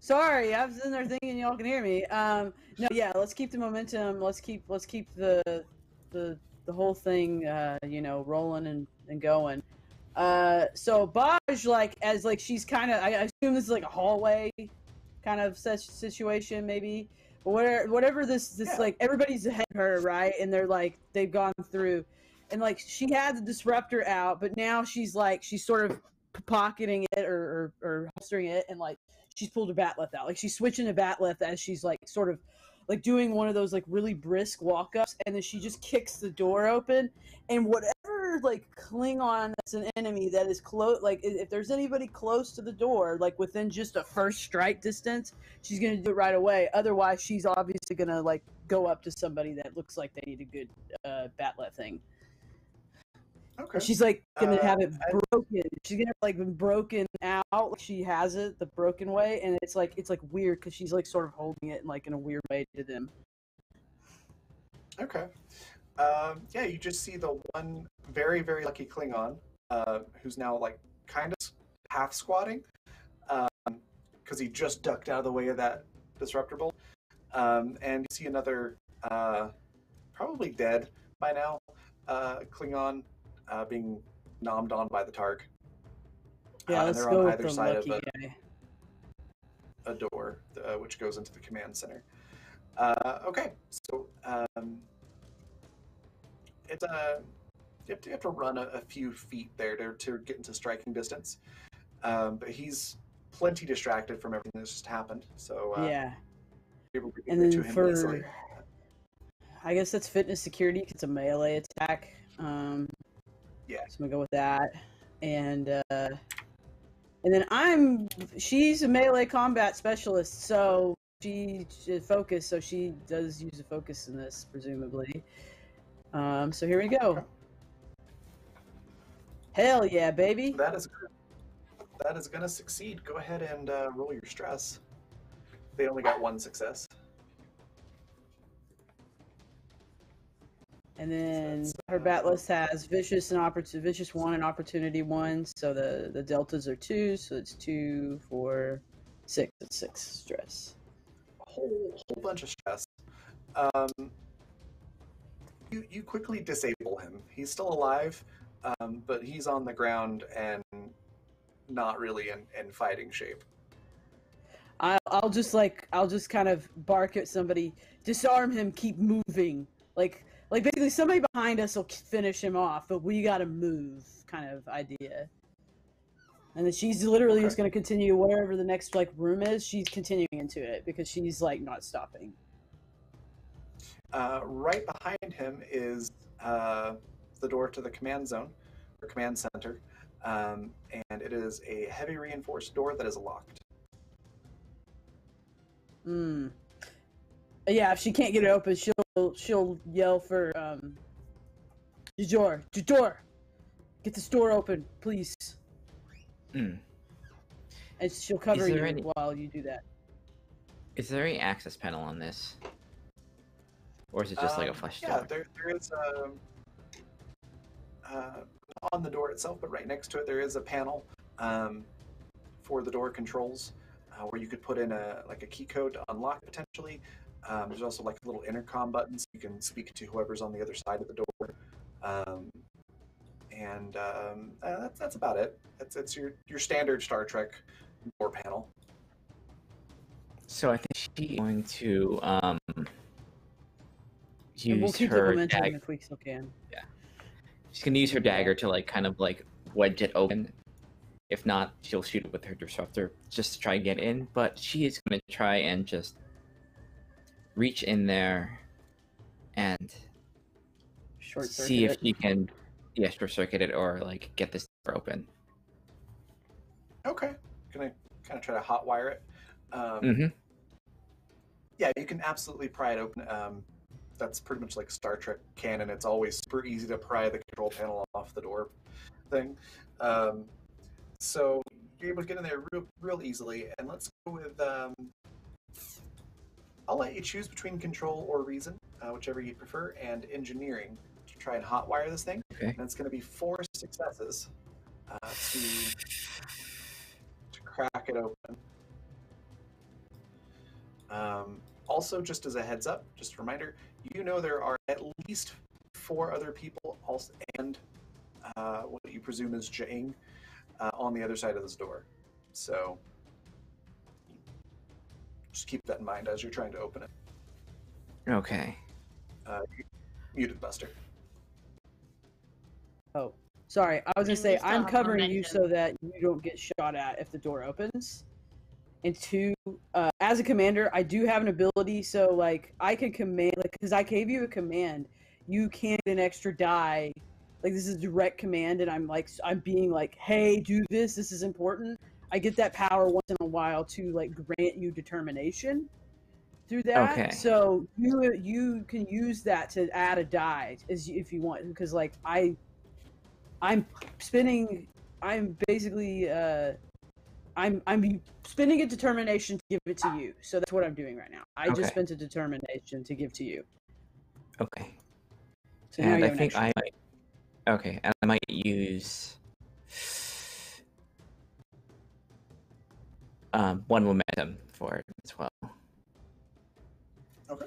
Sorry, I was in there thinking y'all can hear me. No, yeah, let's keep the momentum. Let's keep the whole thing, rolling and going. So Baj, as she's kind of, I assume this is like a hallway kind of situation, maybe. But whatever this Yeah. everybody's ahead of her, right? And they've gone through, and she had the disruptor out, but now she's sort of pocketing it or holstering it, and she's pulled her batleth out. She's switching to batleth as she's sort of doing one of those really brisk walk-ups, and then she just kicks the door open, and whatever Klingon that's an enemy that is close, if there's anybody close to the door, within just a first strike distance, she's gonna do it right away. Otherwise, she's obviously gonna go up to somebody that looks like they need a good batleth thing. Okay. She's gonna have it broken. She's gonna have been broken out. She has it the broken way, and it's weird because she's sort of holding it in a weird way to them. Okay. Yeah, you just see the one very, very lucky Klingon, who's now kind of half squatting, because he just ducked out of the way of that disruptor bolt. And you see another, probably dead by now, Klingon being nommed on by the Targ. Yeah, and let's they're go on with either the side lucky of guy. a door, which goes into the command center. Okay, so it's you have to run a few feet there to get into striking distance. But he's plenty distracted from everything that's just happened, so Yeah, you're able to get and there to then him easily. I guess that's fitness security. It's a melee attack. Yeah. So I'm gonna go with that, and then she's a melee combat specialist, so she focus. So she does use a focus in this, presumably. So here we go. Okay. Hell yeah, baby! That is going to succeed. Go ahead and roll your stress. They only got 1 success. And then her bat list has vicious and vicious 1 and opportunity 1. So the deltas are 2. So it's 2, 4, 6. It's 6 stress. A whole bunch of stress. You quickly disable him. He's still alive, but he's on the ground and not really in fighting shape. I'll just kind of bark at somebody, disarm him, keep moving. Like basically somebody behind us will finish him off, but we gotta move, kind of idea. And then she's literally just gonna continue wherever the next room is. She's continuing into it because she's not stopping. Right behind him is the door to the command zone or command center, and it is a heavy reinforced door that is locked. Yeah, if she can't get it open, she'll yell for Jador, get this door open, please. And she'll cover you while you do that. Is there any access panel on this? Or is it just like a flash door? Yeah, there is on the door itself, but right next to it there is a panel for the door controls where you could put in a key code to unlock potentially. There's also a little intercom button so you can speak to whoever's on the other side of the door. That's about it. It's your standard Star Trek door panel. So I think she's going to use we'll keep her momentum dagger. if we still can. Yeah, she's gonna use her dagger to kind of wedge it open. If not, she'll shoot it with her disruptor just to try and get in. But she is gonna try and just reach in there and see if she can, short circuit it or get this door open. Okay, gonna kind of try to hotwire it. Yeah, you can absolutely pry it open. That's pretty much like Star Trek canon. It's always super easy to pry the control panel off the door thing. So you're able to get in there real easily. And let's go with... I'll let you choose between control or reason, whichever you prefer, and engineering to try and hotwire this thing. Okay. And it's going to be 4 successes to crack it open. Also, just as a heads up, just a reminder, there are at least 4 other people also, and what you presume is Jaing on the other side of this door. So just keep that in mind as you're trying to open it. Okay. Muted, Buster. Oh, sorry. I was gonna And say we still I'm have covering you momentum. so that you don't get shot at if the door opens. And 2, as a commander, I do have an ability, so I can command, because I gave you a command, you can get an extra die. This is a direct command, and I'm being hey, do this. This is important. I get that power once in a while to grant you determination through that. Okay. So you can use that to add a die if you want, because I'm spinning. I'm basically I'm spending a determination to give it to you. So that's what I'm doing right now. I just spent a determination to give to you. Okay. So now And you I have an think extra. I might. Okay, and I might use 1 momentum for it as well. Okay.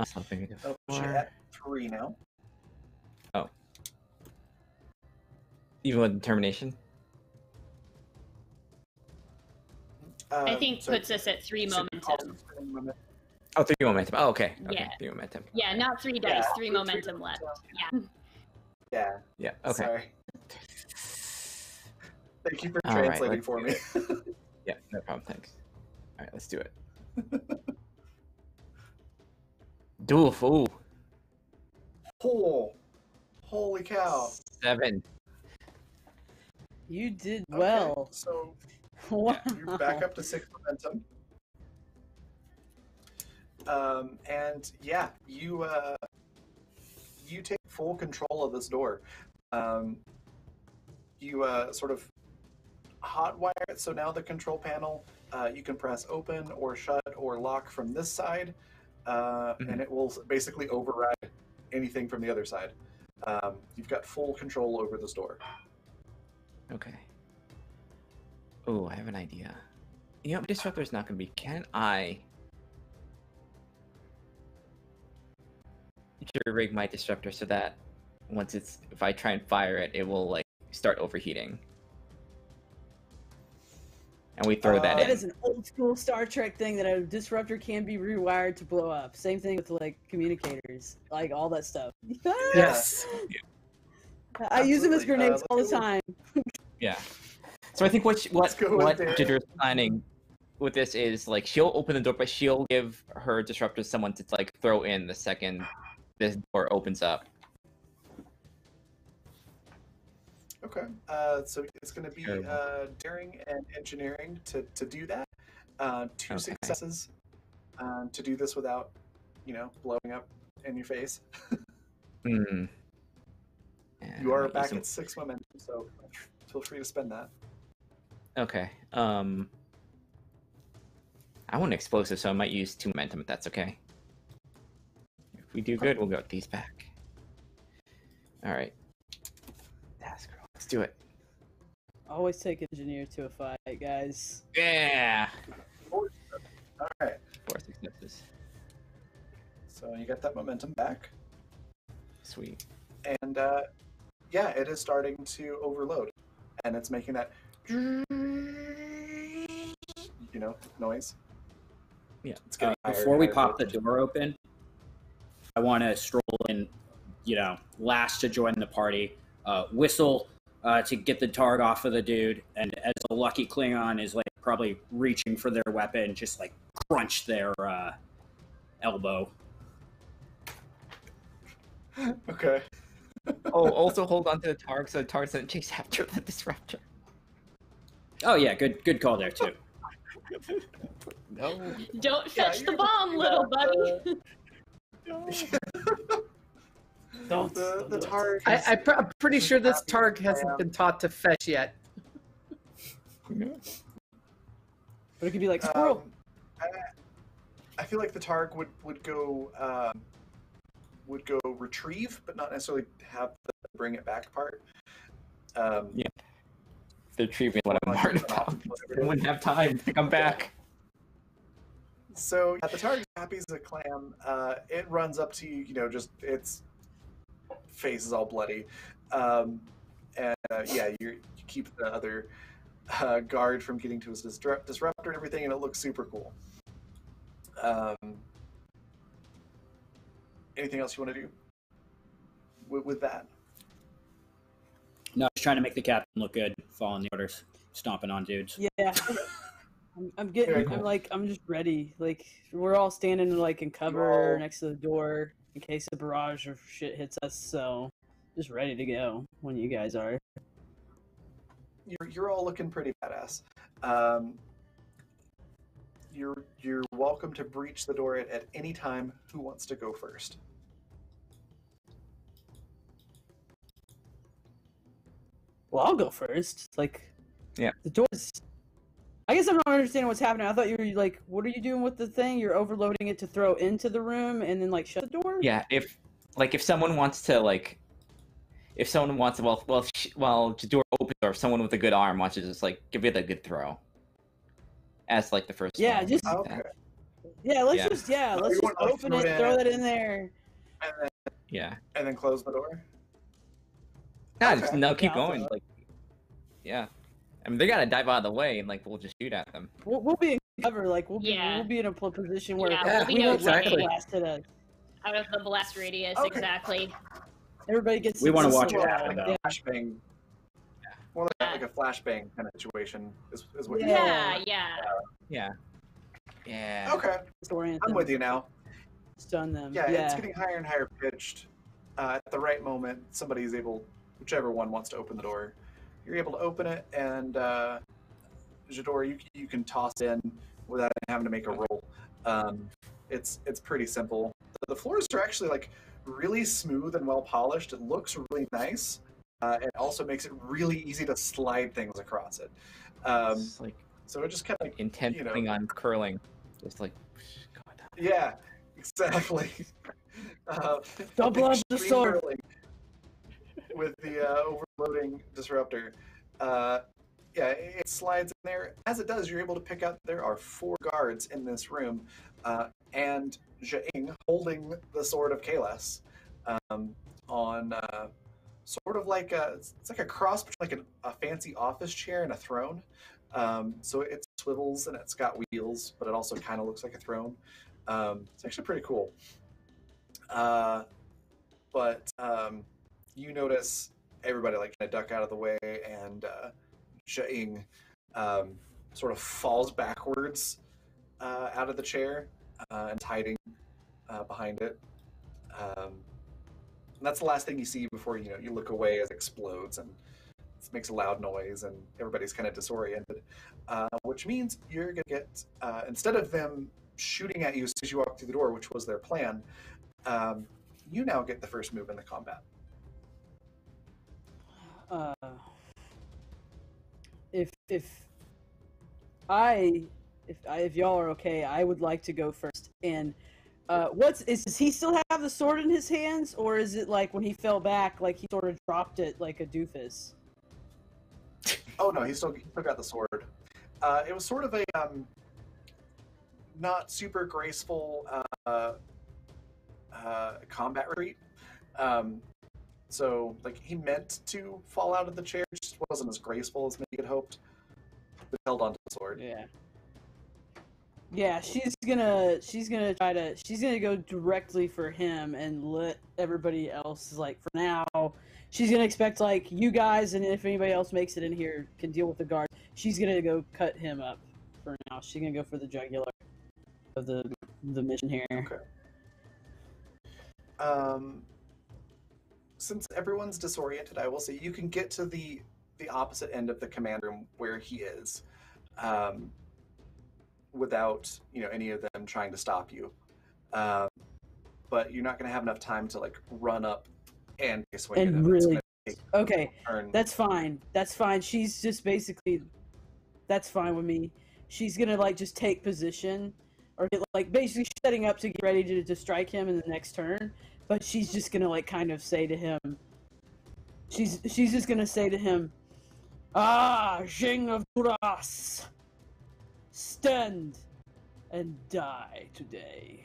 So maybe the That'll put you 4. at 3 now. Oh. Even with determination? I think So- puts us at 3 so you're also momentum. spending momentum. Oh, 3 momentum. Oh, okay. Okay, Yeah. 3 momentum. Yeah, not 3 dice, Yeah, 3 three momentum left. Yeah. Yeah. Yeah, okay. Sorry. Thank you for All right, translating let's for do me. Yeah, no problem. Thanks. All right, let's do it. Doof. Ooh. Oh, holy cow. 7. You did Okay, well. so Wow. you're back up to 6 momentum. And yeah, you take full control of this door. You sort of hotwire it, so now the control panel, you can press open or shut or lock from this side, and it will basically override anything from the other side. You've got full control over this door. Okay. Oh, I have an idea. You know, disruptor's not gonna be. Can I rig my disruptor so that if I try and fire it, it will like start overheating, and we throw that in. That is an old school Star Trek thing that a disruptor can be rewired to blow up. Same thing with like communicators, like all that stuff. Yes. I use them as Absolutely. grenades all the time. Yeah. So I think what go with Jidra's planning with this is like she'll open the door, but she'll give her disruptor someone to like throw in the second this door opens up. Okay. So it's going to be Terrible. daring and engineering to do that. Two Okay. successes to do this without, blowing up in your face. Hmm. You are back at 6 momentum, so feel free to spend that. Okay. I want explosive, so I might use 2 momentum if that's okay. If we do good, we'll get these back. All right. Task roll. Let's do it. Always take engineer to a fight, guys. Yeah. All right. 4 successes. So you got that momentum back. Sweet. And yeah, it is starting to overload. And it's making that, noise. Yeah. It's getting higher Before and we higher pop the voltage. door open, I want to stroll in, last to join the party, whistle to get the targ off of the dude, and as a lucky Klingon is like probably reaching for their weapon, just like crunch their elbow. Okay. Oh, also hold on to the targ so the targ doesn't chase after the disruptor. Oh yeah, good call there too. No. Don't Yeah, fetch the you're bomb, little buddy. Don't. The do it. targ. I'm pretty sure this targ hasn't been taught to fetch yet. But it could be like squirrel. I feel like the targ would go retrieve, but not necessarily have the bring it back part. Yeah. They're treating what I'm Like, worried about. They wouldn't have time to come back. So the target's happy as a clam. It runs up to you, just its face is all bloody, and you keep the other guard from getting to his disruptor and everything, and it looks super cool. Anything else you want to do with that? No, just trying to make the captain look good, following the orders, stomping on dudes. Yeah. I'm getting. Very cool. I'm just ready. Like we're all standing like in cover next to the door in case a barrage of shit hits us. So just ready to go when you guys are. You're all looking pretty badass. You're welcome to breach the door at any time. Who wants to go first? Well, I'll go first. Like, Yeah. the doors. I guess I'm not understanding what's happening. I thought you were like, what are you doing with the thing? You're overloading it to throw into the room and then like shut the door. Yeah, if someone wants to while the door opens, or if someone with a good arm wants to just like give it a good throw. As like the first. Yeah, one. just Okay. yeah. Let's Yeah. just You want to open it, throw that in there. Yeah. And then close the door. Keep Yeah, I'll going. throw it. Like, yeah. I mean, they gotta dive out of the way, and like we'll just shoot at them. We'll be in cover. Like we'll Yeah. be in a position where Yeah, we'll we be know exactly. blasted us. Out of the blast radius, Okay. exactly. Everybody gets. We wanna to watch it swirl. happen, though. Yeah. Flashbang. More like a flashbang kind of situation is what. Yeah. Yeah. Yeah. Yeah. Okay, Orient I'm them, with you now. Stun them. Yeah, it's getting higher and higher pitched. At the right moment, somebody's able, whichever one wants to open the door, you're able to open it, and Jador, you can toss in without having to make a roll. It's pretty simple. The floors are actually like really smooth and well polished. It looks really nice. It also makes it really easy to slide things across it. It's like So it just kind of intent on curling, just like. God. Yeah, exactly. Double up the extreme sword. hurling with the overloading disruptor. Yeah, it slides in there. As it does, you're able to pick out there are 4 guards in this room, and Jaing holding the sword of Kahless on sort of like it's like a cross between like a fancy office chair and a throne. So it swivels and it's got wheels, but it also kind of looks like a throne. It's actually pretty cool. But you notice everybody like kind of duck out of the way, and Jaing sort of falls backwards out of the chair and is hiding behind it. And that's the last thing you see before you look away as it explodes and it makes a loud noise and everybody's kind of disoriented. Which means you're gonna get instead of them shooting at you as soon as you walk through the door, which was their plan, you now get the first move in the combat. If y'all are okay, I would like to go first. And does he still have the sword in his hands, or is it like when he fell back, like he sort of dropped it like a doofus? Oh no, he still got the sword. It was sort of a not super graceful combat retreat. So like he meant to fall out of the chair, just wasn't as graceful as maybe he had hoped. But held onto the sword. Yeah. Yeah, she's gonna go directly for him and let everybody else, like, for now, she's gonna expect, like, you guys, and if anybody else makes it in here, can deal with the guard. She's gonna go cut him up for now. She's gonna go for the jugular of the mission here. Okay. Since everyone's disoriented, I will say you can get to the opposite end of the command room where he is. Without any of them trying to stop you, but you're not going to have enough time to like run up and swing And at him. really, Take okay, a turn. that's fine. That's fine. She's just basically, that's fine with me. She's gonna like just take position, or get, like basically setting up to get ready to strike him in the next turn. But she's just gonna like kind of say to him, she's just gonna say to him, "Ah, Jing of Duras, stand and die today."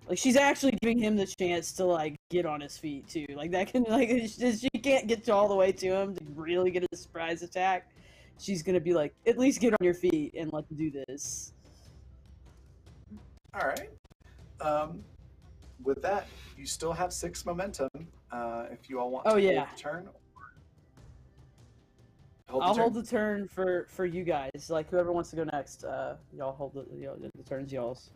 Like, she's actually giving him the chance to like get on his feet too. Like that can like she can't get all the way to him to really get a surprise attack. She's gonna be like, at least get on your feet and let's do this. All right. With that, you still have 6 momentum. If you all want to hold the turn. I'll hold the turn for you guys. Like, whoever wants to go next, y'all hold the turn's y'all's.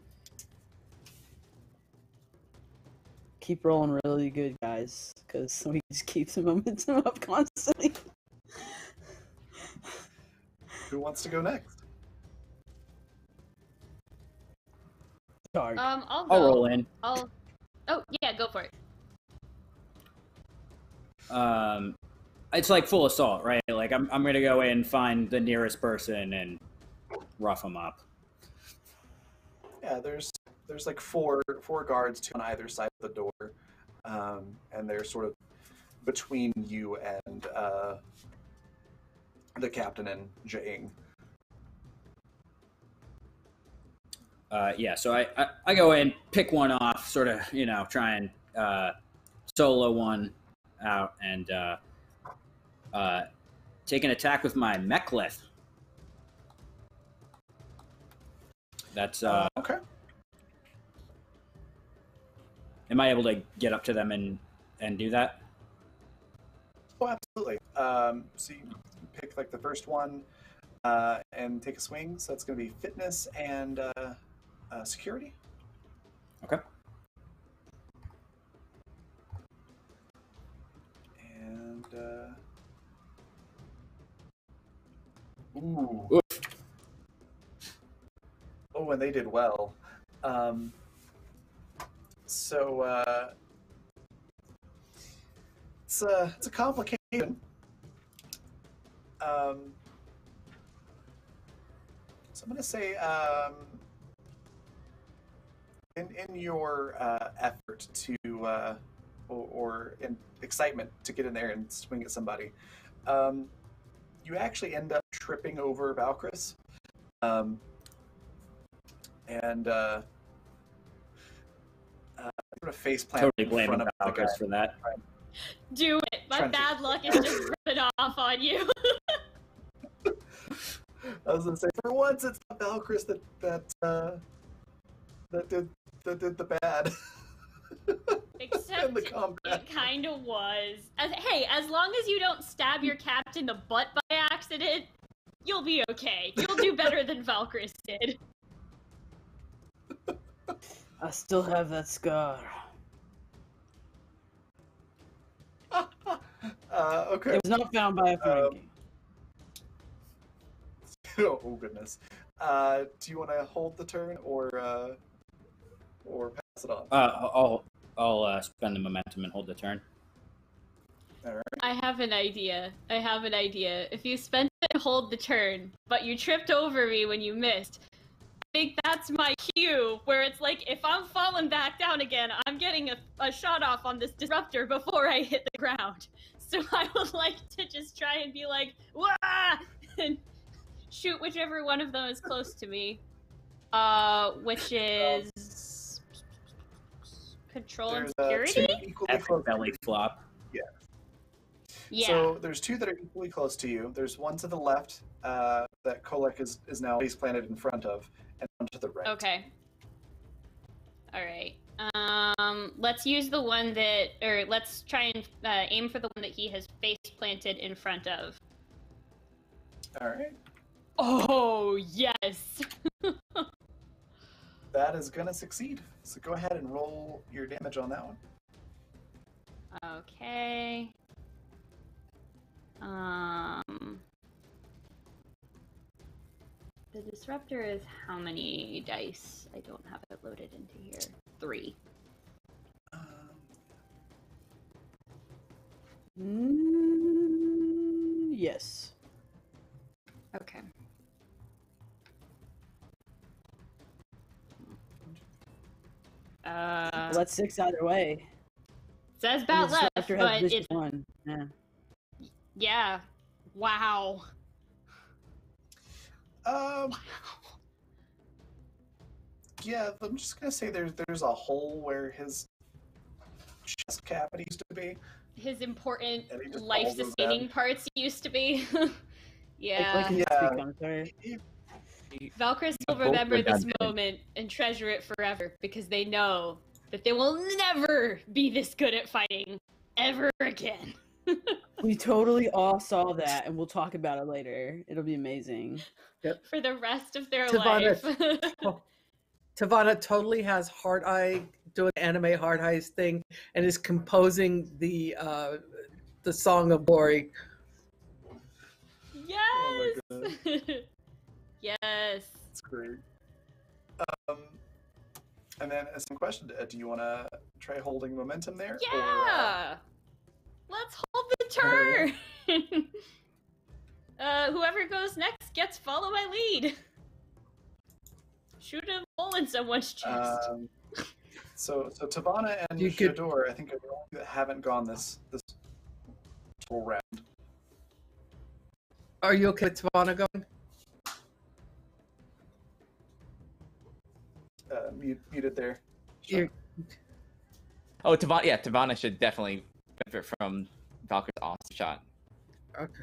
Keep rolling really good, guys, because we just keep the momentum up constantly. Who wants to go next? Sorry. I'll go. I'll roll in. Oh yeah, go for it. It's like full assault, right? Like I'm gonna go in, find the nearest person, and rough them up. Yeah, there's like four guards, 2 on either side of the door, and they're sort of between you and the captain and Jaing. Yeah, so I go in, pick one off, sort of, try and solo one out, and take an attack with my mechlith. That's okay. Am I able to get up to them and do that? Oh, absolutely. So you pick like the first one and take a swing. So that's going to be fitness and security. Okay. And ooh. Oof. Oh, and they did well. So it's a complication. So I'm going to say in your effort to or in excitement to get in there and swing at somebody, you actually end up tripping over Valkyris, and sort of face plant Totally in blaming front of the guy. Valkyris for that. Do it. My Trying to- bad luck is just rubbing off on you. I was gonna say, for once, it's not Valkyris that did the bad. Except in the combat. it kind of was. Hey, as long as you don't stab your captain in the butt by accident, you'll be okay. You'll do better than Valkyris did. I still have that scar. Okay. It was not found by a Ferengi. Oh goodness. Do you want to hold the turn or pass it on? I'll spend the momentum and hold the turn. All right. I have an idea. If you spent it and hold the turn, but you tripped over me when you missed, I think that's my cue, where it's like, if I'm falling back down again, I'm getting a shot off on this disruptor before I hit the ground. So I would like to just try and be like, wah! And shoot whichever one of them is close to me. Which is... Control and There's security? two equally Epic close. belly flop. Yeah. So there's two that are equally close to you. There's one to the left that Kolek is now face planted in front of, and one to the right. Okay. Alright. Let's use the one that, or let's try and aim for the one that he has face planted in front of. All right. Oh, yes! That is gonna succeed. So go ahead and roll your damage on that one. Okay. The disruptor is how many dice? I don't have it loaded into here. 3. Yes. Okay. Well, that's 6 either way. Says And about the left, disruptor has but vicious it's 1. Yeah. yeah. Wow. Yeah, I'm just gonna say there's a hole where his chest cavity used to be. His important And he just life-sustaining parts used to be. Yeah. Like in Yeah. this week, I'm sorry. Valkyris will Both remember this redundant. moment and treasure it forever because they know that they will never be this good at fighting ever again. We totally all saw that, and we'll talk about it later. It'll be amazing. For the rest of their Tavana- life. Tavana totally has Hard Eye doing the anime Hard Eyes thing and is composing the Song of Glory. Yes! Oh my Yes! That's great. And then as a question, do you want to try holding momentum there? Or, Yeah! Let's hold the turn! Whoever goes next gets follow my lead. Shoot a hole in someone's chest. So Tavana and You could- Shador, I think, are the only that haven't gone this whole round. Are you okay with Tavana going? Muted there. You're- Oh, Tavana should definitely benefit from Valkyrie's awesome shot. Okay.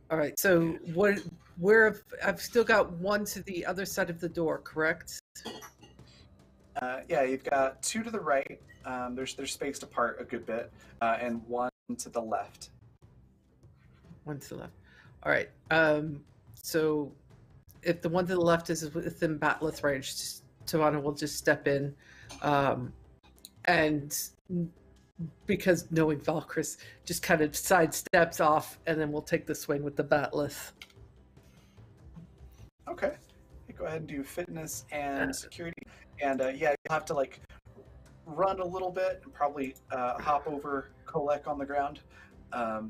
All right. So I've still got one to the other side of the door, correct? Yeah, you've got two to the right. They're spaced apart a good bit, and one to the left. One to the left. All right. So if the one to the left is within batleth range, Tavana will just step in, and because knowing Valkyris, just kind of sidesteps off, and then we'll take the swing with the batleth. Okay. Go ahead and do fitness and security, and yeah, you'll have to like run a little bit and probably hop over Kolek on the ground, but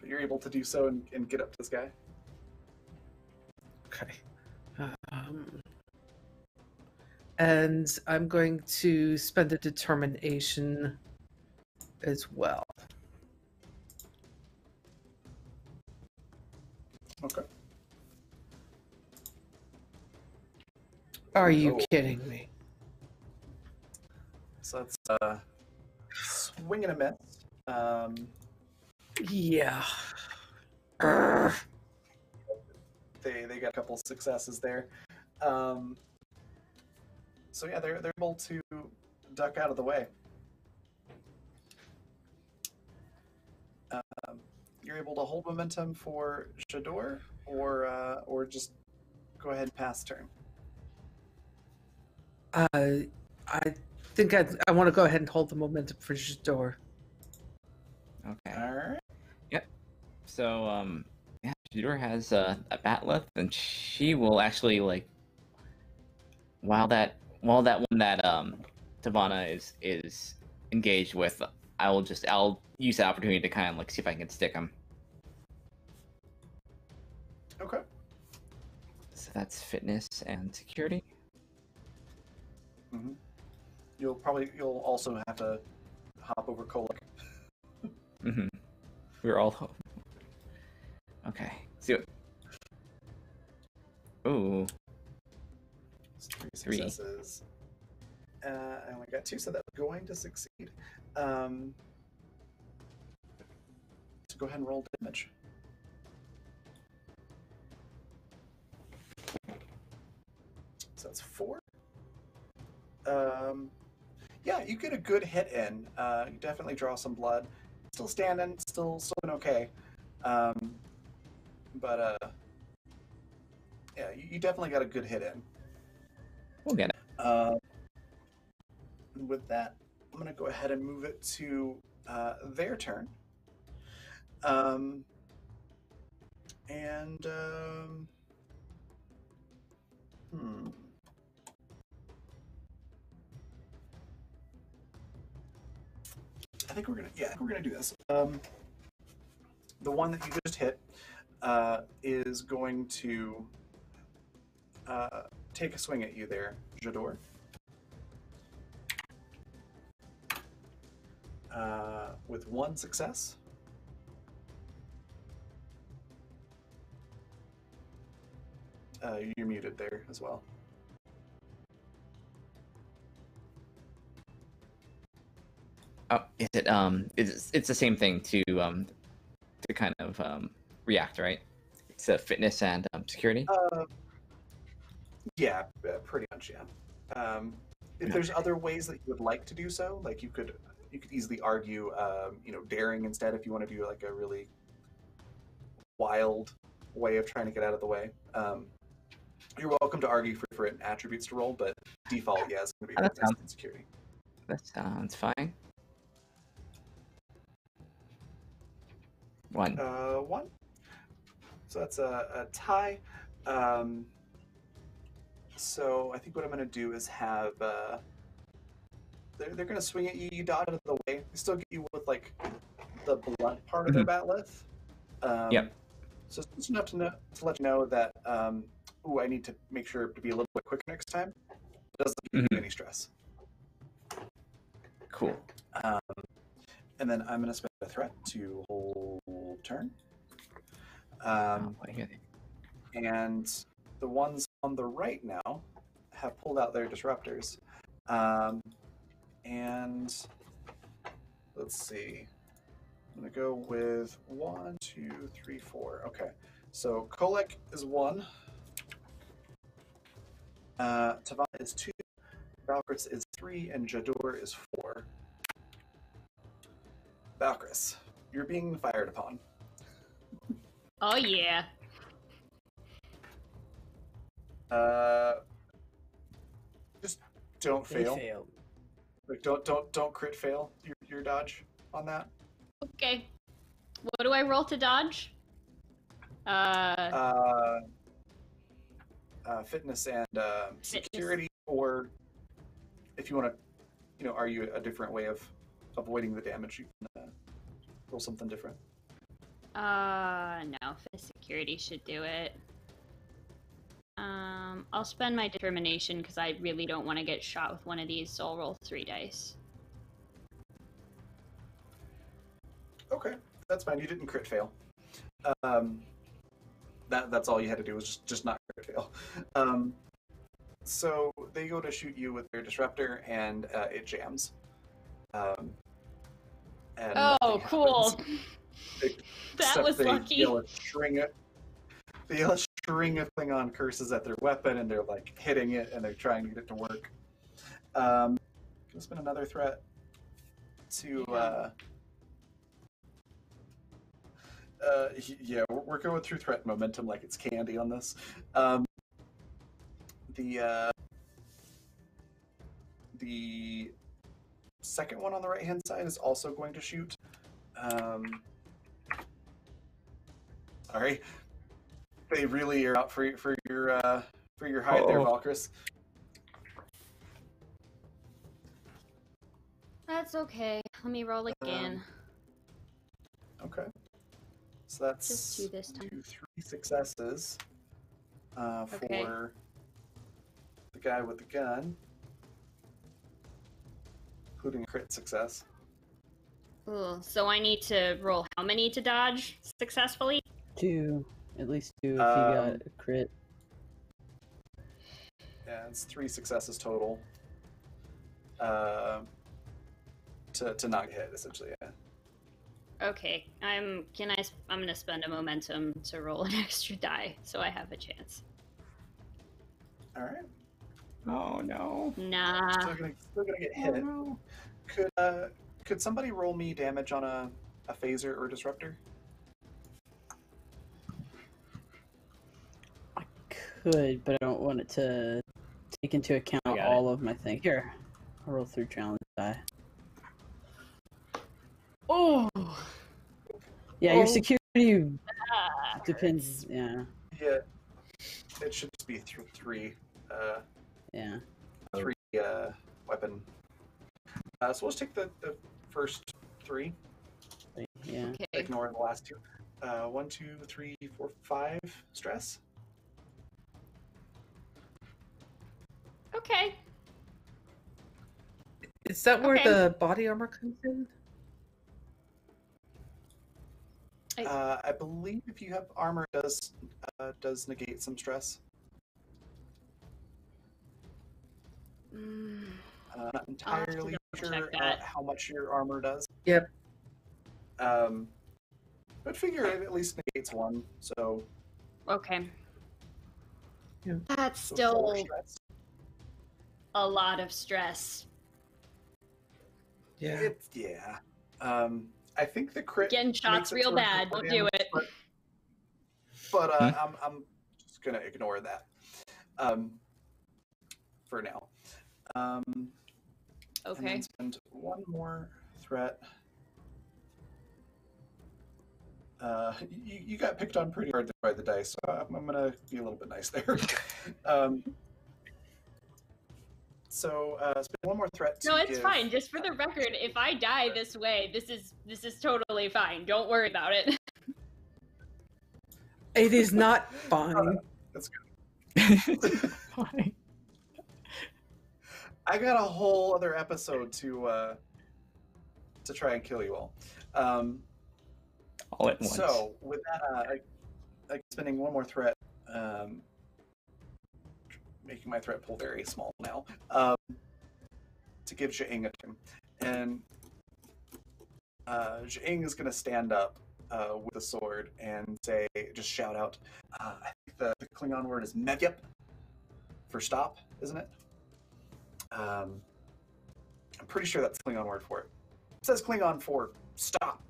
you're able to do so and get up to this guy. Okay. And I'm going to spend a determination as well. Okay. Are you Oh. kidding me? So that's swing and a miss. Yeah. Urgh. They got a couple successes there. So yeah, they're able to duck out of the way. You're able to hold momentum for Shador, or just go ahead and pass turn. I think I want to go ahead and hold the momentum for Jador. Okay. All right. Yep. So, yeah, Judor has a batleth, and she will actually like while that one that Tavana is engaged with, I'll use the opportunity to kind of like see if I can stick him. Okay. So that's fitness and security. Mm-hmm. You'll also have to hop over Kolek. Mm-hmm. We're all home. Okay. Let's do it. Ooh. Three successes. I only got 2, so that's going to succeed. So go ahead and roll damage. So that's 4. Yeah, you get a good hit in. You definitely draw some blood. Still standing, still doing okay. But yeah, you definitely got a good hit in. We'll get it. With that, I'm going to go ahead and move it to their turn. I think we're gonna do this. The one that you just hit is going to take a swing at you there, Jador. With 1 success. You're muted there as well. Oh, is it it's the same thing to kind of react, right? It's fitness and security. Yeah, pretty much. Yeah. If there's other ways that you would like to do so, like you could easily argue, daring instead if you want to do like a really wild way of trying to get out of the way. You're welcome to argue for different attributes to roll, but default, yeah, it's going to be fitness and security. That sounds fine. 1. 1. So that's a tie. So I think what I'm going to do is have they're going to swing at you. You dodge out of the way. They still get you with like the blunt part of their batleth. Yep. So it's enough to let you know that I need to make sure to be a little bit quicker next time. It doesn't give you any stress. Cool. And then I'm going to spend a threat to hold turn. And the ones on the right now have pulled out their disruptors. And let's see. I'm going to go with 1, 2, 3, 4. Okay. So Kolek is 1. Tavana is 2. Valkris is 3. And Jador is 4. Valkris, you're being fired upon. Oh yeah. Just don't They fail. failed. Like don't crit fail your dodge on that. Okay. What do I roll to dodge? Fitness and security, or if you want to, argue a different way of avoiding the damage, you can roll something different. No, for security should do it. I'll spend my determination because I really don't want to get shot with one of these, so I'll roll 3 dice. Okay, that's fine. You didn't crit fail. That's all you had to do was just not crit fail. So they go to shoot you with their disruptor, and it jams. And Oh, nothing cool. happens, That except was they lucky. Yell a string of Klingon curses at their weapon, and they're like hitting it, and they're trying to get it to work. Gonna spend another threat to. Yeah, we're going through threat momentum like it's candy on this. The second one on the right-hand side is also going to shoot. Sorry, they really are out for your hide there, Valkyrus. That's okay. Let me roll again. Okay. So that's Just 2 this time. 2, 3 successes Okay. for the guy with the gun, including a crit success. Ooh, so I need to roll how many to dodge successfully? 2. At least 2 if you got a crit. Yeah, it's 3 successes total. To not hit, essentially. Yeah. Okay, I'm gonna spend a momentum to roll an extra die, so I have a chance. All right. Oh no. Nah. Still gonna get hit. No. Could somebody roll me damage on a phaser or disruptor? I could, but I don't want it to take into account I got all of my thing. Here, I'll roll through challenge die. Oh! Yeah, your security depends. Yeah. Yeah. It should just be 3. Yeah. 3 weapon. So let's take the first 3. Yeah. Okay. Ignore the last 2. 1, 2, 3, 4, 5 stress. Okay. Is that where Okay. the body armor comes in? I believe if you have armor, it does negate some stress. Not entirely sure check that. how much your armor does. Yep. But figure it at least negates 1, so. Okay. Yeah. That's So still 4 stress. a lot of stress. Yeah. Yeah. I think the crit Getting makes shots it real towards bad. more Don't do damage, it. But I'm just gonna ignore that. For now. And Okay. then spend 1 more threat. You got picked on pretty hard by the dice, so I'm gonna be a little bit nice there. So spend 1 more threat. No, it's fine. Just for the record, if I die this way, this is totally fine. Don't worry about it. It is not fine. That's good. Fine. I got a whole other episode to try and kill you all. All at once. So with that, I spending 1 more threat, making my threat pool very small now, to give Zhang a turn, and Zhang is going to stand up with a sword and just shout out. I think the Klingon word is "medyep" for stop, isn't it? I'm pretty sure that's the Klingon word for it. It says Klingon for stop.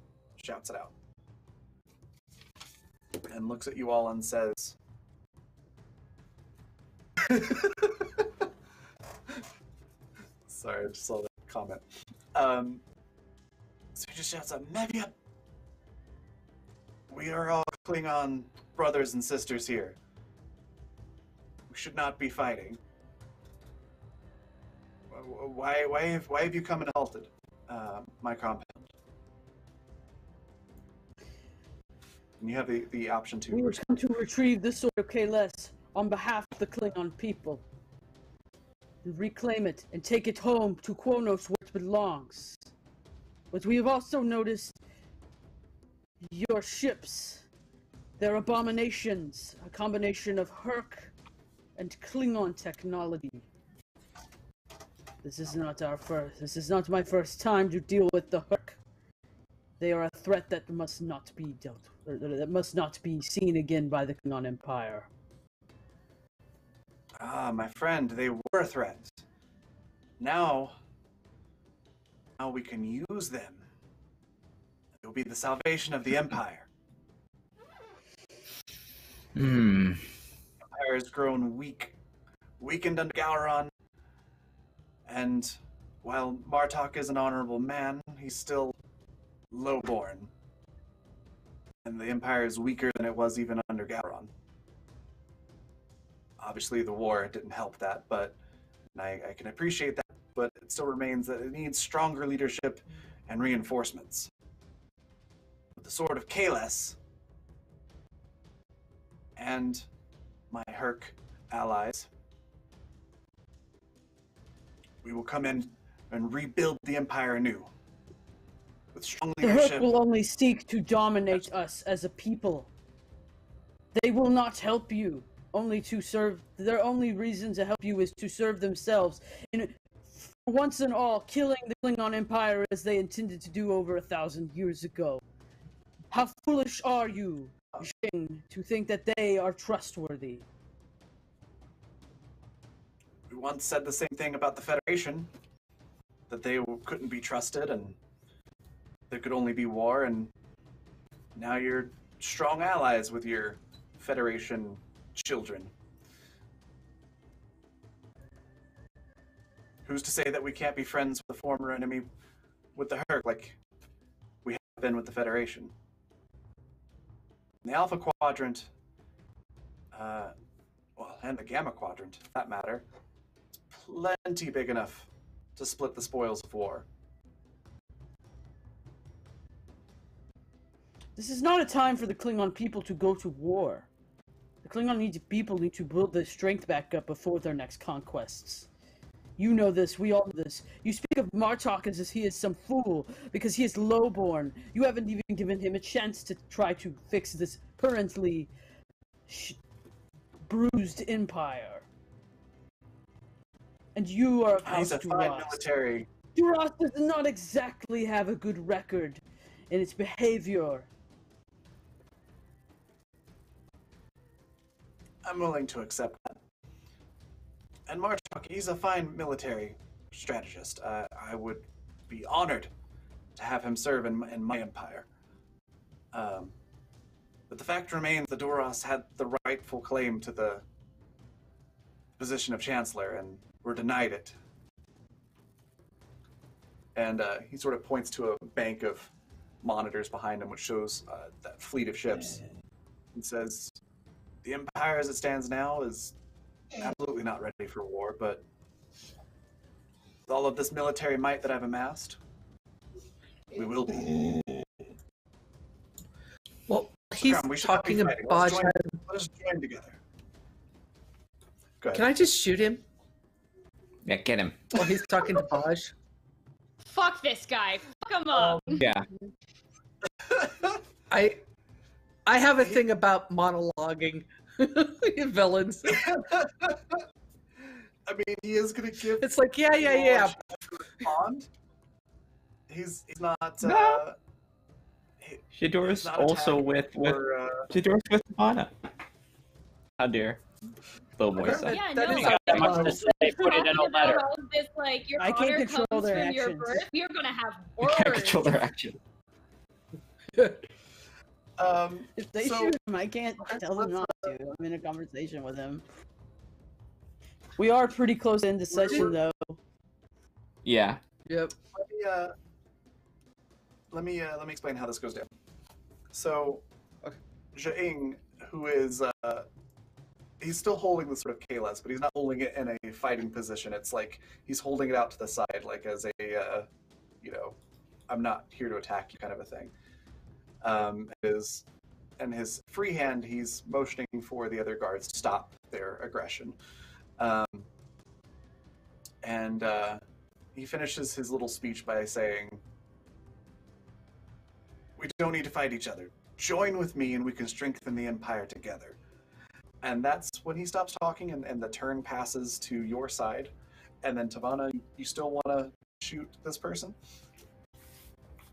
Shouts it out. And looks at you all and says, sorry, I just saw that comment. So he just shouts out, "Media! We are all Klingon brothers and sisters here. We should not be fighting. Why have you come and halted my compound?" And you have the option to. We were come to retrieve the sword of Kahless. on behalf of the Klingon people. And reclaim it and take it home to Kronos where it belongs. But we have also noticed your ships. They're abominations, a combination of Hurq and Klingon technology. This is not my first time to deal with the Hurq. They are a threat that must not be that must not be seen again by the Klingon Empire. Ah, my friend, they were a threat. Now we can use them. It will be the salvation of the Empire. The Empire has grown weakened under Gowron, and while Martok is an honorable man, he's still lowborn. And the Empire is weaker than it was even under Gowron. Obviously, the war didn't help that, but I can appreciate that, but it still remains that it needs stronger leadership and reinforcements. With the sword of Kahless and my Hurq allies, we will come in and rebuild the Empire anew. With strong The leadership. Hurq will only seek to dominate us as a people. They will not help you. Only to serve. Their only reason to help you is to serve themselves. And for once and all, killing the Klingon Empire as they intended to do over 1,000 years ago. How foolish are you, Jing, to think that they are trustworthy? We once said the same thing about the Federation, that they couldn't be trusted and there could only be war, and now you're strong allies with your Federation children. Who's to say that we can't be friends with the former enemy, with the Hurq, like we have been with the Federation? In the Alpha Quadrant, and the Gamma Quadrant, for that matter, it's plenty big enough to split the spoils of war. This is not a time for the Klingon people to go to war. The Klingon people need to build their strength back up before their next conquests. You know this, we all know this. You speak of Martok as if he is some fool, because he is lowborn. You haven't even given him a chance to try to fix this currently bruised empire. And you are of House He's a fine Duras. military. Duras does not exactly have a good record in its behavior. I'm willing to accept that. And Martok, he's a fine military strategist. I would be honored to have him serve in my empire. But the fact remains, the Duras had the rightful claim to the position of Chancellor, and were denied it. And he sort of points to a bank of monitors behind him, which shows that fleet of ships, and says, the Empire as it stands now is absolutely not ready for war, but with all of this military might that I've amassed, we will be. Well, he's we should not be talking fighting. about. Let us join together. Go ahead. Can I just shoot him Yeah, get him. while he's talking to Baj? Fuck this guy. Fuck him up. Yeah. I have a thing about monologuing villains. I mean, he is going to give. It's like, yeah. Respond. He's not. No. Shador's he's not also attacking with or, Shador's with Anna. How dare. Little boy Okay. son. Yeah, That no. is got that much to monologue. say, put it in a Talking letter. about all of this, like, your I can't honor control comes their from your actions. birth. We are gonna have You can't words. control their action. If they So- shoot him, I can't tell them not to. I'm in a conversation with him. We are pretty close into session, though. Yeah. Yep. Let me explain how this goes down. So, Okay. Zhang, who is he's still holding the sword of Kahless, but he's not holding it in a fighting position. It's like he's holding it out to the side, like as a I'm not here to attack you kind of a thing. Is and his free hand, he's motioning for the other guards to stop their aggression. And he finishes his little speech by saying, "We don't need to fight each other. Join with me and we can strengthen the Empire together." And that's when he stops talking and the turn passes to your side. And then Tavana, you still want to shoot this person?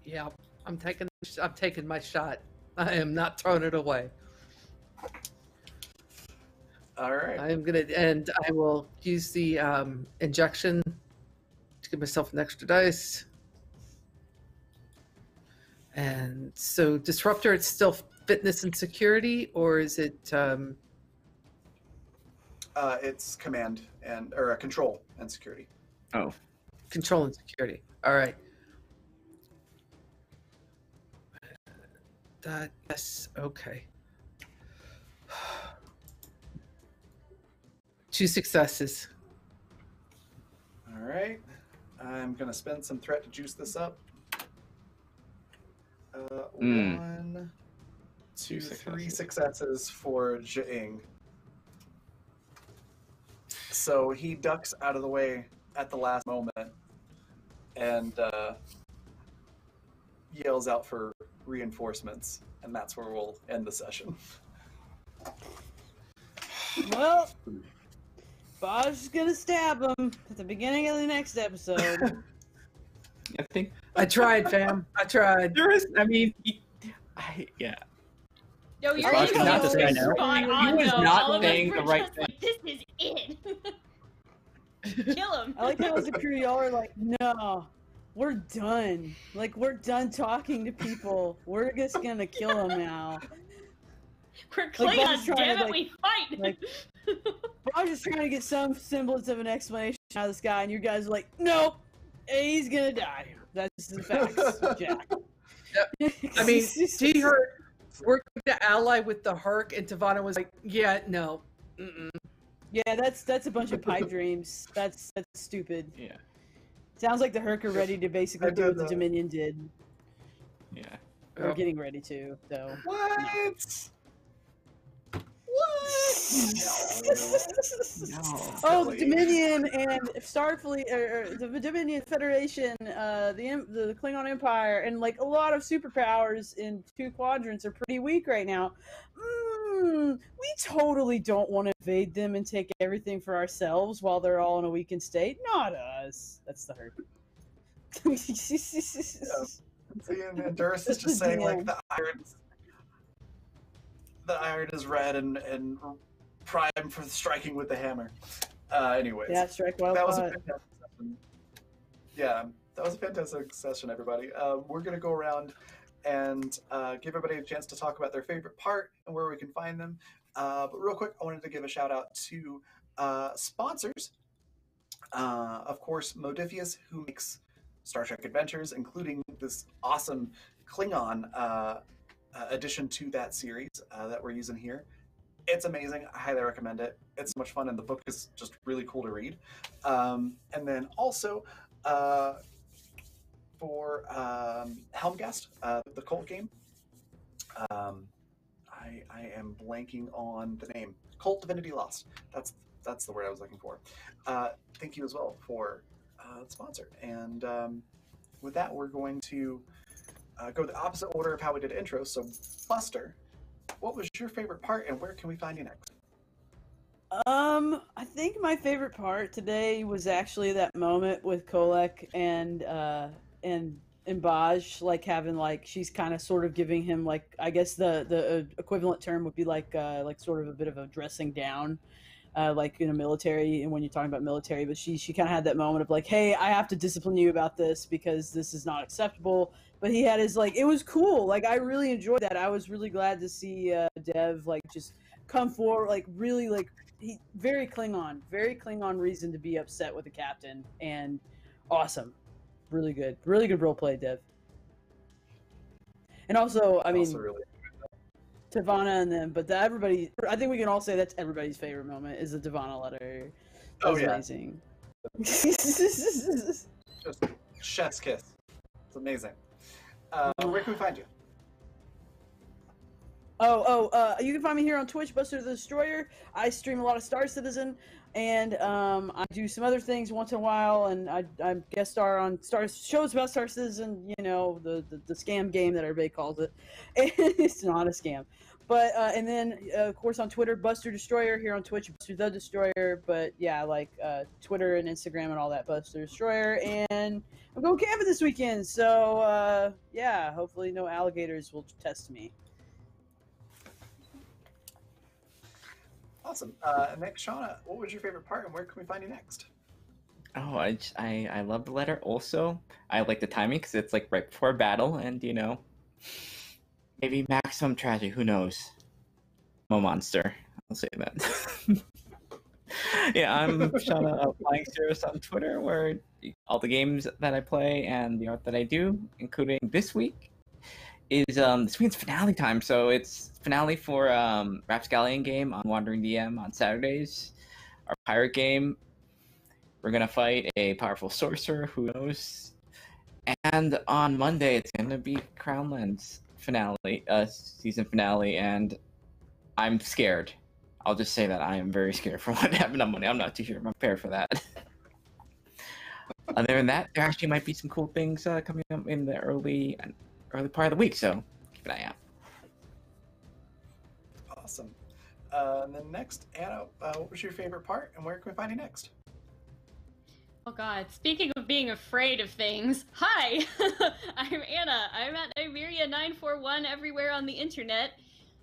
Yeah, I'm taking my shot. I am not throwing it away. All right. And I will use the injection to give myself an extra dice. And so disruptor, it's still fitness and security, or is it It's command or control and security. Oh. control and security? All right. Yes, okay. 2 successes. All right. I'm going to spend some threat to juice this up. 1, 2, 3 successes for Jing. So he ducks out of the way at the last moment and yells out for reinforcements, and that's where we'll end the session. Well, Bosch is gonna stab him at the beginning of the next episode. I think I tried, fam. I tried. there is. I mean, yeah. No, you're Bosch is not this guy now. spot He on, was though. not All of us saying were the right just like, this is it. Kill him. I like how as a crew y'all are like, no, we're done. Like, we're done talking to people. We're just gonna kill him now. We're Like, Klingons, Bob's trying damn to, it, like- we fight! like- But I was just trying to get some semblance of an explanation out of this guy, and you guys are like, nope, he's gonna die. That's the facts, Jack. I mean, he heard we're going to ally with the Hurq, and Tavana was like, yeah, no. Mm-mm. Yeah, that's a bunch of pipe dreams. That's stupid. Yeah. Sounds like the Hurq are ready to basically do what the Dominion did. Yeah. Or Oh. getting ready to, though. What? No. Oh, the Dominion and Starfleet, or the Dominion Federation, the Klingon Empire, and like a lot of superpowers in 2 quadrants are pretty weak right now. We totally don't want to invade them and take everything for ourselves while they're all in a weakened state. Not us. That's the Hurq. See, and Duras is just saying like the iron is red and prime for striking with the hammer. Anyways, Yeah, strike while that was a hot. fantastic session. Yeah, that was a fantastic session, everybody. We're gonna go around and give everybody a chance to talk about their favorite part and where we can find them. But real quick, I wanted to give a shout out to sponsors. Of course, Modifius, who makes Star Trek Adventures, including this awesome Klingon addition to that series that we're using here. It's amazing. I highly recommend it. It's so much fun, and the book is just really cool to read. And then also for Helmgast, the cult game. I am blanking on the name. Cult Divinity Lost. That's the word I was looking for. Thank you as well for the sponsor. And with that, we're going to go the opposite order of how we did intro. So, Buster, what was your favorite part, and where can we find you next? I think my favorite part today was actually that moment with Kolek and Baj, like having like she's kind of sort of giving him like I guess the equivalent term would be like sort of a bit of a dressing down. Like in a military, and when you're talking about military, but she kind of had that moment of like, hey, I have to discipline you about this because this is not acceptable. But he had his like, it was cool. Like I really enjoyed that. I was really glad to see Dev like just come forward, like really like he very Klingon reason to be upset with the captain, and awesome, really good role play, Dev. And also, I mean. Also really Tavana and them, but everybody, I think we can all say that's everybody's favorite moment is the Tavana letter. That was amazing. Just chef's kiss. It's amazing. Where can we find you? You can find me here on Twitch, Buster the Destroyer. I stream a lot of Star Citizen, and I do some other things once in a while, and I guest star on shows about Star Citizen. You know, the scam game that everybody calls it. It's not a scam. But and then of course on Twitter, Buster Destroyer. Here on Twitch, Buster the Destroyer. But yeah, like Twitter and Instagram and all that, Buster Destroyer. And I'm going camping this weekend, so yeah, hopefully no alligators will test me. Awesome. Next, Shauna, what was your favorite part, and where can we find you next? Oh, I love the letter. Also, I like the timing because it's like right before battle, and you know, maybe maximum tragic. Who knows? I'm a monster. I'll say that. Yeah, I'm Shauna Flying Cirrus on Twitter, where all the games that I play and the art that I do, including this week, is this week's finale time. So it's finale for Rapscallion game on Wandering DM on Saturdays. Our pirate game. We're gonna fight a powerful sorcerer. Who knows? And on Monday, it's gonna be Crownlands finale, season finale, and I'm scared. I'll just say that I am very scared for what happened on Monday. I'm not too sure I'm prepared for that. Other than that, there actually might be some cool things coming up in the early part of the week, so keep an eye out. Awesome. And then next, Anna, what was your favorite part, and where can we find you next? Oh god, speaking of being afraid of things, hi! I'm Anna. I'm at Nymeria941 everywhere on the internet.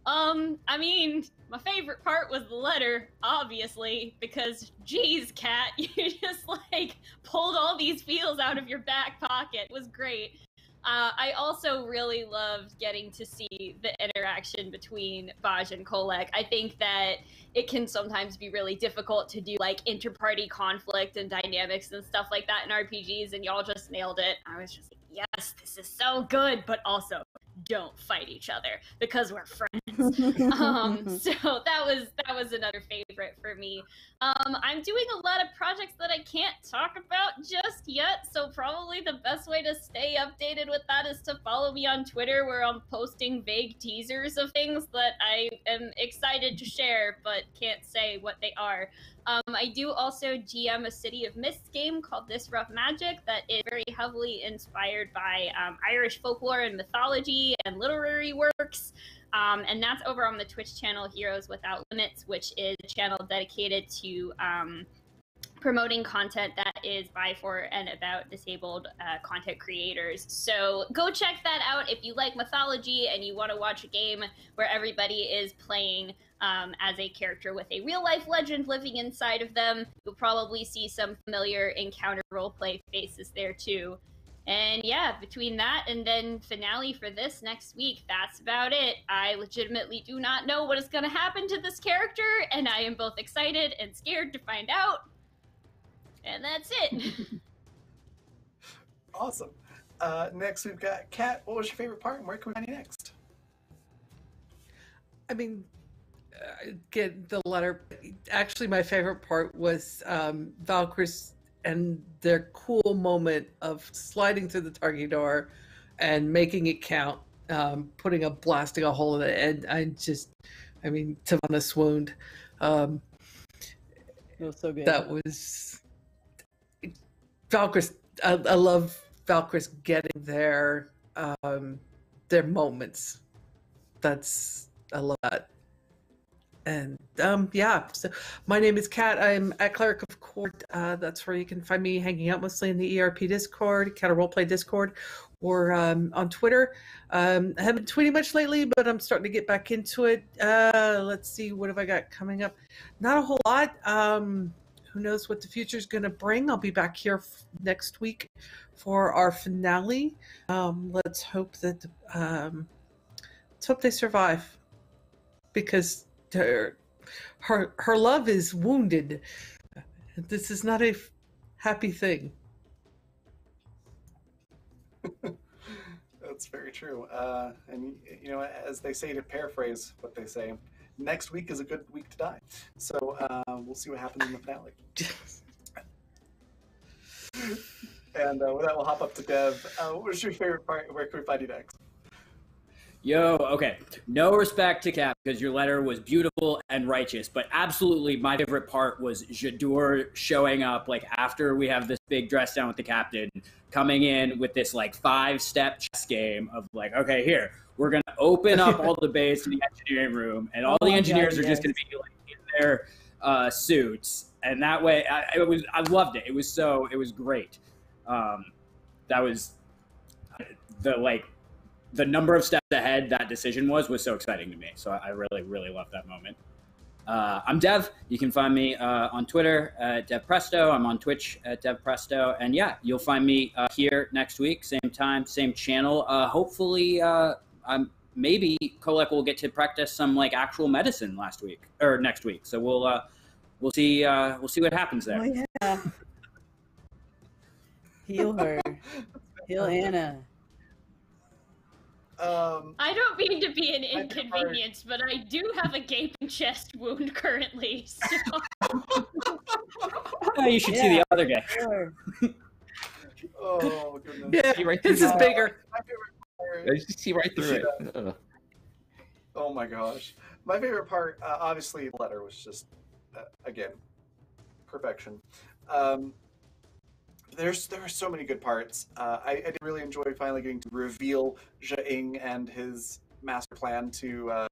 I mean, my favorite part was the letter, obviously, because geez, Kat, you just like pulled all these feels out of your back pocket. It was great. I also really loved getting to see the interaction between Baj and Kolek. I think that it can sometimes be really difficult to do like inter-party conflict and dynamics and stuff like that in RPGs, and y'all just nailed it. I was just like, yes, this is so good, but also don't fight each other because we're friends. So that was another favorite for me. I'm doing a lot of projects that I can't talk about just yet, so probably the best way to stay updated with that is to follow me on Twitter, where I'm posting vague teasers of things that I am excited to share but can't say what they are. I do also GM a City of Mist game called This Rough Magic that is very heavily inspired by Irish folklore and mythology and literary works. And that's over on the Twitch channel Heroes Without Limits, which is a channel dedicated to promoting content that is by, for, and about disabled content creators. So go check that out if you like mythology and you want to watch a game where everybody is playing as a character with a real-life legend living inside of them. You'll probably see some familiar encounter roleplay faces there too. And yeah, between that and then finale for this next week, that's about it. I legitimately do not know what is going to happen to this character, and I am both excited and scared to find out. And that's it. Awesome. Next, we've got Kat. What was your favorite part, and where can we find you next? I mean, get the letter. Actually, my favorite part was Valkyries and their cool moment of sliding through the target door and making it count, blasting a hole in it. And I mean, Tavana swooned. It was so good. That was Valkyries. I love Valkyries getting their moments. I love that. And yeah, so my name is Kat. I'm at Cleric of Court. That's where you can find me hanging out mostly in the ERP Discord, Cat Roleplay Discord, or on Twitter. I haven't been tweeting much lately, but I'm starting to get back into it. Let's see, what have I got coming up? Not a whole lot. Who knows what the future's going to bring? I'll be back here next week for our finale. Let's hope that they survive, because her love is wounded. This is not a happy thing. That's very true. And you know, as they say, to paraphrase what they say, next week is a good week to die. So we'll see what happens in the finale. And with that, we'll hop up to Dev. What was your favorite part? Where can we find you next? Yo, okay. No respect to Cap because your letter was beautiful and righteous, but absolutely my favorite part was Jadur showing up like after we have this big dress down with the captain, coming in with this like 5-step chess game of like, okay, here, we're gonna open up all the bays to the engineering room, and all the engineers are just gonna be like in their suits, and that way, I loved it. It was great. That was the number of steps ahead that decision was so exciting to me. So I really, really loved that moment. I'm Dev. You can find me on Twitter at DevPresto. I'm on Twitch at DevPresto. And yeah, you'll find me here next week, same time, same channel. Hopefully, maybe Kolek will get to practice some like actual medicine next week. So we'll see what happens there. Oh yeah. Heal her. Heal Anna. I don't mean to be an inconvenience, but I do have a gaping chest wound currently. So. You should see the other guy. Sure. Oh goodness. Yeah, See right through this is that. bigger. My favorite part. I just see right through it. Ugh. Oh my gosh. My favorite part, obviously, the letter was just, again, perfection. There were so many good parts. I did really enjoy finally getting to reveal Zheng and his master plan to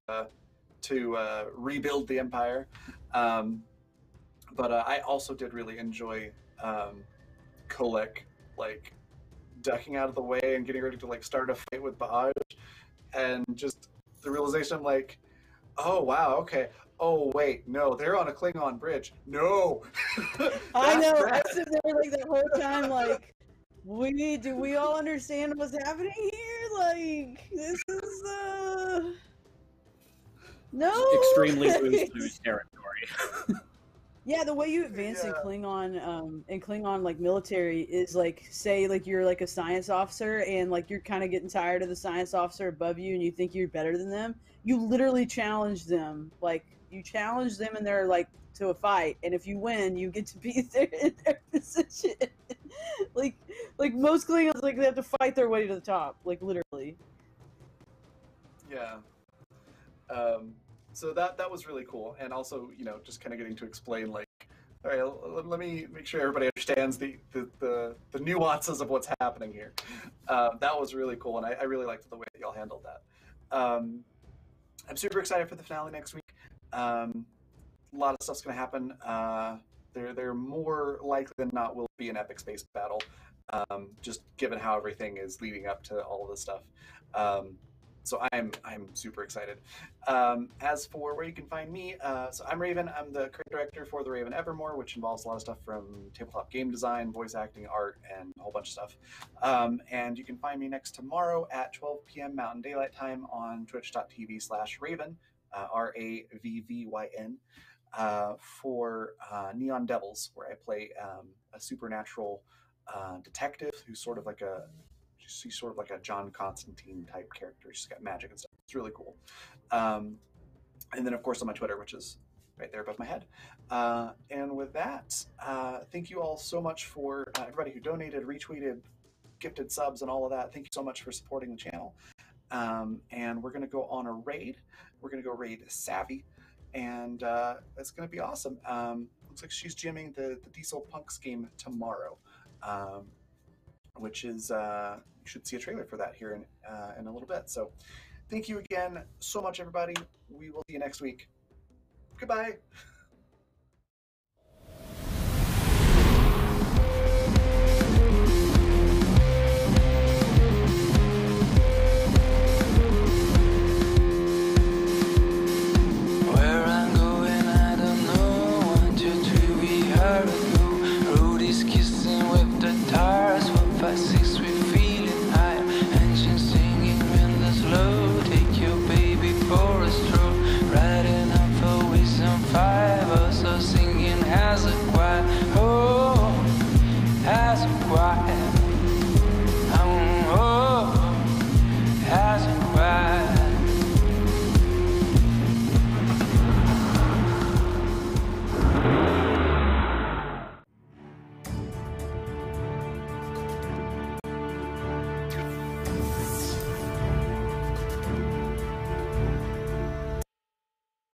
rebuild the empire. But I also did really enjoy Kolek like ducking out of the way and getting ready to like start a fight with Baaj, and just the realization I'm like, oh wow, okay. Oh wait, no, they're on a Klingon bridge. No. I know. I Bad. was sitting there like the whole time, like, do we all understand what's happening here? Like, this is no Extremely lose territory. Yeah, the way you advance in Yeah. Klingon like military is like, say like you're like a science officer and like you're kind of getting tired of the science officer above you and you think you're better than them. You literally challenge them, like you challenge them in their like to a fight, and if you win, you get to be in their position. like most Klingons, like they have to fight their way to the top, like literally. Yeah. So that was really cool, and also just kind of getting to explain like, all right, let me make sure everybody understands the nuances of what's happening here. That was really cool, and I really liked the way that y'all handled that. I'm super excited for the finale next week. A lot of stuff's going to happen. There more likely than not will be an epic space battle, just given how everything is leading up to all of this stuff. So I'm super excited. As for where you can find me, so I'm Raven. I'm the creative director for the Raven Evermore, which involves a lot of stuff from tabletop game design, voice acting, art, and a whole bunch of stuff. And you can find me next tomorrow at 12 p.m. Mountain Daylight Time on twitch.tv/Raven, RAVVYN, for Neon Devils, where I play a supernatural detective who's sort of like a John Constantine type character. She's got magic and stuff. It's really cool. And then, of course, on my Twitter, which is right there above my head. And with that, thank you all so much for everybody who donated, retweeted, gifted subs, and all of that. Thank you so much for supporting the channel. And we're going to go on a raid. We're going to go raid Savvy, and it's going to be awesome. Looks like she's gymming the Diesel Punk scheme tomorrow, which is you should see a trailer for that here in a little bit. So thank you again so much, everybody. We will see you next week. Goodbye.